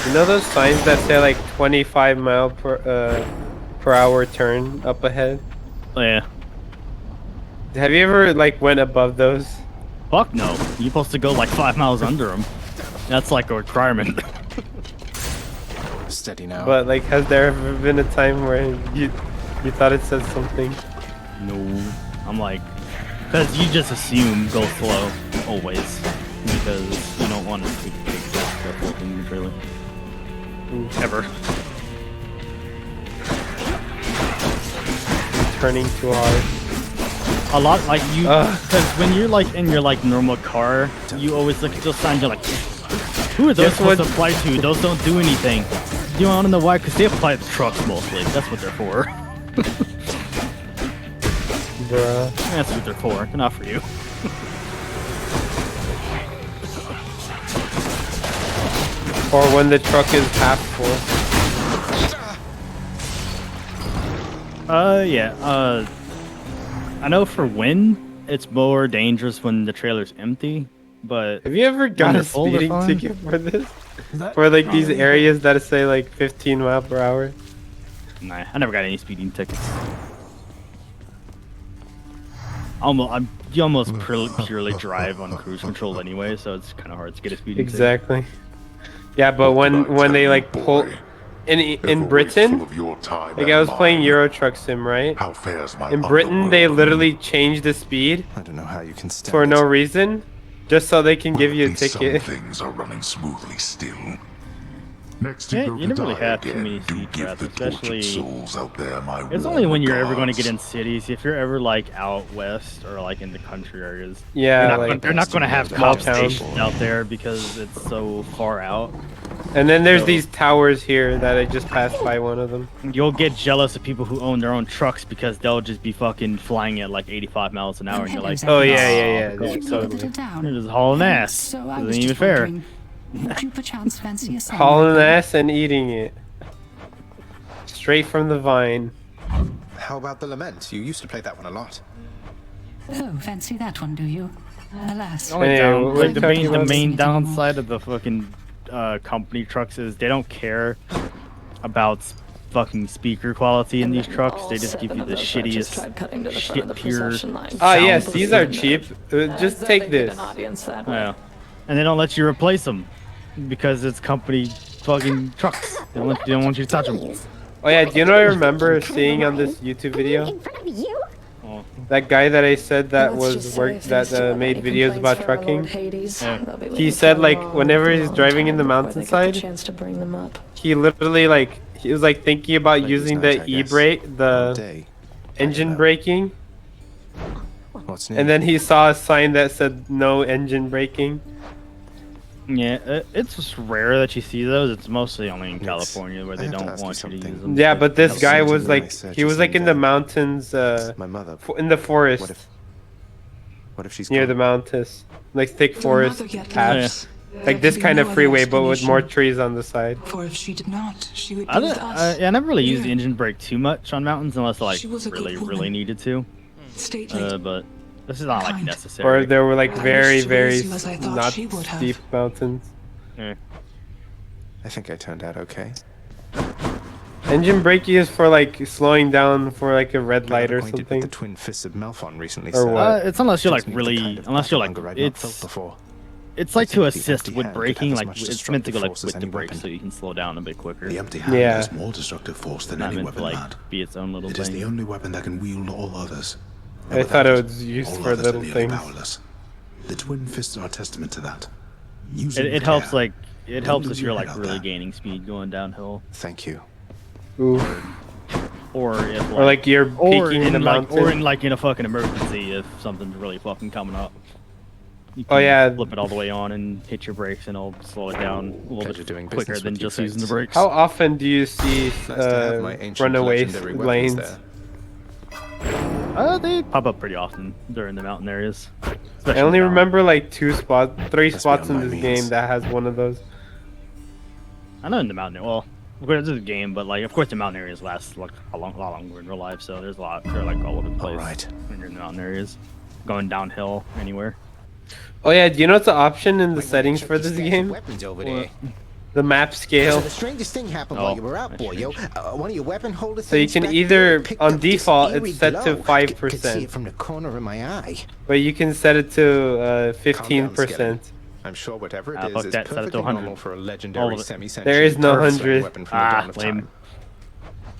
[SPEAKER 12] it.
[SPEAKER 8] You know those signs that say like 25 mile per hour turn up ahead?
[SPEAKER 12] Oh yeah.
[SPEAKER 8] Have you ever like went above those?
[SPEAKER 12] Fuck no. You're supposed to go like 5 miles under them. That's like a requirement.
[SPEAKER 2] Steady now.
[SPEAKER 8] But like, has there ever been a time where you thought it said something?
[SPEAKER 12] No. I'm like, because you just assume go slow always, because you don't want to take that floating in your trailer. Ever.
[SPEAKER 8] Turning too hard.
[SPEAKER 12] A lot like you, because when you're like in your like normal car, you always look at those signs. You're like, who are those supposed to apply to? Those don't do anything. You want to know why? Because they apply to trucks mostly. That's what they're for.
[SPEAKER 8] Bruh.
[SPEAKER 12] That's what they're for. They're not for you.
[SPEAKER 8] Or when the truck is half full.
[SPEAKER 12] Yeah. I know for wind, it's more dangerous when the trailer's empty. But
[SPEAKER 8] have you ever got a speeding ticket for this? For like these areas that say like 15 miles per hour?
[SPEAKER 12] Nah, I never got any speeding tickets. You almost purely drive on cruise control anyway, so it's kind of hard to get a speeding ticket.
[SPEAKER 8] Exactly. Yeah, but when they like pull in Britain, like I was playing Euro Truck Sim, right? In Britain, they literally changed the speed.
[SPEAKER 2] I don't know how you can stand
[SPEAKER 8] for no
[SPEAKER 2] it.
[SPEAKER 8] reason, just so they can give you a ticket.
[SPEAKER 4] Some things are running smoothly still. Next
[SPEAKER 12] Yeah,
[SPEAKER 4] go
[SPEAKER 12] you never really
[SPEAKER 4] die
[SPEAKER 12] have too
[SPEAKER 4] again,
[SPEAKER 12] many
[SPEAKER 4] do
[SPEAKER 12] speed
[SPEAKER 4] give
[SPEAKER 12] traps,
[SPEAKER 4] the tortured
[SPEAKER 12] especially.
[SPEAKER 4] souls out there my
[SPEAKER 12] It's
[SPEAKER 4] warm
[SPEAKER 12] only when you're ever going to
[SPEAKER 4] regards.
[SPEAKER 12] get in cities. If you're ever like out west or like in the country areas,
[SPEAKER 8] Yeah,
[SPEAKER 12] you're not going to have
[SPEAKER 8] small
[SPEAKER 12] cop
[SPEAKER 8] towns.
[SPEAKER 12] stations out there because it's so far out.
[SPEAKER 8] And then there's
[SPEAKER 12] So-
[SPEAKER 8] these towers here that I just passed by one of them.
[SPEAKER 12] You'll get jealous of people who own their own trucks because they'll just be fucking flying at like 85 miles an hour, and you're like,
[SPEAKER 8] Oh yeah, yeah, yeah.
[SPEAKER 12] cool.
[SPEAKER 8] Dude, totally.
[SPEAKER 12] You're just hauling ass.
[SPEAKER 13] So I
[SPEAKER 12] Isn't
[SPEAKER 13] was
[SPEAKER 12] even
[SPEAKER 13] just
[SPEAKER 12] fair.
[SPEAKER 13] wondering, would you perchance fancy a sandwich?
[SPEAKER 8] Hauling ass and eating it. Straight from the vine.
[SPEAKER 2] How about the Lament? You used to play that one a lot.
[SPEAKER 13] Oh, fancy that one, do you? Alas.
[SPEAKER 12] The only
[SPEAKER 8] Hey,
[SPEAKER 12] down,
[SPEAKER 8] what
[SPEAKER 12] like,
[SPEAKER 8] are
[SPEAKER 12] the
[SPEAKER 8] you
[SPEAKER 12] main,
[SPEAKER 8] talking
[SPEAKER 12] the
[SPEAKER 8] about?
[SPEAKER 12] main downside of the fucking company trucks is they don't care about fucking speaker quality in these trucks. They just give you the shittiest shit pure.
[SPEAKER 8] Ah yes, these are cheap. Just take this.
[SPEAKER 12] Yeah, and they don't let you replace them because it's company fucking trucks. They don't want you to touch them.
[SPEAKER 8] Oh yeah, do you know what I remember seeing on this YouTube video? That guy that I said that made videos about trucking. He said like whenever he's driving in the mountainside, he literally like he was like thinking about using the e-brake, the engine braking.
[SPEAKER 2] What's new?
[SPEAKER 8] And then he saw a sign that said no engine braking.
[SPEAKER 12] Yeah, it's just rare that you see those. It's mostly only in California where they don't want you to use them.
[SPEAKER 8] Yeah, but this guy was like, he was like in the mountains, in the forest.
[SPEAKER 2] What if she's
[SPEAKER 8] near
[SPEAKER 2] gone?
[SPEAKER 8] the mountains, like thick
[SPEAKER 17] Your
[SPEAKER 8] forest
[SPEAKER 17] mother yet
[SPEAKER 8] paths,
[SPEAKER 17] lives.
[SPEAKER 8] like
[SPEAKER 17] There
[SPEAKER 8] this
[SPEAKER 17] can be
[SPEAKER 8] kind
[SPEAKER 17] no
[SPEAKER 8] of
[SPEAKER 17] other
[SPEAKER 8] freeway, but with more
[SPEAKER 17] explanation.
[SPEAKER 8] trees on the side.
[SPEAKER 17] For if she did not, she would be
[SPEAKER 12] I,
[SPEAKER 17] with us.
[SPEAKER 12] I never really used the engine brake too much on mountains unless I like
[SPEAKER 17] She was a good
[SPEAKER 12] really
[SPEAKER 17] woman.
[SPEAKER 12] needed to.
[SPEAKER 17] Stately.
[SPEAKER 12] But this is not like necessary.
[SPEAKER 8] Or there were like
[SPEAKER 17] I
[SPEAKER 8] very,
[SPEAKER 17] wish to
[SPEAKER 8] very
[SPEAKER 17] raise you as I thought
[SPEAKER 8] not
[SPEAKER 17] she would have.
[SPEAKER 8] steep mountains.
[SPEAKER 12] Yeah.
[SPEAKER 2] I think I turned out okay.
[SPEAKER 8] Engine braking is for like slowing down for like a red light or
[SPEAKER 2] Acquainted with
[SPEAKER 8] something.
[SPEAKER 2] The twin fists of Malphon recently
[SPEAKER 8] Or
[SPEAKER 2] said.
[SPEAKER 8] what?
[SPEAKER 12] It's unless you're like
[SPEAKER 2] Gives me the
[SPEAKER 12] really,
[SPEAKER 2] kind of
[SPEAKER 12] unless you're like,
[SPEAKER 2] hunger I'd not felt
[SPEAKER 12] it's
[SPEAKER 2] before.
[SPEAKER 12] it's like
[SPEAKER 2] I
[SPEAKER 12] to
[SPEAKER 2] think the
[SPEAKER 12] assist
[SPEAKER 2] empty
[SPEAKER 12] with
[SPEAKER 2] hand could
[SPEAKER 12] braking.
[SPEAKER 2] have as
[SPEAKER 12] Like
[SPEAKER 2] much
[SPEAKER 12] it's meant to go
[SPEAKER 2] destructive
[SPEAKER 12] like
[SPEAKER 2] force as
[SPEAKER 12] with the
[SPEAKER 2] any
[SPEAKER 12] brakes
[SPEAKER 2] weapon.
[SPEAKER 12] so you can slow down a bit quicker.
[SPEAKER 9] The empty hand
[SPEAKER 8] Yeah.
[SPEAKER 9] has more destructive force than
[SPEAKER 12] Not
[SPEAKER 9] any
[SPEAKER 12] meant to
[SPEAKER 9] weapon,
[SPEAKER 12] like
[SPEAKER 9] lad.
[SPEAKER 12] be its own little
[SPEAKER 9] It is
[SPEAKER 12] thing.
[SPEAKER 9] the only weapon that can wield all others.
[SPEAKER 8] I thought it was used
[SPEAKER 9] all
[SPEAKER 8] for
[SPEAKER 9] others
[SPEAKER 8] little
[SPEAKER 9] are nearly
[SPEAKER 8] things.
[SPEAKER 9] powerless. The twin fists are a testament to that. Use them
[SPEAKER 12] It
[SPEAKER 9] with
[SPEAKER 12] helps
[SPEAKER 9] care.
[SPEAKER 12] like it
[SPEAKER 9] Don't
[SPEAKER 12] helps
[SPEAKER 9] lose
[SPEAKER 12] if you're
[SPEAKER 9] your
[SPEAKER 12] like
[SPEAKER 9] head out
[SPEAKER 12] really
[SPEAKER 9] there.
[SPEAKER 12] gaining speed going downhill.
[SPEAKER 2] Thank you.
[SPEAKER 8] Ooh.
[SPEAKER 12] Or if
[SPEAKER 8] Or like you're
[SPEAKER 12] or
[SPEAKER 8] peaking in the
[SPEAKER 12] like
[SPEAKER 8] mountain.
[SPEAKER 12] or in like in a fucking emergency if something's really fucking coming up. You
[SPEAKER 8] Oh,
[SPEAKER 12] can
[SPEAKER 8] yeah.
[SPEAKER 12] flip it all the way on and hit your brakes and it'll slow it down a little
[SPEAKER 2] Pleasure
[SPEAKER 12] bit
[SPEAKER 2] doing
[SPEAKER 12] quicker
[SPEAKER 2] business
[SPEAKER 12] than
[SPEAKER 2] with you,
[SPEAKER 12] just using the
[SPEAKER 2] friends.
[SPEAKER 12] brakes.
[SPEAKER 8] How often do you see
[SPEAKER 2] Nice to have my ancient
[SPEAKER 8] runaway
[SPEAKER 2] legendary weapons
[SPEAKER 8] lanes?
[SPEAKER 2] there.
[SPEAKER 12] They pop up pretty often during the mountain areas.
[SPEAKER 8] I
[SPEAKER 12] especially
[SPEAKER 8] only
[SPEAKER 12] down.
[SPEAKER 8] remember like three
[SPEAKER 9] That's
[SPEAKER 8] spots in
[SPEAKER 9] beyond
[SPEAKER 8] this
[SPEAKER 9] my
[SPEAKER 8] game
[SPEAKER 9] means.
[SPEAKER 8] that has one of those.
[SPEAKER 12] I know in the mountain. Well, of course it's a game, but like of course the mountain areas last like a lot longer in real life. So there's a lot. They're like all over the place.
[SPEAKER 2] Alright.
[SPEAKER 12] When you're in the mountain areas, going downhill anywhere.
[SPEAKER 8] Oh yeah, do you know what's the option in the settings for this game?
[SPEAKER 3] Weapons over there.
[SPEAKER 8] The map
[SPEAKER 3] So
[SPEAKER 8] scale.
[SPEAKER 3] the strangest thing happened
[SPEAKER 12] Oh,
[SPEAKER 3] while you were out,
[SPEAKER 12] that's
[SPEAKER 3] boy, yo. One of your weapon holders.
[SPEAKER 8] So you can either, on default, it's set to
[SPEAKER 3] Could see
[SPEAKER 8] 5%,
[SPEAKER 3] it from the corner of my eye.
[SPEAKER 8] but you can set it to
[SPEAKER 2] Calm down,
[SPEAKER 8] 15%.
[SPEAKER 2] Skeleton. I'm sure whatever it
[SPEAKER 12] fuck
[SPEAKER 2] is
[SPEAKER 12] that, set it to
[SPEAKER 2] perfectly
[SPEAKER 12] 100.
[SPEAKER 2] normal for a
[SPEAKER 12] All
[SPEAKER 2] legendary
[SPEAKER 12] of it.
[SPEAKER 2] semi-sentient
[SPEAKER 8] There is no
[SPEAKER 2] Earth-slaying
[SPEAKER 8] 100.
[SPEAKER 2] weapon from the dawn of
[SPEAKER 12] lame.
[SPEAKER 2] time.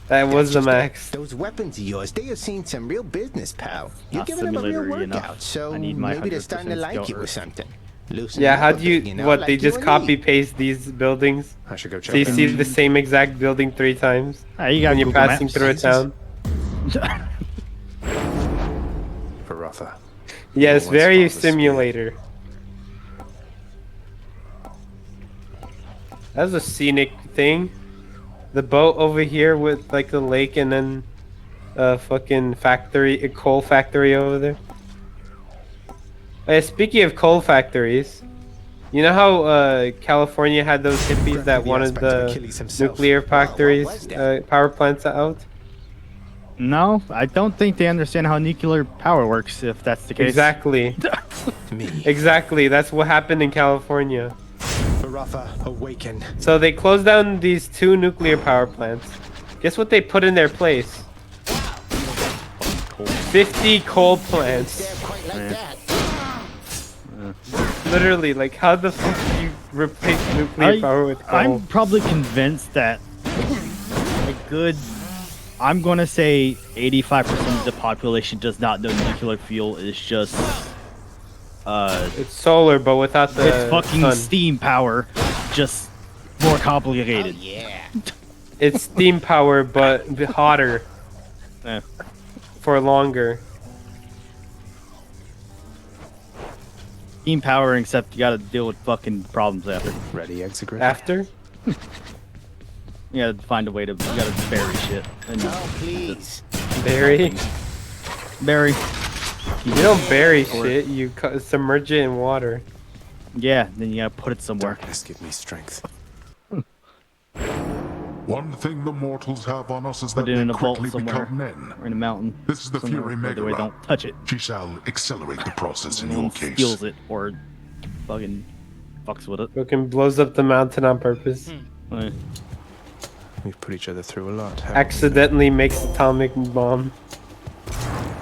[SPEAKER 8] That was the max.
[SPEAKER 3] Those weapons of yours, they have seen some real business, pal. You're
[SPEAKER 12] Not
[SPEAKER 3] giving them a real
[SPEAKER 12] simulatory enough.
[SPEAKER 3] workout, so
[SPEAKER 12] I need my
[SPEAKER 3] maybe they're starting to
[SPEAKER 12] 100%
[SPEAKER 3] like you
[SPEAKER 12] skill
[SPEAKER 3] or
[SPEAKER 12] Earth.
[SPEAKER 3] something. Loosen
[SPEAKER 8] Yeah,
[SPEAKER 3] up
[SPEAKER 8] how
[SPEAKER 3] a
[SPEAKER 8] do you,
[SPEAKER 3] bit, know,
[SPEAKER 8] what,
[SPEAKER 3] like
[SPEAKER 8] they
[SPEAKER 3] you
[SPEAKER 8] just
[SPEAKER 3] and
[SPEAKER 8] copy
[SPEAKER 3] me.
[SPEAKER 8] paste these buildings?
[SPEAKER 2] I should go check
[SPEAKER 8] So you
[SPEAKER 2] them
[SPEAKER 8] see
[SPEAKER 2] out.
[SPEAKER 8] the same exact building 3 times
[SPEAKER 12] Ah, you got
[SPEAKER 8] when you're
[SPEAKER 12] Google
[SPEAKER 8] passing
[SPEAKER 12] Maps.
[SPEAKER 8] through a town?
[SPEAKER 2] Barotha.
[SPEAKER 8] Yeah, it's
[SPEAKER 2] Once
[SPEAKER 8] very
[SPEAKER 2] father's spear.
[SPEAKER 8] simulator. That's a scenic thing. The boat over here with like the lake and then a fucking factory, a coal factory over there. Speaking of coal factories, You know how California had those hippies that wanted the nuclear factories, power plants out?
[SPEAKER 12] No, I don't think they understand how nuclear power works, if that's the case.
[SPEAKER 8] Exactly. Exactly, that's what happened in California.
[SPEAKER 2] Rafa, awaken.
[SPEAKER 8] So they closed down these 2 nuclear power plants. Guess what they put in their place? 50 coal plants. Literally, like, how the fuck do you replace nuclear power with coal?
[SPEAKER 12] I'm probably convinced that a good, I'm gonna say 85% of the population does not know nuclear fuel is just
[SPEAKER 8] it's solar, but without the
[SPEAKER 12] it's fucking
[SPEAKER 8] sun.
[SPEAKER 12] steam power, just more complicated. Oh, yeah.
[SPEAKER 8] It's steam power, but hotter.
[SPEAKER 12] Yeah.
[SPEAKER 8] For longer.
[SPEAKER 12] Steam power, except you gotta deal with fucking problems after.
[SPEAKER 2] Ready, execute.
[SPEAKER 8] After?
[SPEAKER 12] You gotta find a way to, you gotta bury shit. And
[SPEAKER 3] please.
[SPEAKER 8] Bury?
[SPEAKER 12] Bury.
[SPEAKER 8] You don't bury shit, you submerge it in water.
[SPEAKER 12] Yeah, then you gotta put it somewhere.
[SPEAKER 2] Darkness, give me strength.
[SPEAKER 4] One thing the mortals have on us is
[SPEAKER 12] Put
[SPEAKER 4] that
[SPEAKER 12] it
[SPEAKER 4] they
[SPEAKER 12] in a vault
[SPEAKER 4] quickly
[SPEAKER 12] somewhere,
[SPEAKER 4] become men.
[SPEAKER 12] or in a mountain.
[SPEAKER 4] This is the
[SPEAKER 12] somewhere
[SPEAKER 4] Fury
[SPEAKER 12] where the way
[SPEAKER 4] Megara.
[SPEAKER 12] don't touch it.
[SPEAKER 4] She shall accelerate the process in your case.
[SPEAKER 12] Steals it or fucking fucks with it.
[SPEAKER 8] Fucking blows up the mountain on purpose.
[SPEAKER 12] Right.
[SPEAKER 2] We've put each other through a lot. haven't we?
[SPEAKER 8] Accidentally makes atomic bomb.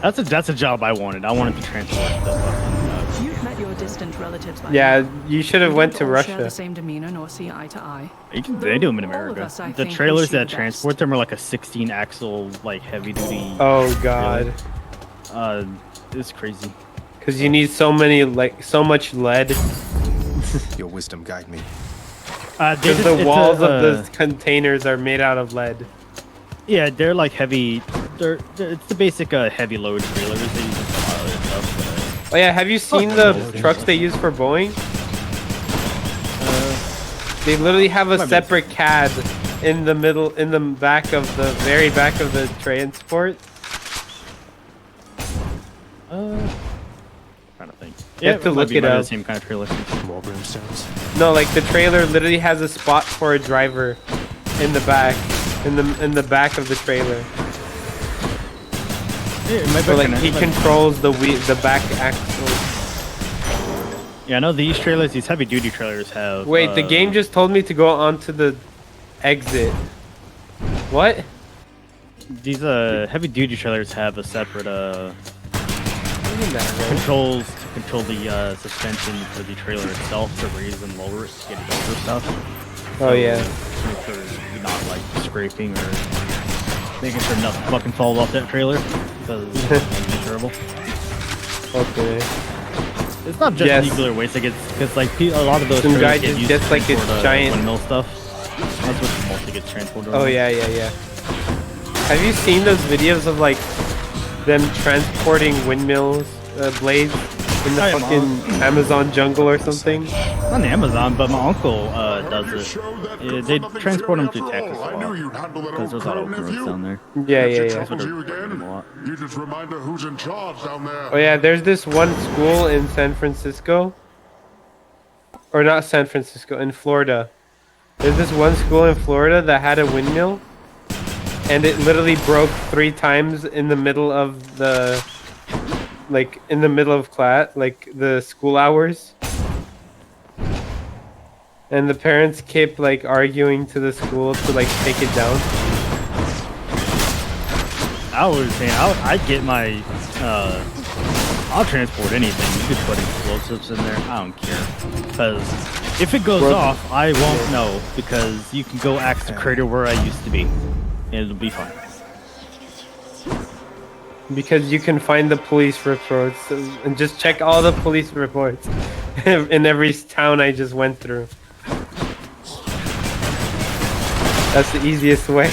[SPEAKER 12] That's a job I wanted. I wanted to transport the fucking.
[SPEAKER 17] You've met your distant relatives by
[SPEAKER 8] Yeah,
[SPEAKER 17] now.
[SPEAKER 8] you should have
[SPEAKER 17] We
[SPEAKER 8] went
[SPEAKER 17] don't
[SPEAKER 8] to
[SPEAKER 17] all share
[SPEAKER 8] Russia.
[SPEAKER 17] the same demeanor nor see eye to eye.
[SPEAKER 12] They do them in
[SPEAKER 17] All of
[SPEAKER 12] America.
[SPEAKER 17] us, I
[SPEAKER 12] The
[SPEAKER 17] think,
[SPEAKER 12] trailers
[SPEAKER 17] wish you
[SPEAKER 12] that
[SPEAKER 17] the
[SPEAKER 12] transport them are like a 16-axle, like heavy duty.
[SPEAKER 8] Oh god.
[SPEAKER 12] It's crazy.
[SPEAKER 8] Cause you need so much lead.
[SPEAKER 2] Your wisdom guide me.
[SPEAKER 8] Because the walls of the containers are made out of lead.
[SPEAKER 12] Yeah, they're like heavy. It's the basic heavy load trailers. They use a lot of other stuff.
[SPEAKER 8] Oh yeah, have you seen the trucks they use for Boeing? They literally have a separate cab in the middle, in the back of the very back of the transport.
[SPEAKER 12] Trying to think.
[SPEAKER 8] You have to look it up.
[SPEAKER 12] The same kind of trailer.
[SPEAKER 2] More brimstones.
[SPEAKER 8] No, like the trailer literally has a spot for a driver in the back, in the back of the trailer.
[SPEAKER 12] Yeah,
[SPEAKER 8] so like he controls the back axle.
[SPEAKER 12] Yeah, I know these trailers, these heavy duty trailers have.
[SPEAKER 8] Wait, the game just told me to go onto the exit. What?
[SPEAKER 12] These heavy duty trailers have a separate controls to control the suspension for the trailer itself to raise and lower it to get it over stuff.
[SPEAKER 8] Oh yeah.
[SPEAKER 12] Make sure you're not like scraping or making sure nothing fucking falls off that trailer because it's miserable.
[SPEAKER 8] Okay.
[SPEAKER 12] It's not just nuclear waste, like because like a lot of those
[SPEAKER 8] some guy
[SPEAKER 12] get
[SPEAKER 8] just
[SPEAKER 12] used
[SPEAKER 8] gets
[SPEAKER 12] to
[SPEAKER 8] like a
[SPEAKER 12] transport,
[SPEAKER 8] giant
[SPEAKER 12] windmill stuff. That's what mostly gets transported.
[SPEAKER 8] Oh yeah, yeah, yeah. Have you seen those videos of like them transporting windmills, blades in the fucking Amazon jungle or something?
[SPEAKER 12] Not on Amazon, but my uncle does it. Yeah, they transport them through Texas a lot because there's a lot of open roads down there.
[SPEAKER 8] Yeah, yeah, yeah.
[SPEAKER 4] You just remind her who's in charge down there.
[SPEAKER 8] Oh yeah, there's this one school in San Francisco, or not San Francisco, in Florida. There's this one school in Florida that had a windmill, and it literally broke 3 times in the middle of the, like in the middle of class, like the school hours. And the parents kept like arguing to the school to like take it down.
[SPEAKER 12] I was saying, I'd get my, I'll transport anything. You could put explosives in there. I don't care. Because if it goes off, I won't know. Because you can go axe the crater where I used to be. And it'll be fine.
[SPEAKER 8] Because you can find the police reports and just check all the police reports in every town I just went through. That's the easiest way.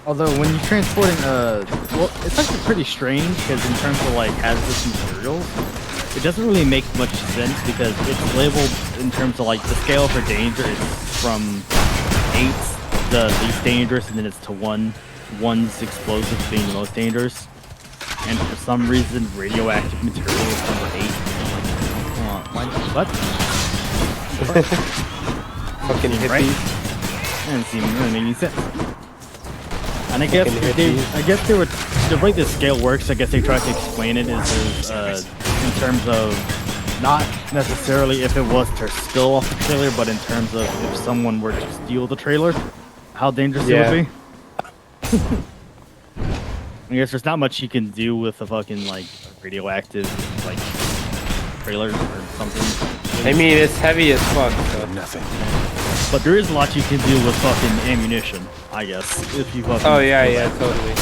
[SPEAKER 12] Although when you're transporting, well, it's actually pretty strange because in terms of like hazardous materials, it doesn't really make much sense because it's labeled in terms of like the scale for danger is from 8, the least dangerous, and then it's to 1. 1's explosive being the most dangerous. And for some reason, radioactive material is number 8. I'm like, come on, why what?
[SPEAKER 8] Fucking
[SPEAKER 12] Seemed
[SPEAKER 8] hippies.
[SPEAKER 12] right. That didn't seem really make any sense. And I guess they were the way the scale works. I guess they tried to explain it is in terms of not necessarily if it was to steal off the trailer, but in terms of if someone were to steal the trailer, how dangerous it would be. I guess there's not much you can do with a fucking like radioactive like trailer or something.
[SPEAKER 8] I mean, it's heavy as fuck. So.
[SPEAKER 2] Nothing.
[SPEAKER 12] But there is a lot you can do with fucking ammunition, I guess. If you fucking.
[SPEAKER 8] Oh yeah, totally.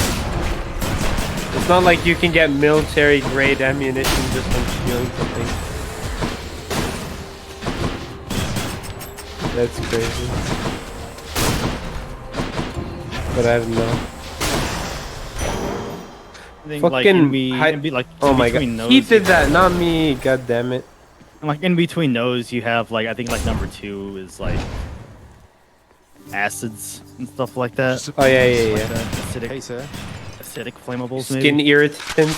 [SPEAKER 8] It's not like you can get military grade ammunition just from stealing something. That's crazy. But I don't know.
[SPEAKER 12] Fucking
[SPEAKER 8] oh my god, he did that, not me. God damn it.
[SPEAKER 12] And like in between those, you have like I think like number 2 is like acids and stuff like that.
[SPEAKER 8] Oh yeah.
[SPEAKER 12] Acidic flammables.
[SPEAKER 8] Skin irritants.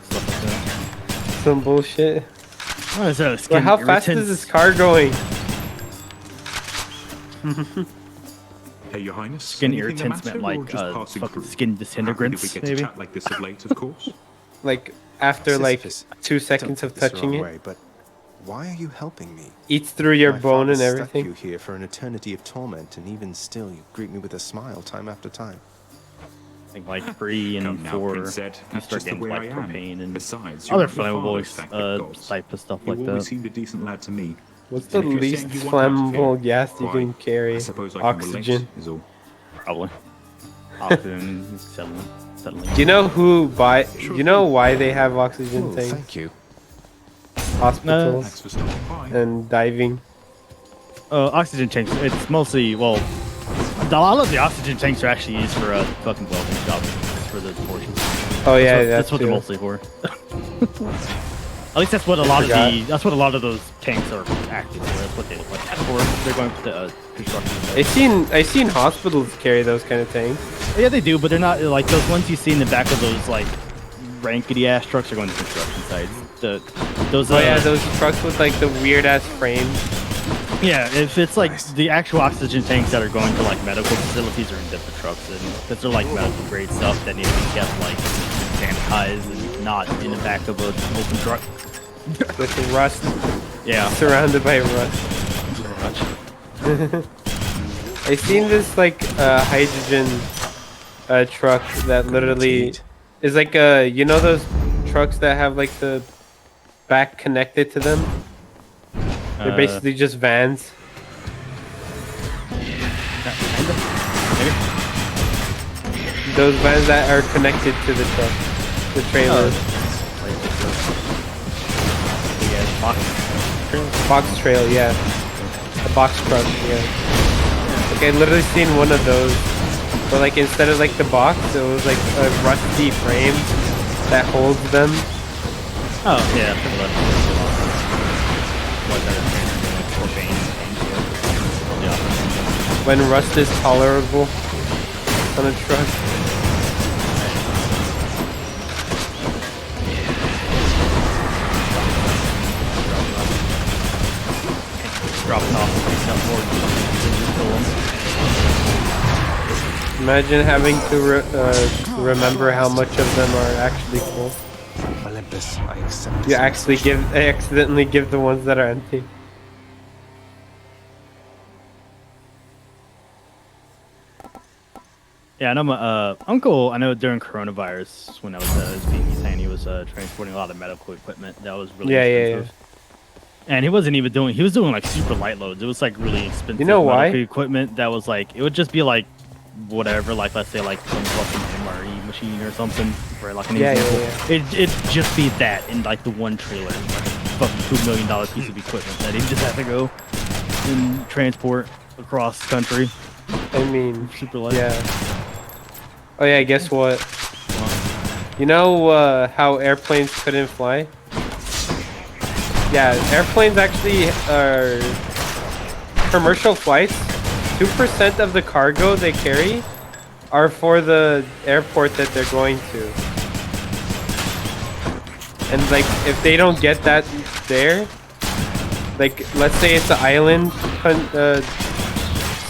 [SPEAKER 12] Stuff like that.
[SPEAKER 8] Some bullshit.
[SPEAKER 12] What is that?
[SPEAKER 8] Well, how fast is this car going?
[SPEAKER 18] Hey, Your Highness.
[SPEAKER 12] Skin
[SPEAKER 18] anything the
[SPEAKER 12] irritants
[SPEAKER 18] matter,
[SPEAKER 12] meant
[SPEAKER 18] or
[SPEAKER 12] like
[SPEAKER 18] just passing
[SPEAKER 12] fucking
[SPEAKER 18] through?
[SPEAKER 12] skin
[SPEAKER 18] Happy
[SPEAKER 12] disintegrants,
[SPEAKER 18] that we get
[SPEAKER 12] maybe.
[SPEAKER 18] to chat like this of late, of course.
[SPEAKER 8] Like after like
[SPEAKER 2] Sisyphus,
[SPEAKER 8] 2 seconds
[SPEAKER 2] don't
[SPEAKER 8] of
[SPEAKER 2] take this the
[SPEAKER 8] touching
[SPEAKER 2] wrong
[SPEAKER 8] it,
[SPEAKER 2] way, but why are you helping me?
[SPEAKER 8] eats through your
[SPEAKER 2] My
[SPEAKER 8] bone and
[SPEAKER 2] father stuck
[SPEAKER 8] everything.
[SPEAKER 2] you here for an eternity of torment, and even still, you greet me with a smile time after time.
[SPEAKER 12] I think like 3 and
[SPEAKER 18] Come now,
[SPEAKER 12] 4,
[SPEAKER 18] Prince Ed,
[SPEAKER 12] you
[SPEAKER 18] that's
[SPEAKER 12] start
[SPEAKER 18] just the
[SPEAKER 12] getting
[SPEAKER 18] way
[SPEAKER 12] like
[SPEAKER 18] I am.
[SPEAKER 12] propane and
[SPEAKER 18] Besides,
[SPEAKER 12] other
[SPEAKER 18] you're not the
[SPEAKER 12] flammable
[SPEAKER 18] father, thank the gods.
[SPEAKER 12] type of stuff
[SPEAKER 18] You
[SPEAKER 12] like
[SPEAKER 18] always
[SPEAKER 12] that.
[SPEAKER 18] seemed a decent lad to me.
[SPEAKER 8] What's the
[SPEAKER 18] And if you're
[SPEAKER 8] least
[SPEAKER 18] saying you want out of
[SPEAKER 8] flammable
[SPEAKER 18] here,
[SPEAKER 8] gas you
[SPEAKER 18] why,
[SPEAKER 8] can carry?
[SPEAKER 18] I suppose I can relate,
[SPEAKER 8] Oxygen.
[SPEAKER 18] is all.
[SPEAKER 12] Probably. Oxygen, settling.
[SPEAKER 8] Do you know who buy? Do you know why they have oxygen
[SPEAKER 2] Oh,
[SPEAKER 8] tanks?
[SPEAKER 2] thank you.
[SPEAKER 8] Hospitals
[SPEAKER 18] Thanks for stopping by.
[SPEAKER 8] and diving.
[SPEAKER 12] Oxygen tanks. It's mostly well, a lot of the oxygen tanks are actually used for fucking welding jobs for the portions.
[SPEAKER 8] Oh yeah,
[SPEAKER 12] that's what they're
[SPEAKER 8] too.
[SPEAKER 12] mostly for. At least that's what a lot of those tanks are active for. That's what they look like. That's for they're going to construction.
[SPEAKER 8] I seen hospitals carry those kind of tanks.
[SPEAKER 12] Yeah, they do, but they're not like those ones you see in the back of those like rankedy ass trucks are going to construction sites. Those
[SPEAKER 8] trucks with like the weird ass frames.
[SPEAKER 12] Yeah, if it's like the actual oxygen tanks that are going to like medical facilities are in different trucks, and if they're like medical grade stuff that need to be kept like sanitized and not in the back of an open truck.
[SPEAKER 8] With the rust.
[SPEAKER 12] Yeah.
[SPEAKER 8] Surrounded by rust. I seen this like hydrogen truck that literally is like you know those trucks that have like the back connected to them? They're basically just vans. Those vans that are connected to the truck, the trailer. Box trail, yeah. A box truck, yeah. Like I literally seen one of those, but like instead of like the box, it was like a rusty frame that holds them.
[SPEAKER 12] Oh yeah.
[SPEAKER 8] When rust is tolerable on a truck.
[SPEAKER 12] Dropping off
[SPEAKER 8] Imagine having to remember how much of them are actually full.
[SPEAKER 2] Olympus, I accept.
[SPEAKER 8] You accidentally give the ones that are empty.
[SPEAKER 12] Yeah, I know my uncle. I know during coronavirus when I was saying he was transporting a lot of medical equipment that was really expensive.
[SPEAKER 8] Yeah.
[SPEAKER 12] And he wasn't even doing. He was doing like super light loads. It was like really expensive.
[SPEAKER 8] You know why?
[SPEAKER 12] medical equipment that was like it would just be like whatever. Like let's say like some fucking MRE machine or something for like an example. It'd just be that in like the one trailer, like a fucking $2 million piece of equipment that he just had to go and transport across the country.
[SPEAKER 8] I mean,
[SPEAKER 12] super light.
[SPEAKER 8] Yeah. Oh yeah, guess what? You know how airplanes couldn't fly? Yeah, airplanes actually are commercial flights. 2% of the cargo they carry are for the airport that they're going to. And like, if they don't get that there, like let's say it's an island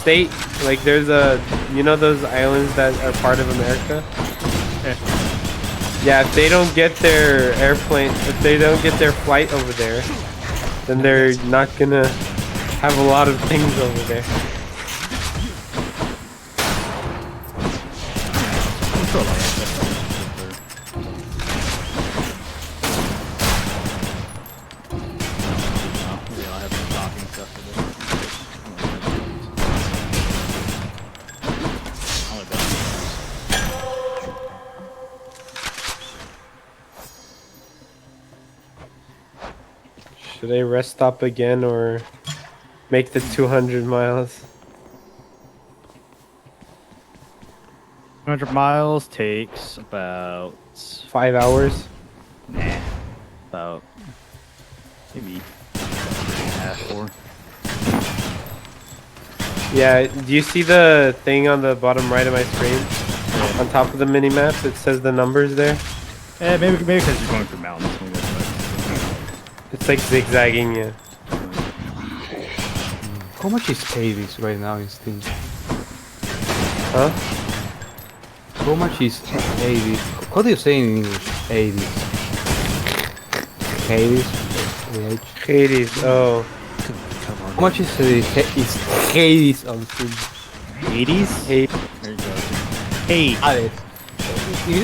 [SPEAKER 8] state. Like there's those islands that are part of America. Yeah, if they don't get their airplane, if they don't get their flight over there, then they're not gonna have a lot of things over there. Should I rest stop again or make the 200 miles?
[SPEAKER 12] 200 miles takes about
[SPEAKER 8] 5 hours.
[SPEAKER 12] Nah, about maybe half 4.
[SPEAKER 8] Yeah, do you see the thing on the bottom right of my screen? Yeah. On top of the mini map, it says the numbers there.
[SPEAKER 12] Yeah, maybe because you're going through mountains.
[SPEAKER 8] It's like zigzagging, yeah.
[SPEAKER 19] How much is Hades right now in Steam?
[SPEAKER 8] Huh?
[SPEAKER 19] How much is Hades? What do you say in English? Hades. Hades.
[SPEAKER 8] Hades. Oh.
[SPEAKER 19] How much is Hades on Steam?
[SPEAKER 12] Hades?
[SPEAKER 19] Hades.
[SPEAKER 12] There you go. Hades.
[SPEAKER 19] Hades.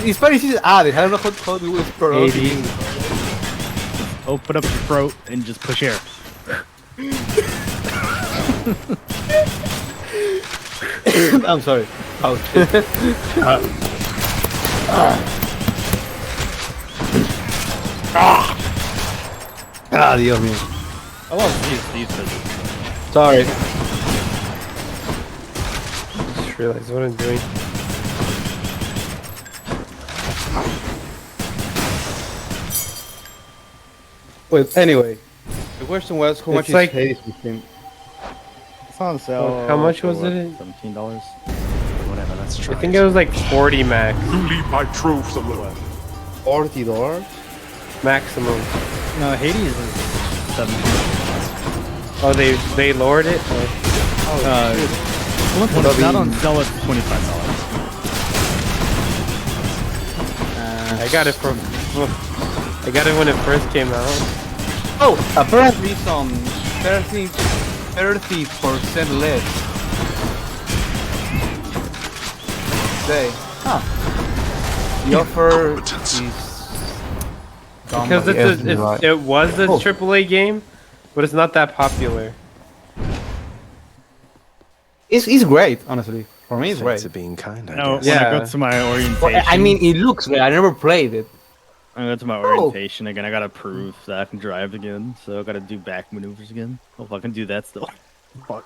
[SPEAKER 19] In Spanish it's Hades. I don't know how to pronounce it in English.
[SPEAKER 12] Open up your throat and just push air.
[SPEAKER 19] I'm sorry. Ouch. Dios mío.
[SPEAKER 12] I love these physics.
[SPEAKER 19] Sorry.
[SPEAKER 8] I just realized what I'm doing.
[SPEAKER 19] Well, anyway, the question was how much is Hades in Steam?
[SPEAKER 12] It's on sale.
[SPEAKER 8] How much was it?
[SPEAKER 12] $17.
[SPEAKER 2] Whatever, let's try.
[SPEAKER 8] I think it was like 40 max.
[SPEAKER 4] You leave my troops alone.
[SPEAKER 19] $40?
[SPEAKER 8] Maximum.
[SPEAKER 12] No, Hades is 17.
[SPEAKER 8] Oh, they lowered it?
[SPEAKER 12] It's not on sale at $25.
[SPEAKER 8] I got it from... I got it when it first came out.
[SPEAKER 19] Oh, apparently some 30% less. Say. Huh. The offer is...
[SPEAKER 8] Because it was a AAA game, but it's not that popular.
[SPEAKER 19] It's great, honestly. For me, it's great.
[SPEAKER 2] Being kind, I
[SPEAKER 12] No,
[SPEAKER 2] guess.
[SPEAKER 12] when I go to my orientation...
[SPEAKER 19] Well, I mean, it looks great. I never played it.
[SPEAKER 12] I go to my orientation again. I gotta prove that I can drive again, so I gotta do back maneuvers again. Hope I can do that still. Fuck.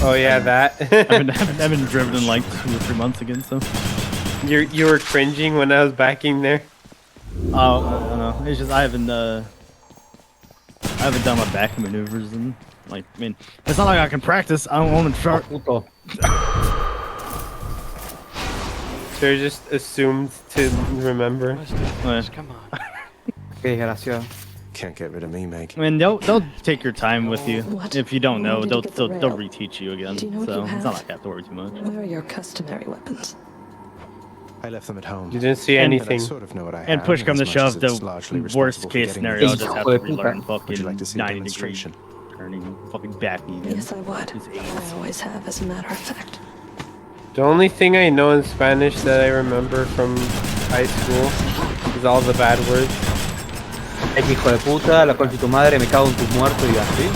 [SPEAKER 8] Oh yeah, that.
[SPEAKER 12] I haven't driven in like 2 or 3 months again, so.
[SPEAKER 8] You were cringing when I was backing there.
[SPEAKER 12] Oh, I don't know. It's just I haven't done my back maneuvers and like. I mean, it's not like I can practice. I don't want to try.
[SPEAKER 8] So you're just assumed to remember.
[SPEAKER 12] Come
[SPEAKER 19] on. Okay, gracias.
[SPEAKER 2] Can't get rid of me, Meg.
[SPEAKER 12] I mean, they'll take your time with you. If you don't know, they'll reteach you again.
[SPEAKER 6] Do you know what
[SPEAKER 12] So
[SPEAKER 6] you
[SPEAKER 12] it's not
[SPEAKER 6] have?
[SPEAKER 12] like I have to worry too much.
[SPEAKER 6] Where are your customary weapons?
[SPEAKER 2] I left them at home.
[SPEAKER 8] You didn't see anything.
[SPEAKER 2] But I sort of know what I
[SPEAKER 12] And
[SPEAKER 2] have,
[SPEAKER 12] push come to
[SPEAKER 2] as much as
[SPEAKER 12] shove,
[SPEAKER 2] it's
[SPEAKER 12] the
[SPEAKER 2] largely
[SPEAKER 12] worst
[SPEAKER 2] responsible for
[SPEAKER 12] case
[SPEAKER 2] getting
[SPEAKER 12] scenario,
[SPEAKER 2] me
[SPEAKER 12] I'll
[SPEAKER 2] this
[SPEAKER 12] just have
[SPEAKER 2] far.
[SPEAKER 12] to relearn
[SPEAKER 2] Would you
[SPEAKER 12] fucking
[SPEAKER 2] like to see a
[SPEAKER 12] 90 degree
[SPEAKER 2] demonstration?
[SPEAKER 12] turning, fucking back me again.
[SPEAKER 6] Yes, I would. I always have, as a matter of fact.
[SPEAKER 8] The only thing I know in Spanish that I remember from high school is all the bad words.
[SPEAKER 19] Hijo de puta, la concha de tu madre, me cago en tu muerto y así.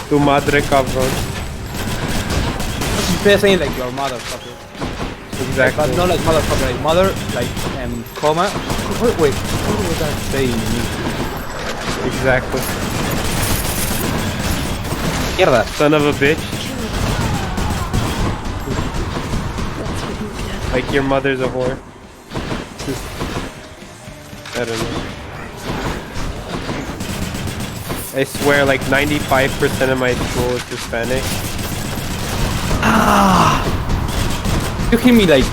[SPEAKER 8] Tu madre cabrón.
[SPEAKER 19] They're saying like your mother, fucker.
[SPEAKER 8] Exactly.
[SPEAKER 19] But not like motherfucker, like mother, like comma. Wait, what was that saying?
[SPEAKER 8] Exactly.
[SPEAKER 19] Mierda.
[SPEAKER 8] Son of a bitch. Like your mother's a whore. I don't know. I swear like 95% of my school is Hispanic.
[SPEAKER 19] You hear me like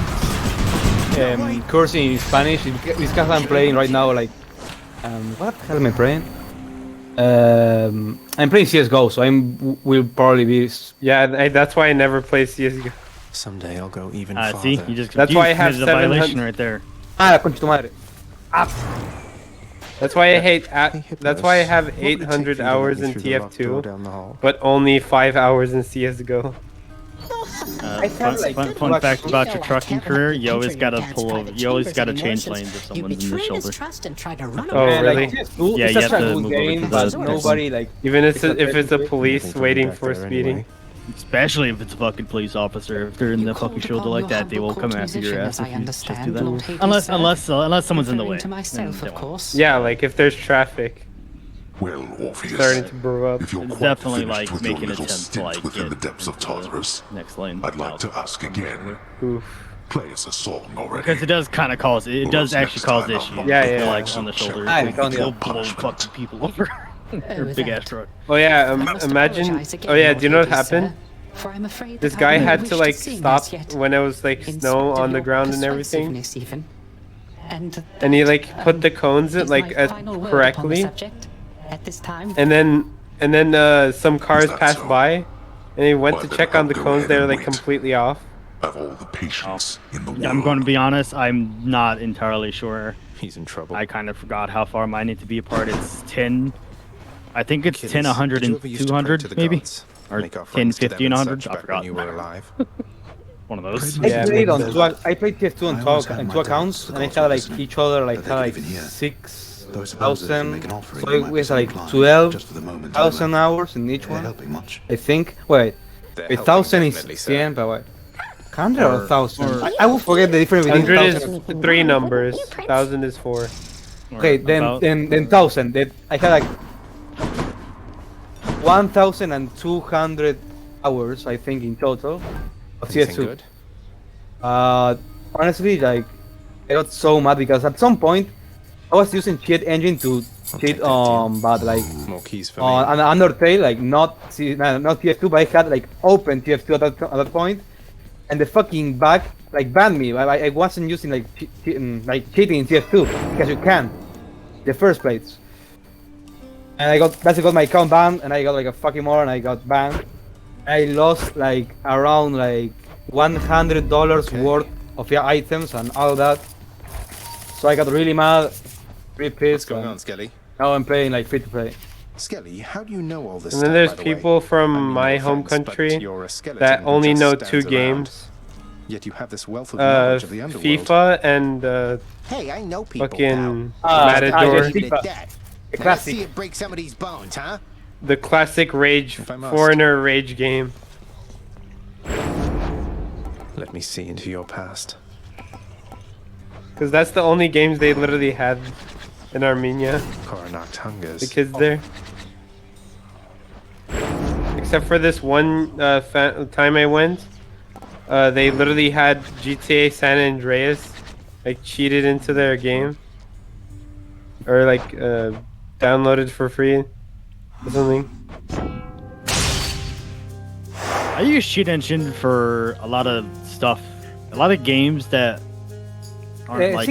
[SPEAKER 19] cursing in Spanish? It's because I'm playing right now like what the hell am I playing? I'm playing CS:GO, so will probably be.
[SPEAKER 8] Yeah, that's why I never play CS:GO.
[SPEAKER 2] Someday I'll go even farther.
[SPEAKER 12] See, you just
[SPEAKER 8] that's why I have
[SPEAKER 12] committed a
[SPEAKER 8] 700
[SPEAKER 12] violation right there.
[SPEAKER 19] Ah, concha tu madre.
[SPEAKER 8] That's why I hate. That's why I have 800 hours in TF2, but only 5 hours in CS:GO.
[SPEAKER 12] Fun fact about your trucking career: you always gotta pull over. You always gotta change lanes if someone's in the shoulder.
[SPEAKER 8] Oh, really?
[SPEAKER 12] Yeah, you have to move over to the
[SPEAKER 19] nobody like.
[SPEAKER 8] Even if it's a police waiting for speeding.
[SPEAKER 12] Especially if it's a fucking police officer. If they're in the fucking shoulder like that, they will come after your ass if you just do that. Unless someone's in the way.
[SPEAKER 8] Yeah, like if there's traffic.
[SPEAKER 4] Well, Orpheus,
[SPEAKER 8] starting to blow up.
[SPEAKER 4] if you're quite
[SPEAKER 12] definitely
[SPEAKER 4] finished
[SPEAKER 12] like
[SPEAKER 4] with your
[SPEAKER 12] making
[SPEAKER 4] little
[SPEAKER 12] attempts to
[SPEAKER 4] stint
[SPEAKER 12] like
[SPEAKER 4] within
[SPEAKER 12] get
[SPEAKER 4] the depths of Tartarus,
[SPEAKER 12] next lane.
[SPEAKER 4] I'd like to ask again. Play us a song already.
[SPEAKER 12] Because it does kind of cause it does actually cause issues.
[SPEAKER 8] Yeah.
[SPEAKER 12] Like on the shoulder, it'll blow fucking people over. Or big ass truck.
[SPEAKER 8] Oh yeah, imagine. Oh yeah, do you know what happened? This guy had to like stop when it was like snow on the ground and everything. And he like put the cones in like correctly. And then some cars passed by, and he went to check on the cones. They were like completely off.
[SPEAKER 4] Have all the patience in the world.
[SPEAKER 12] I'm going to be honest. I'm not entirely sure.
[SPEAKER 2] He's in trouble.
[SPEAKER 12] I kind of forgot how far mine need to be apart. It's 10. I think it's 10, 100, and 200 maybe, or 10, 50, and 100. I forgot. One of those.
[SPEAKER 19] I played TF2 on two accounts, and I had like each other like 6,000. So we had like 12,000 hours in each one. I think. Wait, 1,000 is 10, but what? 100 or 1,000? I will forget the difference between
[SPEAKER 8] 100 is 3 numbers. 1,000 is 4.
[SPEAKER 19] Okay, then 1,000. Then I had like 1,200 hours, I think, in total of CS2. Honestly, like I got so mad because at some point I was using cheat engine to cheat but like
[SPEAKER 2] more keys for
[SPEAKER 19] on Undertale, like not TF2, but I had like open TF2 at that point, and the fucking bug like banned me. I wasn't using like cheating in TF2 because you can, the first place. And I got my account banned, and I got like a fucking more, and I got banned. I lost like around like $100 worth of items and all that. So I got really mad, really pissed.
[SPEAKER 2] What's going on, Skelly?
[SPEAKER 19] Now I'm playing like free to play.
[SPEAKER 2] Skelly, how do you know all this
[SPEAKER 8] And then there's people from my home country that only know 2 games.
[SPEAKER 2] Yet you have this wealth of knowledge of the underworld.
[SPEAKER 8] FIFA and
[SPEAKER 3] hey, I know people,
[SPEAKER 8] fucking Matador.
[SPEAKER 3] Let's see it break some of these bones, huh?
[SPEAKER 8] The classic foreigner rage game.
[SPEAKER 2] Let me see into your past.
[SPEAKER 8] Because that's the only games they literally had in Armenia.
[SPEAKER 2] Coronach hungers.
[SPEAKER 8] The kids there. Except for this one time I went, they literally had GTA San Andreas like cheated into their game. Or like downloaded for free or something.
[SPEAKER 12] I use Cheat Engine for a lot of stuff, a lot of games that aren't like